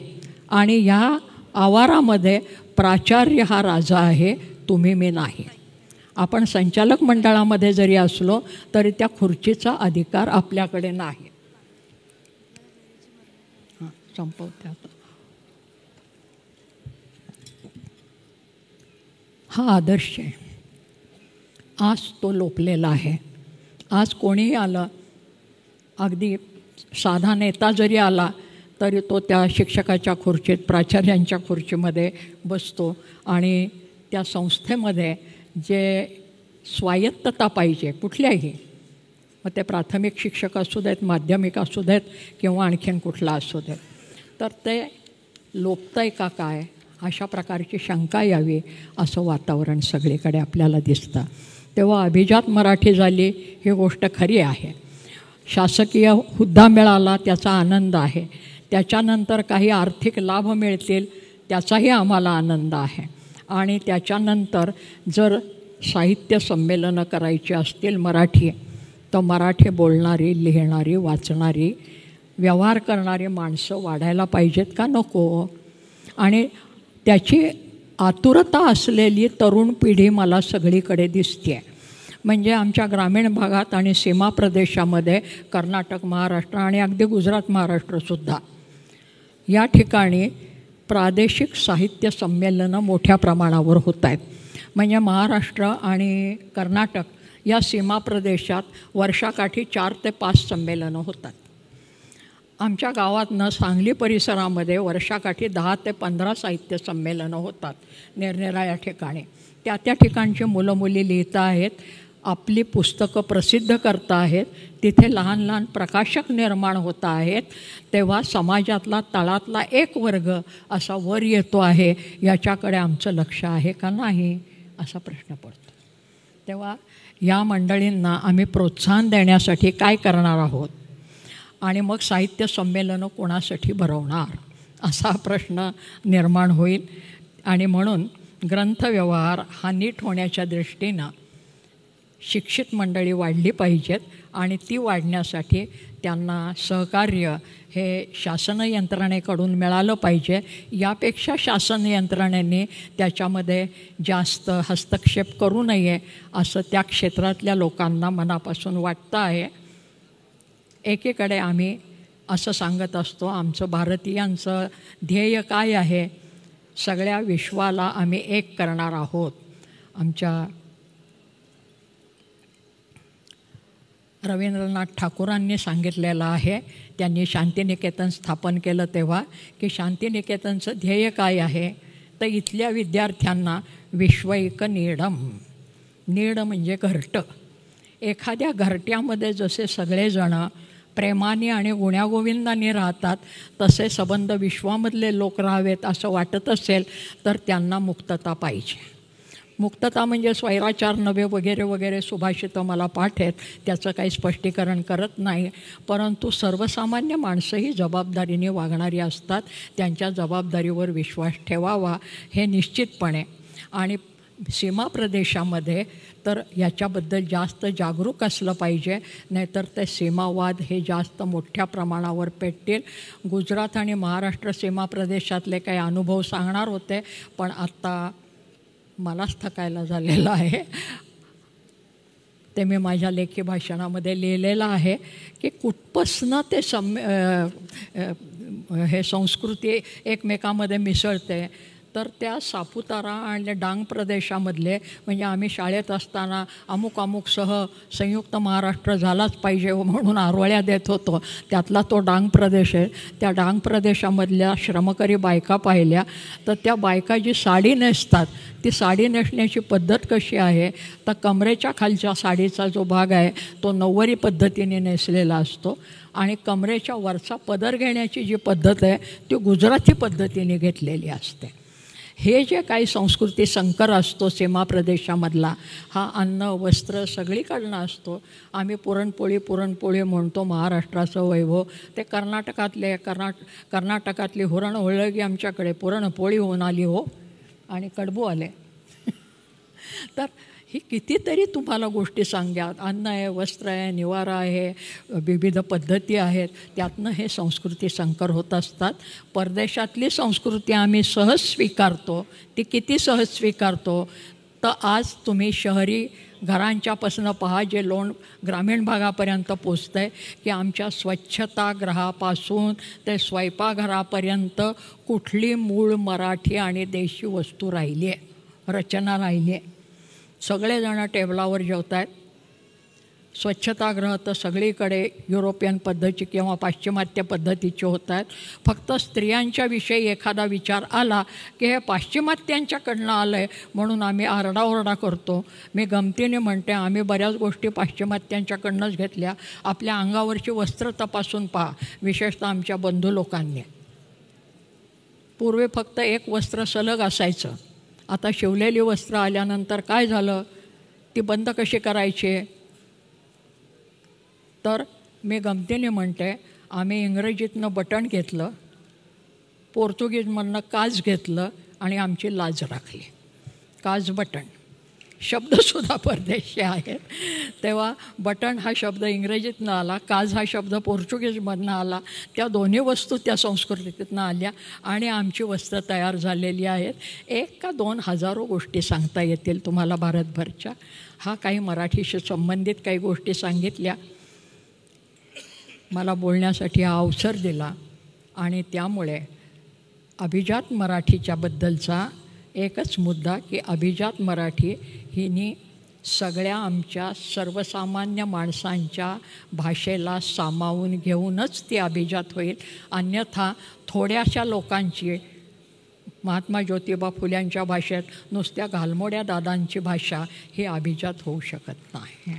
S3: आणि ह्या आवारामध्ये प्राचार्य हा राजा आहे, तुम्ही मी नाही. आपण संचालक मंडळामध्ये जरी असलो तरी त्या खुर्चीचा अधिकार आपल्याकडे नाही. संपवते आता. हा आदर्श आहे. आज तो लोपलेला आहे. आज कोणीही आलं, अगदी साधा नेता जरी आला तरी तो त्या शिक्षकाच्या खुर्चीत, प्राचार्यांच्या खुर्चीमध्ये बसतो आणि त्या संस्थेमध्ये जे स्वायत्तता पाहिजे कुठल्याही, मग ते प्राथमिक शिक्षक असू देत, माध्यमिक असू देत किंवा आणखीन कुठला असू देत, तर ते लोपतं आहे का काय अशा प्रकारची शंका यावी असं वातावरण सगळीकडे आपल्याला दिसतं. तेव्हा अभिजात मराठी झाली ही गोष्ट खरी आहे. शासकीय हुद्दा मिळाला त्याचा आनंद आहे. त्याच्यानंतर काही आर्थिक लाभ मिळतील त्याचाही आम्हाला आनंद आहे. आणि त्याच्यानंतर जर साहित्य संमेलनं करायची असतील मराठी, तर मराठी बोलणारी, लिहिणारी, वाचणारी, व्यवहार करणारी माणसं वाढायला पाहिजेत का नको? आणि त्याची आतुरता असलेली तरुण पिढी मला सगळीकडे दिसते. म्हणजे आमच्या ग्रामीण भागात आणि सीमा प्रदेशामध्ये कर्नाटक, महाराष्ट्र आणि अगदी गुजरात, महाराष्ट्रसुद्धा या ठिकाणी प्रादेशिक साहित्य संमेलनं मोठ्या प्रमाणावर होत आहेत. म्हणजे महाराष्ट्र आणि कर्नाटक या सीमा प्रदेशात वर्षाकाठी 4 ते 5 संमेलनं होतात. आमच्या गावातनं सांगली परिसरामध्ये वर्षाकाठी 10 ते 15 साहित्य संमेलनं होतात निरनिराळ्या ठिकाणी. त्या ठिकाणची मुलं मुली लिहित आहेत, आपली पुस्तकं प्रसिद्ध करत आहेत, तिथे लहान लहान प्रकाशक निर्माण होत आहेत. तेव्हा समाजातला तळातला एक वर्ग असा वर येतो आहे, याच्याकडे आमचं लक्ष आहे का नाही असा प्रश्न पडतो. तेव्हा या मंडळींना आम्ही प्रोत्साहन देण्यासाठी काय करणार आहोत आणि मग साहित्य संमेलनं कोणासाठी भरवणार असा प्रश्न निर्माण होईल. आणि म्हणून ग्रंथव्यवहार हा नीट होण्याच्या दृष्टीनं शिक्षित मंडळी वाढली पाहिजेत आणि ती वाढण्यासाठी त्यांना सहकार्य हे शासन यंत्रणेकडून मिळालं पाहिजे. यापेक्षा शासन यंत्रणेने त्याच्यामध्ये जास्त हस्तक्षेप करू नये असं त्या क्षेत्रातल्या लोकांना मनापासून वाटतं आहे. एकीकडे आम्ही असं सांगत असतो, आमचं भारतीयांचं ध्येय काय आहे, सगळ्या विश्वाला आम्ही एक करणार आहोत. आमच्या रवींद्रनाथ ठाकूरांनी सांगितलेलं आहे, त्यांनी शांतिनिकेतन स्थापन केलं तेव्हा, की शांतिनिकेतनचं ध्येय काय आहे, तर इथल्या विद्यार्थ्यांना विश्वैक नीडम, नीड म्हणजे घरटं, एखाद्या घरट्यामध्ये जसे सगळेजणं प्रेमाने आणि गुण्यागोविंदाने राहतात तसे संबंध विश्वामधले लोक राहावेत असं वाटत असेल तर त्यांना मुक्तता पाहिजे. मुक्तता म्हणजे स्वैराचार नव्हे वगैरे वगैरे सुभाषितं मला पाठ आहेत, त्याचं काही स्पष्टीकरण करत नाही. परंतु सर्वसामान्य माणसंही जबाबदारीने वागणारी असतात, त्यांच्या जबाबदारीवर विश्वास ठेवावा हे निश्चितपणे. आणि सीमा प्रदेशामध्ये तर याच्याबद्दल जास्त जागरूक असलं पाहिजे, नाहीतर ते सीमावाद हे जास्त मोठ्या प्रमाणावर पेटतील. गुजरात आणि महाराष्ट्र सीमा प्रदेशातले काही अनुभव सांगणार होते, पण आत्ता मलाच थकायला झालेलं आहे. ते मी माझ्या लेखी भाषणामध्ये लिहिलेलं आहे की कुठपासनं ते हे संस्कृती एकमेकामध्ये मिसळते. तर त्या सापुतारा आणि डांग प्रदेशामधले, म्हणजे आम्ही शाळेत असताना अमुक अमुकसह संयुक्त महाराष्ट्र झालाच पाहिजे म्हणून आरोळ्या देत होतो, त्यातला तो डांग प्रदेश आहे. त्या डांग प्रदेशामधल्या श्रमकरी बायका पाहिल्या तर त्या बायका जी साडी नेसतात ती साडी नेसण्याची पद्धत कशी आहे तर कमरेच्या खालच्या साडीचा जो भाग आहे तो नऊवारी पद्धतीने नेसलेला असतो आणि कमरेच्या वरचा पदर घेण्याची जी पद्धत आहे ती गुजराती पद्धतीने घेतलेली असते. हे जे काही संस्कृती संकर असतो सीमा प्रदेशामधला, हा अन्न वस्त्र सगळीकडनं असतो. आम्ही पुरणपोळी म्हणतो, महाराष्ट्राचं वैभव. ते कर्नाटकातली हुरण होळगी आमच्याकडे पुरणपोळी होऊन आली हो आणि कडबू आले. तर ही कितीतरी तुम्हाला गोष्टी सांगतात. अन्न आहे, वस्त्र आहे, निवारा आहे, विविध पद्धती आहेत, त्यातनं हे संस्कृती संकर होत असतात. परदेशातली संस्कृती आम्ही सहज स्वीकारतो. ती किती सहज स्वीकारतो तर आज तुम्ही शहरी घरांच्यापासून पहा, जे लोण ग्रामीण भागापर्यंत पोचतं आहे की आमच्या स्वच्छतागृहापासून ते स्वयंपाकघरापर्यंत कुठली मूळ मराठी आणि देशी वस्तू राहिली आहे, रचना राहिली आहे. सगळेजण टेबलावर जेवत आहेत. स्वच्छतागृह तर सगळीकडे युरोपियन पद्धती किंवा पाश्चिमात्य पद्धतीचे होत आहेत. फक्त स्त्रियांच्या विषयी एखादा विचार आला की हे पाश्चिमात्यांच्याकडनं आलं आहे म्हणून आम्ही आरडाओरडा करतो. मी गमतीने म्हणते, आम्ही बऱ्याच गोष्टी पाश्चिमात्यांच्याकडनंच घेतल्या. आपल्या अंगावरची वस्त्र तपासून पहा, विशेषतः आमच्या बंधू लोकांनी. पूर्वी फक्त एक वस्त्र सलग असायचं, आता शिवलेली वस्त्र आल्यानंतर काय झालं, ती बंद कशी करायची. तर मी गमतीने म्हणते, आम्ही इंग्रजीतनं बटण घेतलं, पोर्तुगीजमधनं काज घेतलं आणि आमची लाज राखली. काज बटण शब्दसुद्धा परदेशी आहेत. तेव्हा बटण हा शब्द इंग्रजीतनं आला, काज हा शब्द पोर्तुगीजमधनं आला. त्या दोन्ही वस्तू त्या संस्कृतीतनं आल्या आणि आमची वस्त्र तयार झालेली आहेत. 1 का 2 हजारो गोष्टी सांगता येतील तुम्हाला भारतभरच्या. हा काही मराठीशी संबंधित काही गोष्टी सांगितल्या, मला बोलण्यासाठी हा अवसर दिला. आणि त्यामुळे अभिजात मराठीच्याबद्दलचा एकच मुद्दा की अभिजात मराठी हिनी सगळ्या आमच्या सर्वसामान्य माणसांच्या भाषेला सामावून घेऊनच ती अभिजात होईल. अन्यथा थोड्याशा लोकांची, महात्मा ज्योतिबा फुल्यांच्या भाषेत नुसत्या घालमोड्या दादांची भाषा ही अभिजात होऊ शकत नाही.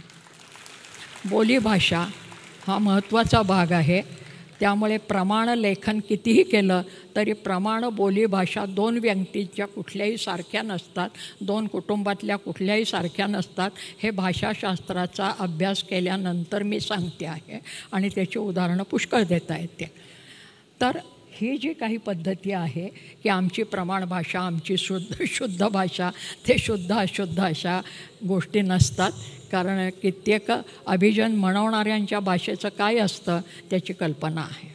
S3: बोलीभाषा हा महत्त्वाचा भाग आहे. त्यामुळे प्रमाण लेखन कितीही केलं तरी प्रमाण बोलीभाषा 2 व्यक्तींच्या कुठल्याही सारख्या नसतात, 2 कुटुंबातल्या कुठल्याही सारख्या नसतात. हे भाषाशास्त्राचा अभ्यास केल्यानंतर मी सांगते आहे आणि त्याची उदाहरणं पुष्कळ देता येते. तर ही जी काही पद्धती आहे की आमची प्रमाण भाषा, आमची शुद्ध भाषा, ते शुद्ध अशुद्ध अशा गोष्टी नसतात. कारण कित्येक अभिजन म्हणवणाऱ्यांच्या भाषेचं काय असतं त्याची कल्पना आहे.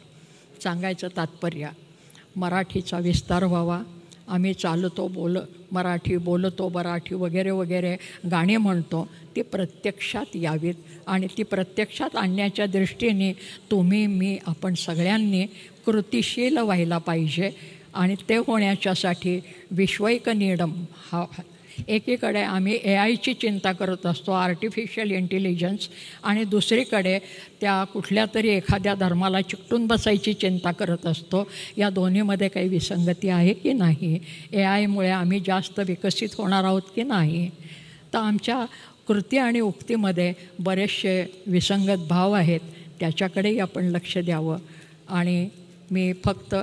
S3: सांगायचं तात्पर्य, मराठीचा विस्तार व्हावा. आम्ही चालतो मराठी, बोलतो मराठी वगैरे वगैरे गाणी म्हणतो, ती प्रत्यक्षात यावीत. आणि ती प्रत्यक्षात आणण्याच्या दृष्टीने तुम्ही, मी, आपण सगळ्यांनी कृतिशील व्हायला पाहिजे. आणि ते होण्याच्यासाठी विश्वैक नीडम एकीकडे आम्ही AIची चिंता करत असतो, आर्टिफिशियल इंटेलिजन्स, आणि दुसरीकडे त्या कुठल्या तरी एखाद्या धर्माला चिकटून बसायची चिंता करत असतो. या दोन्हीमध्ये काही विसंगती आहे की नाही? AIमुळे आम्ही जास्त विकसित होणार आहोत की नाही? तर आमच्या कृती आणि उक्तीमध्ये बरेचसे विसंगत भाव आहेत, त्याच्याकडेही आपण लक्ष द्यावं. आणि मी फक्त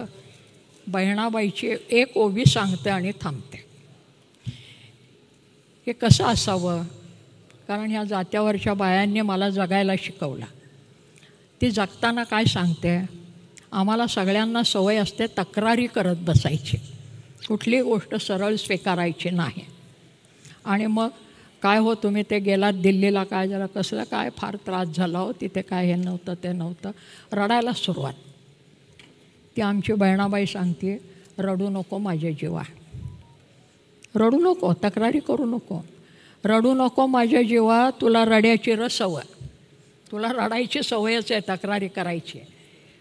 S3: बहिणाबाईची एक ओवी सांगते आणि थांबते. हे कसं असावं, कारण ह्या जात्यावरच्या बायांनी मला जगायला शिकवलं. ती जगताना काय सांगते, आम्हाला सगळ्यांना सवय असते तक्रारी करत बसायची, कुठलीही गोष्ट सरळ स्वीकारायची नाही. आणि मग काय हो तुम्ही ते गेलात दिल्लीला, काय झालं, कसलं काय, फार त्रास झाला हो तिथे, काय हे नव्हतं ते नव्हतं, रडायला सुरुवात. ती आमची बहिणाबाई सांगते, रडू नको माझ्या जीवा, रडू नको, तक्रारी करू नको, रडू नको माझ्या जीवा, तुला रड्याची सवय, तुला रडायची सवयच आहे, तक्रारी करायची.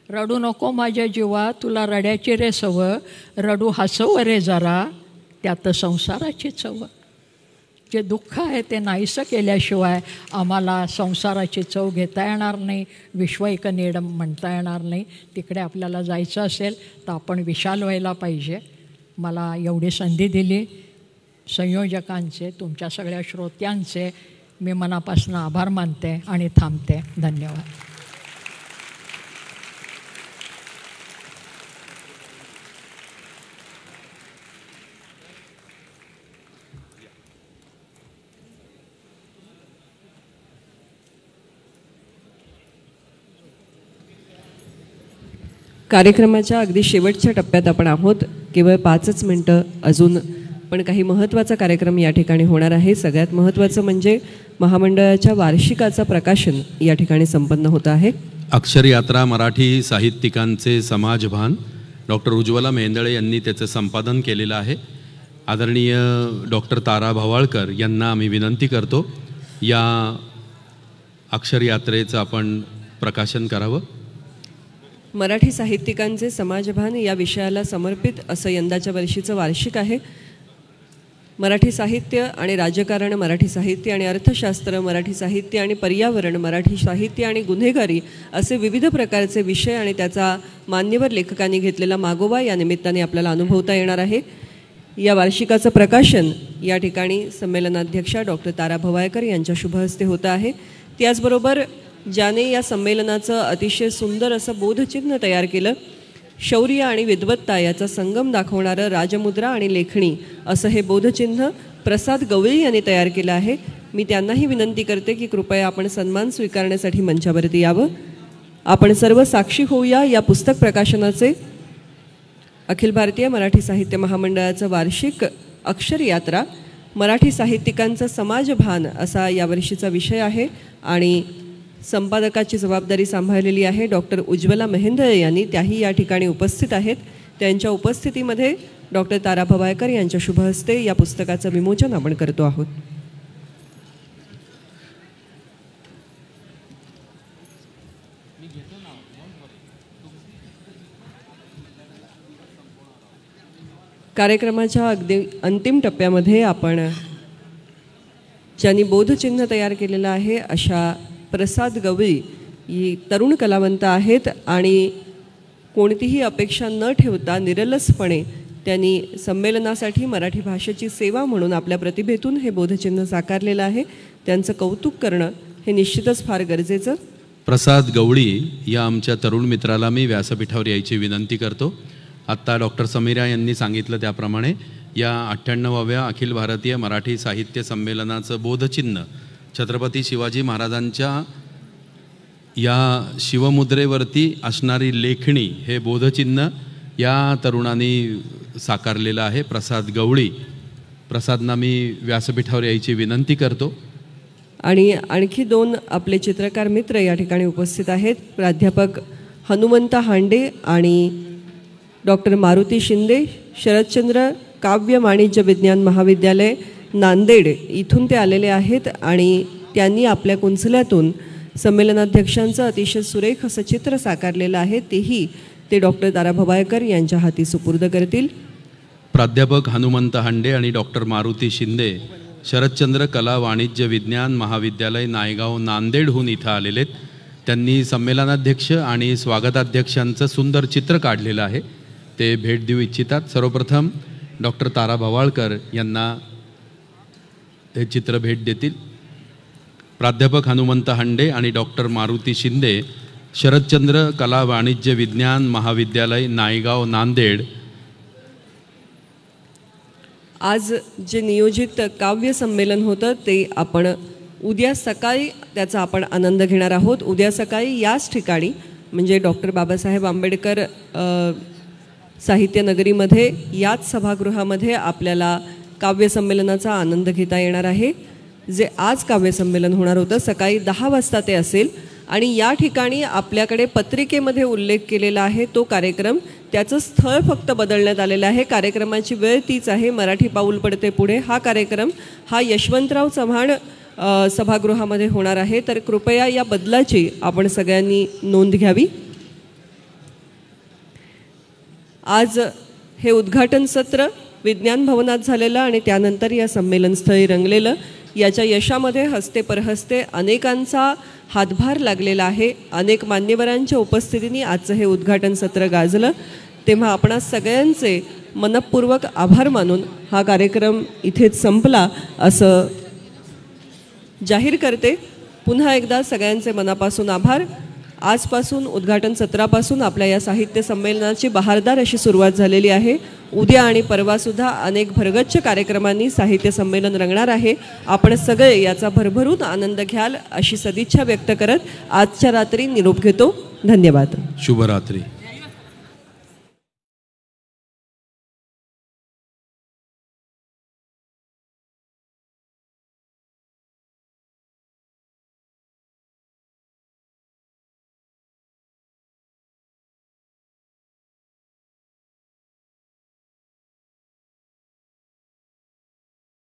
S3: रडू नको माझ्या जीवा, तुला रड्याची रे सवय, रडू हसव रे जरा, त्यात संसाराची चव. जे दुःख आहे ते नाहीसं केल्याशिवाय आम्हाला संसाराची चव घेता येणार नाही, विश्वैक नेडम म्हणता येणार नाही. तिकडे आपल्याला जायचं असेल तर आपण विशाल व्हायला पाहिजे. मला एवढी संधी दिली संयोजकांचे, तुमच्या सगळ्या श्रोत्यांचे मी मनापासून आभार मानते आणि थांबते. धन्यवाद.
S2: कार्यक्रमाच्या अगदी शेवटच्या टप्प्यात आपण आहोत. केवळ 5च मिनटं अजून, पण काही महत्त्वाचा कार्यक्रम या ठिकाणी होणार आहे. सगळ्यात महत्त्वाचं म्हणजे महामंडळाच्या वार्षिकाचं प्रकाशन या ठिकाणी संपन्न होतं आहे.
S4: अक्षर यात्रा मराठी साहित्यिकांचे समाजभान डॉक्टर उज्ज्वला मेहेंदळे यांनी त्याचं संपादन केलेलं आहे. आदरणीय डॉक्टर तारा भवाळकर यांना आम्ही विनंती करतो या अक्षर यात्रेचं आपण प्रकाशन करावं.
S2: मराठी साहित्यिकांचे समाजभान या विषयाला समर्पित असं यंदाच्या वर्षीचं वार्षिक आहे. मराठी साहित्य आणि राजकारण, मराठी साहित्य आणि अर्थशास्त्र, मराठी साहित्य आणि पर्यावरण, मराठी साहित्य आणि गुन्हेगारी असे विविध प्रकारचे विषय आणि त्याचा मान्यवर लेखकांनी घेतलेला मागोवा या निमित्ताने आपल्याला अनुभवता येणार आहे. या वार्षिकाचं प्रकाशन या ठिकाणी संमेलनाध्यक्षा डॉक्टर तारा भवाळकर यांच्या शुभ हस्ते होतं आहे. त्याचबरोबर ज्याने या संमेलनाचं अतिशय सुंदर असं बोधचिन्ह तयार केलं, शौर्य आणि विद्वत्ता याचा संगम दाखवणारं राजमुद्रा आणि लेखणी असं हे बोधचिन्ह प्रसाद गवळी यांनी तयार केलं आहे. मी त्यांनाही विनंती करते की कृपया आपण सन्मान स्वीकारण्यासाठी मंचावरती यावं. आपण सर्व साक्षी होऊया या पुस्तक प्रकाशनाचे. अखिल भारतीय मराठी साहित्य महामंडळाचं वार्षिक अक्षर यात्रा, मराठी साहित्यिकांचं समाजभान असा यावर्षीचा विषय आहे आणि संपादकाची जबाबदारी सांभाळलेली आहे डॉक्टर उज्ज्वला मेहेंदळे यांनी. त्याही या ठिकाणी उपस्थित आहेत. त्यांच्या उपस्थितीमध्ये डॉक्टर तारा भवाळकर यांच्या शुभ हस्ते या पुस्तकाचं विमोचन आपण करतो आहोत. कार्यक्रमाच्या अगदी अंतिम टप्प्यामध्ये आपण ज्यांनी बोधचिन्ह तयार केलेलं आहे अशा प्रसाद गवळी ही तरुण कलावंत आहेत आणि कोणतीही अपेक्षा न ठेवता निरलसपणे त्यांनी संमेलनासाठी मराठी भाषेची सेवा म्हणून आपल्या प्रतिभेतून हे बोधचिन्ह साकारलेलं आहे. त्यांचं कौतुक करणं हे निश्चितच फार गरजेचं.
S4: प्रसाद गवळी या आमच्या तरुण मित्राला मी व्यासपीठावर यायची विनंती करतो. आत्ता डॉक्टर समीरा यांनी सांगितलं त्याप्रमाणे या 98व्या अखिल भारतीय मराठी साहित्य संमेलनाचं बोधचिन्ह छत्रपती शिवाजी महाराजांच्या या शिवमुद्रेवरती असणारी लेखणी हे बोधचिन्ह या तरुणांनी साकारलेलं आहे. प्रसाद गवळी, प्रसादना मी व्यासपीठावर यायची विनंती करतो.
S2: आणि आणखी 2 आपले चित्रकार मित्र या ठिकाणी उपस्थित आहेत. प्राध्यापक हनुमंत हांडे आणि डॉक्टर मारुती शिंदे, शरदचंद्र काव्य वाणिज्य विज्ञान महाविद्यालय नांदेड इथून ते आलेले आहेत आणि त्यांनी आपल्या कुंचल्यातून संमेलनाध्यक्षांचं अतिशय सुरेख असं चित्र साकारलेलं आहे. तेही ते डॉक्टर तारा भवाळकर यांच्या हाती सुपूर्द करतील.
S4: प्राध्यापक हनुमंत हांडे आणि डॉक्टर मारुती शिंदे शरदचंद्र कला वाणिज्य विज्ञान महाविद्यालय नायगाव नांदेडहून इथं आलेले आहेत. त्यांनी संमेलनाध्यक्ष आणि स्वागताध्यक्षांचं सुंदर चित्र काढलेलं आहे, ते भेट देऊ इच्छितात. सर्वप्रथम डॉक्टर तारा भवाळकर यांना हे चित्र भेट देतील. प्राध्यापक हनुमंत हांडे आणि डॉक्टर मारुती शिंदे शरदचंद्र कला वाणिज्य विज्ञान महाविद्यालय नायगाव नांदेड.
S2: आज जे नियोजित काव्य संमेलन होतं ते आपण उद्या सकाळी त्याचा आपण आनंद घेणार आहोत. उद्या सकाळी याच ठिकाणी म्हणजे डॉक्टर बाबासाहेब आंबेडकर साहित्य नगरीमध्ये याच सभागृहामध्ये आपल्याला काव्य संमेलनाचा आनंद घेता येणार आहे. जे आज काव्य संमेलन होणार होतं सकाळी 10 वाजता ते असेल आणि या ठिकाणी आपल्याकडे पत्रिकेमध्ये उल्लेख केलेला आहे तो कार्यक्रम, त्याचं स्थळ फक्त बदलण्यात आलेलं आहे. कार्यक्रमाची वेळ तीच आहे. मराठी पाऊल पडते पुढे हा कार्यक्रम हा यशवंतराव चव्हाण सभागृहामध्ये होणार आहे. तर कृपया या बदलाची आपण सगळ्यांनी नोंद घ्यावी. आज हे उद्घाटन सत्र विज्ञान भवनात झालेलं आणि त्यानंतर या संमेलनस्थळी रंगलेलं. याच्या यशामध्ये हस्ते परहस्ते अनेकांचा हातभार लागलेला आहे. अनेक मान्यवरांच्या उपस्थितीने आजचं हे उद्घाटन सत्र गाजलं. तेव्हा आपणा सगळ्यांचे मनपूर्वक आभार मानून हा कार्यक्रम इथेच संपला असं जाहीर करते. पुन्हा एकदा सगळ्यांचे मनापासून आभार. आजपासून उद्घाटन सत्रापासून आपल्या या साहित्य संमेलनाची बहारदार अशी सुरुवात झालेली आहे. उद्या आणि परवासुद्धा अनेक भरगच्च कार्यक्रमांनी साहित्य संमेलन रंगणार आहे. आपण सगळे याचा भरभरून आनंद घ्याल अशी सदिच्छा व्यक्त करत आजच्या रात्री निरोप घेतो. धन्यवाद.
S4: शुभरात्री.